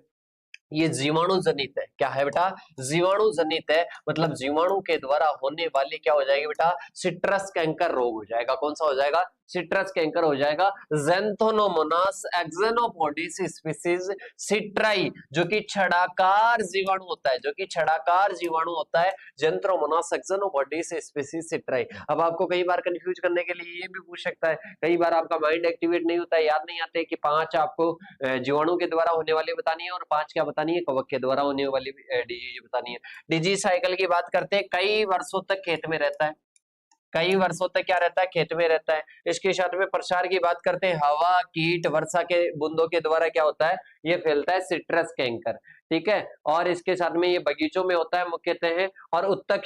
ये जीवाणु जनित है। क्या है बेटा? जीवाणु जनित है, मतलब जीवाणु के द्वारा होने वाले क्या हो जाएगी बेटा? सिट्रस कैंकर रोग हो जाएगा। कौन सा हो जाएगा? सिट्रस कैंकर हो जाएगा। ज़ैंथोमोनास एक्सेनोपोडिस स्पीसीज सिट्राई, जो कि छड़ाकार जीवाणु होता है, जो कि छड़ाकार जीवाणु होता है। Xanthomonas axonopodis species citri. अब आपको कई बार कंफ्यूज करने के लिए ये भी पूछ सकता है, कई बार आपका माइंड एक्टिवेट नहीं होता है, याद नहीं आते कि 5 आपको जीवाणु के द्वारा होने वाली बतानी है और 5 क्या बतानी है? कवक के द्वारा होने वाली डिजीज बतानी है। डिजीज साइकिल की बात करते हैं, कई वर्षों तक खेत में रहता है, कई वर्षों तक क्या रहता है? खेत में रहता है। इसके साथ में प्रसार की बात करते हैं, हवा, कीट, वर्षा के बूंदों के द्वारा क्या होता है? ये फैलता है, सिट्रस कैंकर। ठीक है, और इसके साथ में ये बगीचों में होता है मुख्यतः। और उत्तक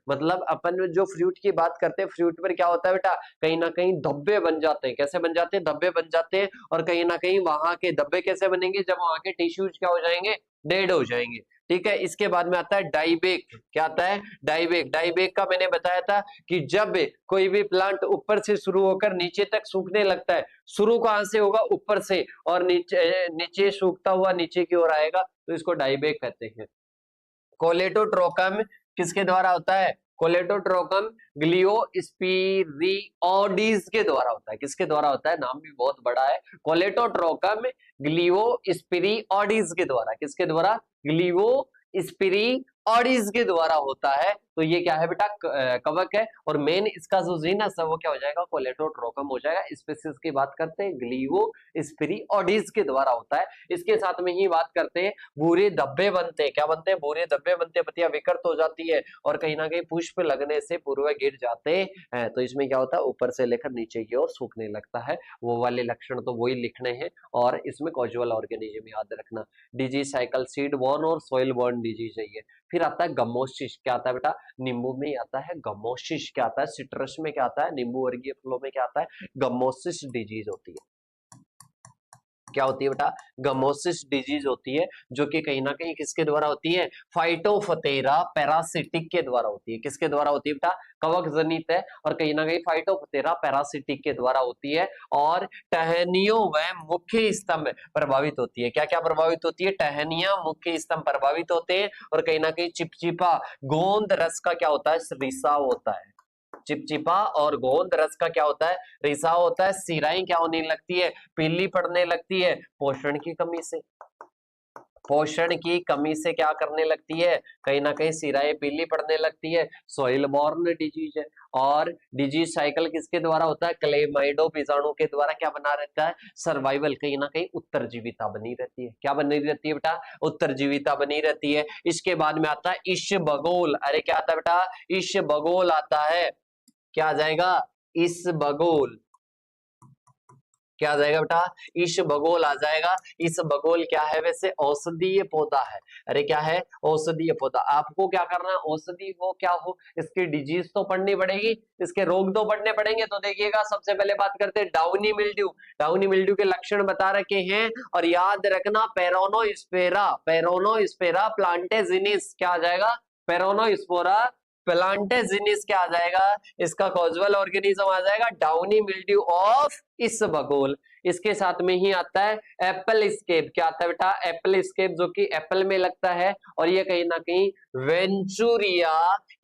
मतलब अपन जो फ्रूट की बात करते हैं, फ्रूट पर क्या होता है बेटा? कहीं ना कहीं धब्बे बन जाते हैं। कैसे बन जाते हैं? धब्बे बन जाते हैं। और कहीं ना कहीं वहां के धब्बे कैसे बनेंगे? जब वहां के टिश्यूज क्या हो जाएंगे? डेड हो जाएंगे। ठीक है, इसके बाद में आता है डाइबेक। क्या आता है? डाइबेक। डाइबेक का मैंने बताया था कि जब कोई भी प्लांट ऊपर से शुरू होकर नीचे तक सूखने लगता है, शुरू कहां से होगा? ऊपर से, और नीचे नीचे सूखता हुआ नीचे की ओर आएगा, तो इसको डाइबेक कहते हैं। कोलेटोट्रोकम किसके द्वारा होता है? कोलेटोट्रोकम ग्लियोस्पिरियोडिस के द्वारा होता है। किसके द्वारा होता है? नाम भी बहुत बड़ा है। कोलेटोट्रोकम ग्लियोस्पिरियोडिस के द्वारा। किसके द्वारा? ग्लियोस्पिरियोडिस के द्वारा होता है। तो ये क्या है बेटा? कवक है। और मेन इसका जो जीनस है वो क्या हो जाएगा? कोलेटोट्रोकम हो जाएगा। स्पीसीज की बात करते हैं, ग्लियोस्पिरियोडिस के द्वारा होता है। इसके साथ में ही बात करते हैं, भूरे धब्बे बनते हैं। क्या बनते हैं? भूरे धब्बे बनते हैं, पत्तियां विकृत हो जाती है और कहीं ना कहीं पुष्प लगने से पूर्व गिर जाते हैं। तो इसमें क्या होता है? ऊपर से लेकर नीचे की ओर सूखने लगता है। वो वाले लक्षण तो वही लिखने हैं, और इसमें कॉजुअल ऑर्गेनिज्म याद रखना। डिजीज साइकिल सीड बॉर्न और सॉइल बॉर्न डिजीज है ये। फिर आता है गमोसिस। क्या आता है बेटा? नींबू में आता है गमोसिस। क्या आता है? सिट्रस में क्या आता है? नींबू वर्गीय फलों में क्या आता है? गमोसिस डिजीज होती है। क्या होती है बेटा? गमोसिस डिजीज होती है, जो कि कहीं ना कहीं किसके द्वारा होती है? फाइटोफथेरा पैरासिटिक के द्वारा होती है। किसके द्वारा होती है बेटा? कवक जनित है, और कहीं ना कहीं फाइटोफथेरा पैरासिटिक के द्वारा होती है। और टहनियों व मुख्य स्तंभ प्रभावित होती है। क्या क्या प्रभावित होती है? टहनियां, मुख्य स्तंभ प्रभावित होते हैं। और कहीं ना कहीं चिपचिपा गोंद रस का क्या होता है? रिसाव होता है। चिपचिपा और गोंद रस का क्या होता है? रिसाव होता है। सिराई क्या होने लगती है? पीली पड़ने लगती है, पोषण की कमी से। पोषण की कमी से क्या करने लगती है? कहीं ना कहीं सिराएं पीली पड़ने लगती है। सॉइल बॉर्न डिजीज है। और डिजीज साइकिल किसके द्वारा होता है? क्लेमाइडो बीजाणु के द्वारा क्या बना रहता है? सर्वाइवल, कहीं ना कहीं उत्तरजीविता बनी रहती है। क्या बनी रहती है बेटा? उत्तरजीविता बनी रहती है। इसके बाद में आता है इश्बगोल। अरे क्या आता है बेटा? इश्बगोल आता है। क्या आ जाएगा? इसबगोल। क्या आ जाएगा बेटा? इसबगोल आ जाएगा। इसबगोल क्या है? वैसे औषधीय पौधा है। अरे क्या है? औषधीय पौधा। आपको क्या करना है? औषधि हो क्या हो, इसकी डिजीज तो पढ़नी पड़ेगी, इसके रोग तो पढ़ने पड़ेंगे। तो देखिएगा, सबसे पहले बात करते हैं डाउनी मिल्ड्यू। डाउनी मिल्ड्यू के लक्षण बता रखे हैं, और याद रखना पेरोनोस्पेरा, पेरोनोस्पेरा प्लांटेजिनिस। क्या आ जाएगा? पेरोनोस्पेरा प्लांटेजिनिस क्या आ जाएगा, इसका कॉजल ऑर्गेनिज्म आ जाएगा डाउनी मिल्ड्यू ऑफ इसबगोल। इसके साथ में ही आता है एप्पल स्केप। क्या आता है बेटा, एप्पल स्केप, जो कि एप्पल में लगता है और ये कहीं ना कहीं वेंचुरिया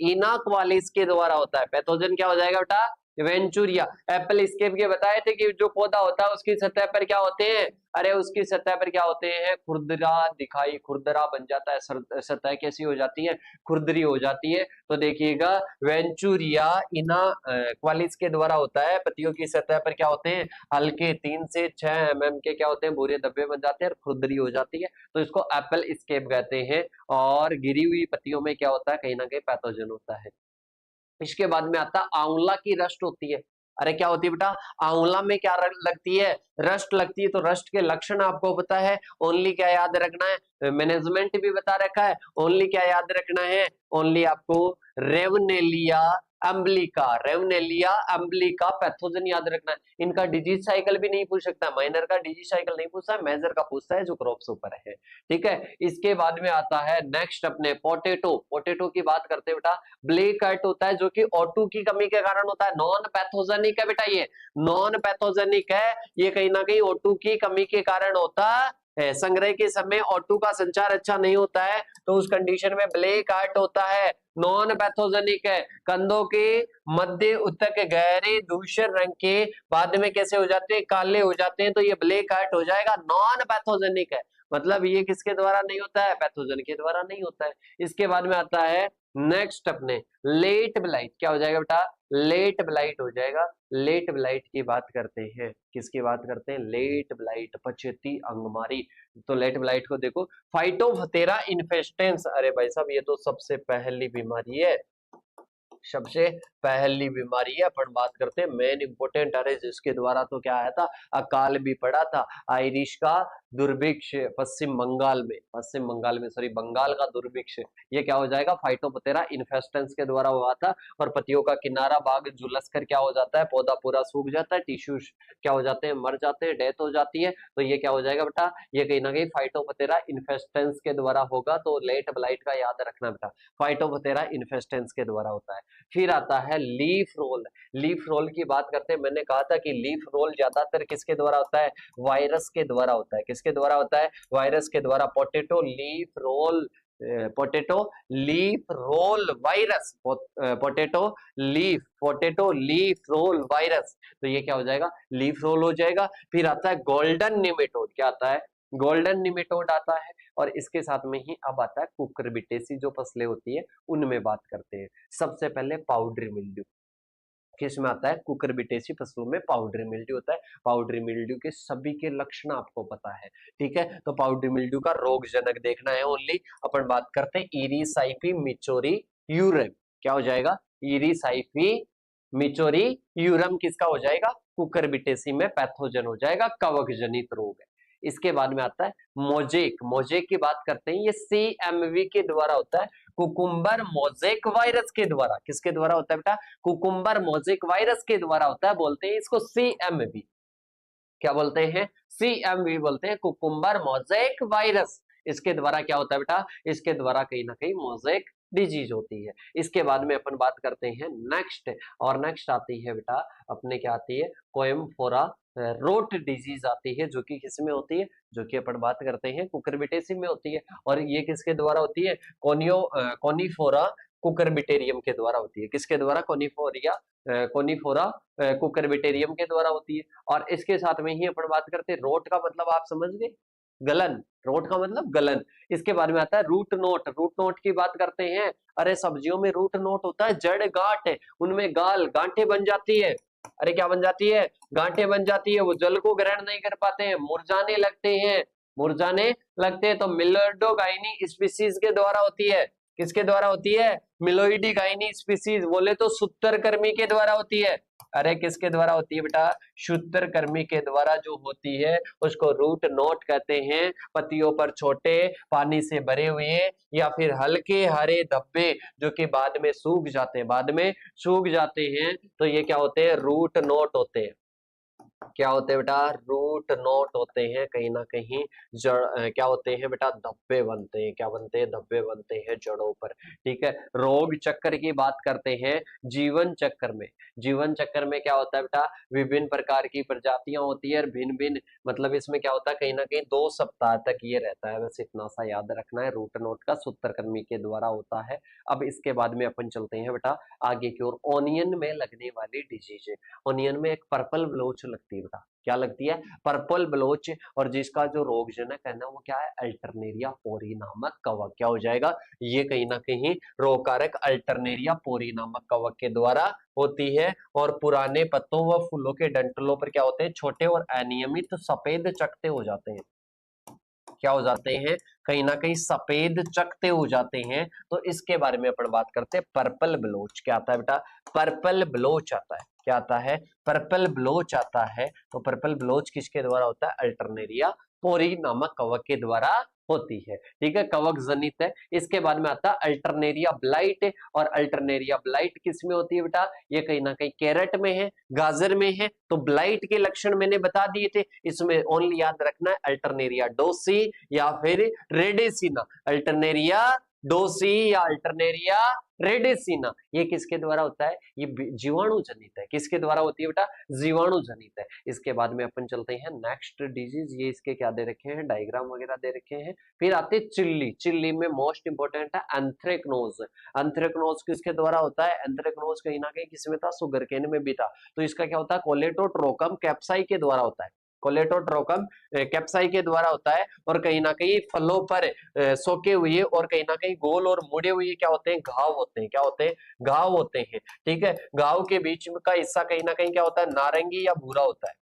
इनाक्वालिस के द्वारा होता है। पैथोजन क्या हो जाएगा बेटा, वेंचुरिया। एप्पल स्केप के बताए थे कि जो पौधा होता है उसकी सतह पर क्या होते हैं, अरे उसकी सतह पर क्या होते हैं, खुरदरा दिखाई, खुरदरा बन जाता है, सतह कैसी हो जाती है, खुरदरी हो जाती है। तो देखिएगा वेंचुरिया इना क्वालिस के द्वारा होता है। पत्तियों की सतह पर क्या होते हैं, हल्के 3 से 6 mm के क्या होते हैं, भूरे धब्बे बन जाते हैं और खुरदरी हो जाती है, तो इसको एप्पल स्केप कहते हैं। और गिरी हुई पत्तियों में क्या होता है, कहीं ना कहीं पैथोजन होता है। इसके बाद में आता है आंवला की रस्ट होती है। अरे क्या होती है बेटा, आंवला में क्या लगती है, रस्ट लगती है। तो रस्ट के लक्षण आपको पता है, ओनली क्या याद रखना है, मैनेजमेंट भी बता रखा है। ओनली क्या याद रखना है, ओनली आपको रेवनेलिया अम्बलिका, रेवनेलिया अम्बलिका पैथोजन याद रखना है। इनका डिजीज साइकिल भी नहीं पूछ सकता, माइनर का डिजीज साइकिल नहीं पूछता है, मेजर का पूछता है जो क्रॉप्स ऊपर है। ठीक है, इसके बाद में आता है नेक्स्ट अपने पोटैटो। पोटैटो की बात करते हैं बेटा, ब्लैक कार्ट होता है जो कि O2 की कमी के कारण होता है, नॉन पैथोजेनिक है बेटा, ये नॉन पैथोजेनिक है, ये कहीं ना कहीं O2 की कमी के कारण होता है। संग्रह के समय O2 का संचार अच्छा नहीं होता है, तो उस कंडीशन में ब्लैक कार्ट होता है, नॉन पैथोजेनिक है। कंधों के मध्य उत्तक गहरे धूसर रंग के बाद में कैसे हो जाते हैं, काले हो जाते हैं, तो ये ब्लैक कार्ट हो जाएगा, नॉन पैथोजेनिक है। मतलब ये किसके द्वारा नहीं होता है, पैथोजन के द्वारा नहीं होता है। इसके बाद में आता है नेक्स्ट अपने लेट ब्लाइट। क्या हो जाएगा बेटा, लेट ब्लाइट हो जाएगा। लेट ब्लाइट की बात करते हैं, किसकी बात करते हैं, लेट ब्लाइट, पछेती अंगमारी। तो लेट ब्लाइट को देखो, फाइटोप्थेरा इन्फेस्टेंस। अरे भाई साहब ये तो सबसे पहली बीमारी है, सबसे पहली बीमारी है। अपन बात करते हैं मेन इंपोर्टेंट, अरे जिसके द्वारा तो क्या आया था, अकाल भी पड़ा था, आयरिश का दुर्भिक्ष पश्चिम बंगाल में सॉरी बंगाल का दुर्भिक्ष, ये क्या हो जाएगा, फाइटोप्थेरा इन्फेस्टेंस के द्वारा हुआ था। और पत्तियों का किनारा भाग झुलस कर क्या हो जाता है, पौधा पूरा सूख जाता है, टिश्यूज क्या हो जाते हैं, मर जाते हैं, डेथ हो जाती है। तो ये क्या हो जाएगा बेटा, ये कहीं ना कहीं फाइटोप्थेरा इन्फेस्टेंस के द्वारा होगा। तो लेट ब्लाइट का याद रखना बेटा, फाइटोप्थेरा इन्फेस्टेंस के द्वारा होता है। फिर आता है लीफ रोल। लीफ रोल की बात करते हैं, मैंने कहा था कि लीफ रोल ज्यादातर किसके द्वारा होता है, वायरस के द्वारा होता है। किसके द्वारा होता है, वायरस के द्वारा। Potato leaf roll, potato leaf roll virus, potato leaf roll virus, तो ये क्या हो जाएगा, लीफ रोल हो जाएगा। फिर आता है गोल्डन निमेटोड। क्या आता है, गोल्डन निमेटोड आता है। और इसके साथ में ही अब आता है कुकुरबिटेसी, जो फसलें होती है उनमें बात करते हैं। सबसे पहले पाउडरी मिल्ड्यू, किस में आता है, कुकुरबिटेसी फसलों में पाउडरी मिल्ड्यू होता है। पाउडरी मिल्ड्यू के सभी के लक्षण आपको पता है, ठीक है। तो पाउडरी मिल्ड्यू का रोगजनक देखना है ओनली। अपन बात करते हैं इरीसाइफी मिचोरी यूरम। क्या हो जाएगा, इरीसाइफी मिचोरी यूरम किसका हो जाएगा, कुकुरबिटेसी में पैथोजन हो जाएगा, कवक जनित रोग है। इसके बाद में आता है मोजेक। मोजेक की बात करते हैं, ये CMV के द्वारा होता है, कुकुम्बर मोजेक वायरस के द्वारा। किसके द्वारा होता है बेटा, कुकुम्बर मोजेक वायरस के द्वारा होता है, बोलते हैं इसको CMV। क्या बोलते हैं, CMV बोलते हैं, कुकुम्बर मोजेक वायरस। इसके द्वारा क्या होता है बेटा, इसके द्वारा कहीं ना कहीं मोजेक डिजीज होती है। इसके बाद में अपन बात करते हैं नेक्स्ट, और नेक्स्ट आती है बेटा अपने, क्या आती है, कोएम्फोरा रोट डिजीज आती है, जो कि किसमें होती है, जो कि अपन बात करते हैं कुकुरबिटेसी में होती है। और ये किसके द्वारा होती है, कोनिफोरा कुकुरबिटेरियम के द्वारा होती है। किसके द्वारा, कोनिफोरा कुकुरबिटेरियम के द्वारा होती है। और इसके साथ में ही अपन बात करते हैं, रोट का मतलब आप समझ गए, गलन, रोट का मतलब गलन। इसके बारे में आता है रूट नोट। रूट नोट की बात करते हैं, अरे सब्जियों में रूट नोट होता है, जड़ गांठ है, उनमें गांठें बन जाती है। अरे क्या बन जाती है, गांठें बन जाती है, वो जल को ग्रहण नहीं कर पाते हैं, मुरझाने लगते हैं, तो मिलोइडोगाइनी स्पीसीज के द्वारा होती है। किसके द्वारा होती है, मिलोइडोगाइनी स्पीसीज, बोले तो सूत्रकृमि के द्वारा होती है। अरे किसके द्वारा होती है बेटा, सूत्रकृमि के द्वारा जो होती है उसको रूट नोट कहते हैं। पत्तियों पर छोटे पानी से भरे हुए या फिर हल्के हरे धब्बे जो कि बाद में सूख जाते हैं, तो ये क्या होते हैं, रूट नोट होते हैं। क्या होते हैं बेटा, रूट नोट होते हैं, कहीं ना कहीं जड़ क्या होते हैं बेटा, धब्बे बनते हैं, क्या बनते हैं, धब्बे बनते हैं जड़ों पर। ठीक है, रोग चक्र की बात करते हैं। जीवन चक्र में, जीवन चक्र में क्या होता है बेटा, विभिन्न प्रकार की प्रजातियां होती है, भिन्न भिन्न, मतलब इसमें क्या होता है, कहीं ना कहीं 2 सप्ताह तक ये रहता है, बस इतना सा याद रखना है, रूट नोट का सूत्रकृमि के द्वारा होता है। अब इसके बाद में अपन चलते हैं बेटा आगे की ओर। ओनियन में लगने वाली डिजीज है, ओनियन में एक पर्पल ब्लोच लगती है बेटा, क्या लगती है, पर्पल ब्लोच, और जिसका जो रोगजनक है ना वो क्या है, अल्टरनेरिया पोरी नामक कवक, क्या हो जाएगा, ये कहीं ना कहीं रोगकारक अल्टरनेरिया पोरी नामक कवक के द्वारा होती है। और पुराने पत्तों व फूलों के डंठलों पर क्या होते हैं, छोटे और अनियमित सफेद चकते हो जाते हैं, क्या हो जाते हैं, कहीं ना कहीं सफेद चकते हो जाते हैं। तो इसके बारे में अपन बात करते हैं, पर्पल ब्लोच क्या आता है बेटा, पर्पल ब्लोच आता है, क्या आता है, पर्पल ब्लोच आता है। तो पर्पल ब्लोच किसके द्वारा होता है, अल्टरनेरिया पोरी नामक कवक के द्वारा होती है। ठीक है, कवक जनित है। इसके बाद में आता है अल्टरनेरिया ब्लाइट, और अल्टरनेरिया ब्लाइट किस में होती है बेटा, ये कहीं ना कहीं कैरेट में है, गाजर में है। तो ब्लाइट के लक्षण मैंने बता दिए थे, इसमें ओनली याद रखना है अल्टरनेरिया डोसी या फिर रेडेसिना, अल्टरनेरिया डोसी या अल्टरनेरिया रेडेसिना, ये किसके द्वारा होता है, ये जीवाणु जनित है, किसके द्वारा होती है बेटा, जीवाणु जनित है। इसके बाद में अपन चलते हैं नेक्स्ट डिजीज, ये इसके क्या दे रखे हैं, डायग्राम वगैरह दे रखे हैं। फिर आते चिल्ली, चिल्ली में मोस्ट इंपोर्टेंट है एंथ्रेक्नोज, एंथ्रेक्नोज किसके द्वारा होता है, एंथ्रेक्नोज कहीं ना कहीं किसमें था, सुगर केन में भी था। तो इसका क्या होता है, कोलेटोट्रोकम कैप्साई के द्वारा होता है, कोलेटोट्रोकम कैप्साई के द्वारा होता है। और कहीं ना कहीं फलों पर सोके हुए और कहीं ना कहीं गोल और मुड़े हुए क्या होते हैं, घाव होते हैं, क्या होते हैं, घाव होते हैं। ठीक है, घाव के बीच का हिस्सा कहीं ना कहीं क्या होता है, नारंगी या भूरा होता है,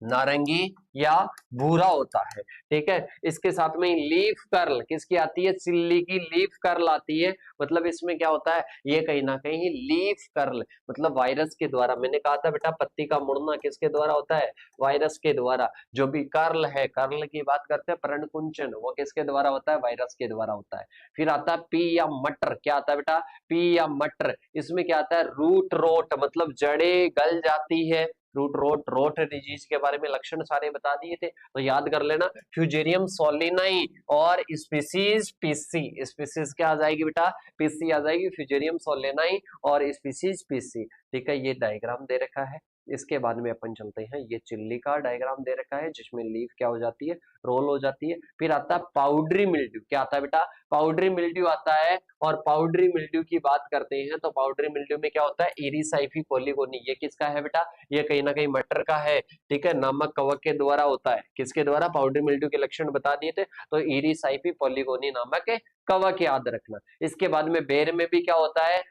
नारंगी या भूरा होता है। ठीक है, इसके साथ में लीफ कर्ल किसकी आती है, चिल्ली की लीफ कर्ल आती है। मतलब इसमें क्या होता है, ये कहीं ना कहीं लीफ कर्ल मतलब वायरस के द्वारा, मैंने कहा था बेटा पत्ती का मुड़ना किसके द्वारा होता है, वायरस के द्वारा। जो भी कर्ल है, कर्ल की बात करते हैं, पर्णकुंचन, वो किसके द्वारा होता है, वायरस के द्वारा होता है। फिर आता है पी या मटर, क्या आता है बेटा, पी या मटर, इसमें क्या आता है, रूट रोट मतलब जड़ें गल जाती है, रूट रोट, रोट डिजीज के बारे में लक्षण सारे बता दिए थे, तो याद कर लेना। फ्यूजेरियम सोलिनाई और स्पीसीज पीसी, स्पीसीज क्या आ जाएगी बेटा, पीसी आ जाएगी, फ्यूजेरियम सोलिनाई और स्पीसीज पीसी। ठीक है, ये डायग्राम दे रखा है। इसके बाद में अपन चलते हैं, ये चिल्ली का डायग्राम दे रखा है जिसमें लीफ क्या हो जाती है, रोल हो जाती है। फिर आता है पाउडरी मिल्ड्यू, क्या आता है बेटा, पाउडरी मिल्ड्यू आता है। और पाउडरी मिल्ड्यू की बात करते हैं तो पाउडरी मिल्ड्यू में क्या होता है, इरिसाइफी पॉलीगोनी, ये किसका है बेटा, ये कहीं ना कहीं मटर का है। ठीक है, नामक कवक के द्वारा होता है, किसके द्वारा, पाउडरी मिल्ड्यू के लक्षण बता दिए थे, तो इरिसाइफी पॉलीगोनी नामक कवक याद रखना। इसके बाद में बेर में भी क्या होता है,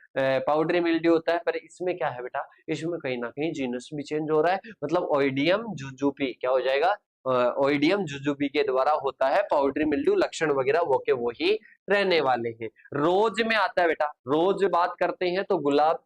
पाउडरी मिल्ड्यू होता है, पर इसमें क्या है बेटा, इसमें कहीं ना कहीं जीनस भी चेंज हो रहा है, मतलब ओइडियम जुजुबी क्या हो जाएगा, ओइडियम जुजुबी के द्वारा होता है पाउडरी मिल्ड्यू, लक्षण वगैरह वो के वो ही रहने वाले हैं। रोज में आता है बेटा, रोज बात करते हैं तो गुलाब,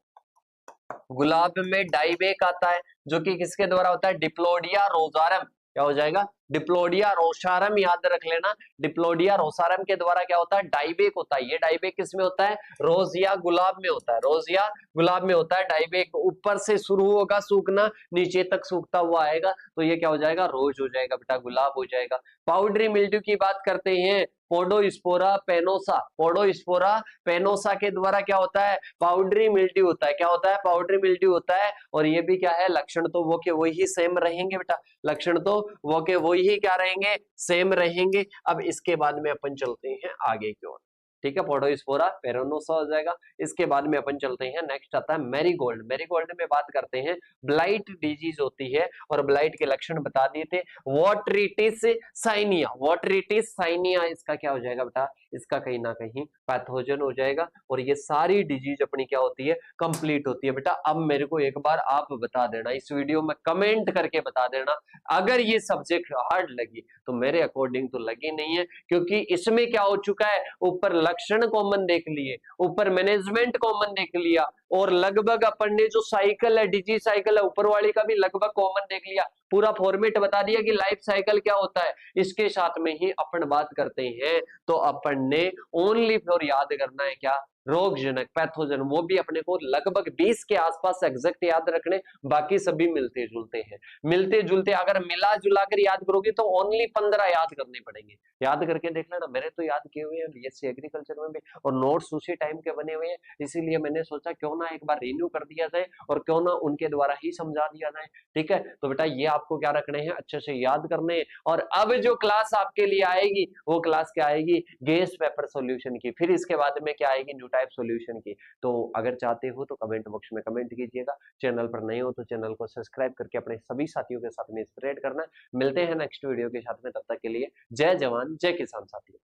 गुलाब में डाइबेक आता है जो कि किसके द्वारा होता है, डिप्लोडिया रोजारम, क्या हो जाएगा, डिप्लोडिया रोसारम याद रख लेना। डिप्लोडिया रोसारम के द्वारा क्या होता है, डाइबेक होता है। ये डाइबेक किस में होता है, रोज या गुलाब में होता है, रोज या गुलाब में होता है डाइबेक। ऊपर से शुरू होगा सूखना, नीचे तक सूखता हुआ आएगा, तो ये क्या हो जाएगा, रोज हो जाएगा बेटा, गुलाब हो जाएगा। पाउडरी मिल्ड्यू की बात करते हैं, पोडोस्पोरा पेनोसा, पोडोस्पोरा पेनोसा के द्वारा क्या होता है, पाउडरी मिल्ड्यू होता है, क्या होता है, पाउडरी मिल्ड्यू होता है। और ये भी क्या है, लक्षण तो वो के वही सेम रहेंगे बेटा, लक्षण तो वो के वही क्या रहेंगे, सेम रहेंगे। अब इसके बाद में अपन चलते हैं आगे की ओर। ठीक है, पोडोस्पोरा पेरोनोसा हो जाएगा। इसके बाद में अपन चलते हैं, नेक्स्ट आता है मैरीगोल्ड। मैरीगोल्ड में बात करते हैं, ब्लाइट डिजीज होती है और ब्लाइट के लक्षण बता दिए थे, वोटरिटिस साइनिया, वोटरिटिस साइनिया इसका क्या हो जाएगा बेटा, इसका कहीं ना कहीं पैथोजन हो जाएगा। और ये सारी डिजीज अपनी क्या होती है, कंप्लीट होती है बेटा। अब मेरे को एक बार आप बता देना, इस वीडियो में कमेंट करके बता देना, अगर ये सब्जेक्ट हार्ड लगी तो मेरे अकॉर्डिंग तो लगी नहीं है, क्योंकि इसमें क्या हो चुका है, ऊपर लक्षण कॉमन देख लिए, ऊपर मैनेजमेंट कॉमन देख लिया, और लगभग अपन ने जो साइकिल है, डिजीज साइकिल है, ऊपर वाली का भी लगभग कॉमन देख लिया, पूरा फॉर्मेट बता दिया कि लाइफ साइकिल क्या होता है। इसके साथ में ही अपन बात करते हैं तो अपन ने ओनली फॉर याद करना है क्या, रोगजनक, पैथोजन, वो भी अपने को लगभग 20 के आसपास एग्जैक्ट याद रखने, बाकी सभी मिलते जुलते हैं। मिलते जुलते अगर मिला जुला कर याद करोगे तो ओनली 15 याद करने पड़ेंगे। याद करके देख लेना, मैंने तो याद किए हुए हैं बीएससी एग्रीकल्चर में भी, और नोट्स उसी टाइम के बने हुए हैं, इसीलिए मैंने सोचा क्यों ना एक बार रिन्यू कर दिया जाए और क्यों ना उनके द्वारा ही समझा दिया जाए। ठीक है, तो बेटा ये आपको क्या रखने हैं, अच्छे से याद करने हैं। और अब जो क्लास आपके लिए आएगी वो क्लास क्या आएगी, गेस पेपर सॉल्यूशन की, फिर इसके बाद में क्या आएगी, न्यू टाइप सॉल्यूशन की। तो अगर चाहते हो तो कमेंट बॉक्स में कमेंट कीजिएगा, चैनल पर नए हो तो चैनल को सब्सक्राइब करके अपने सभी साथियों के साथ में स्प्रेड करना। मिलते हैं नेक्स्ट वीडियो के साथ में, तब तक के लिए जय जवान जय किसान साथियों।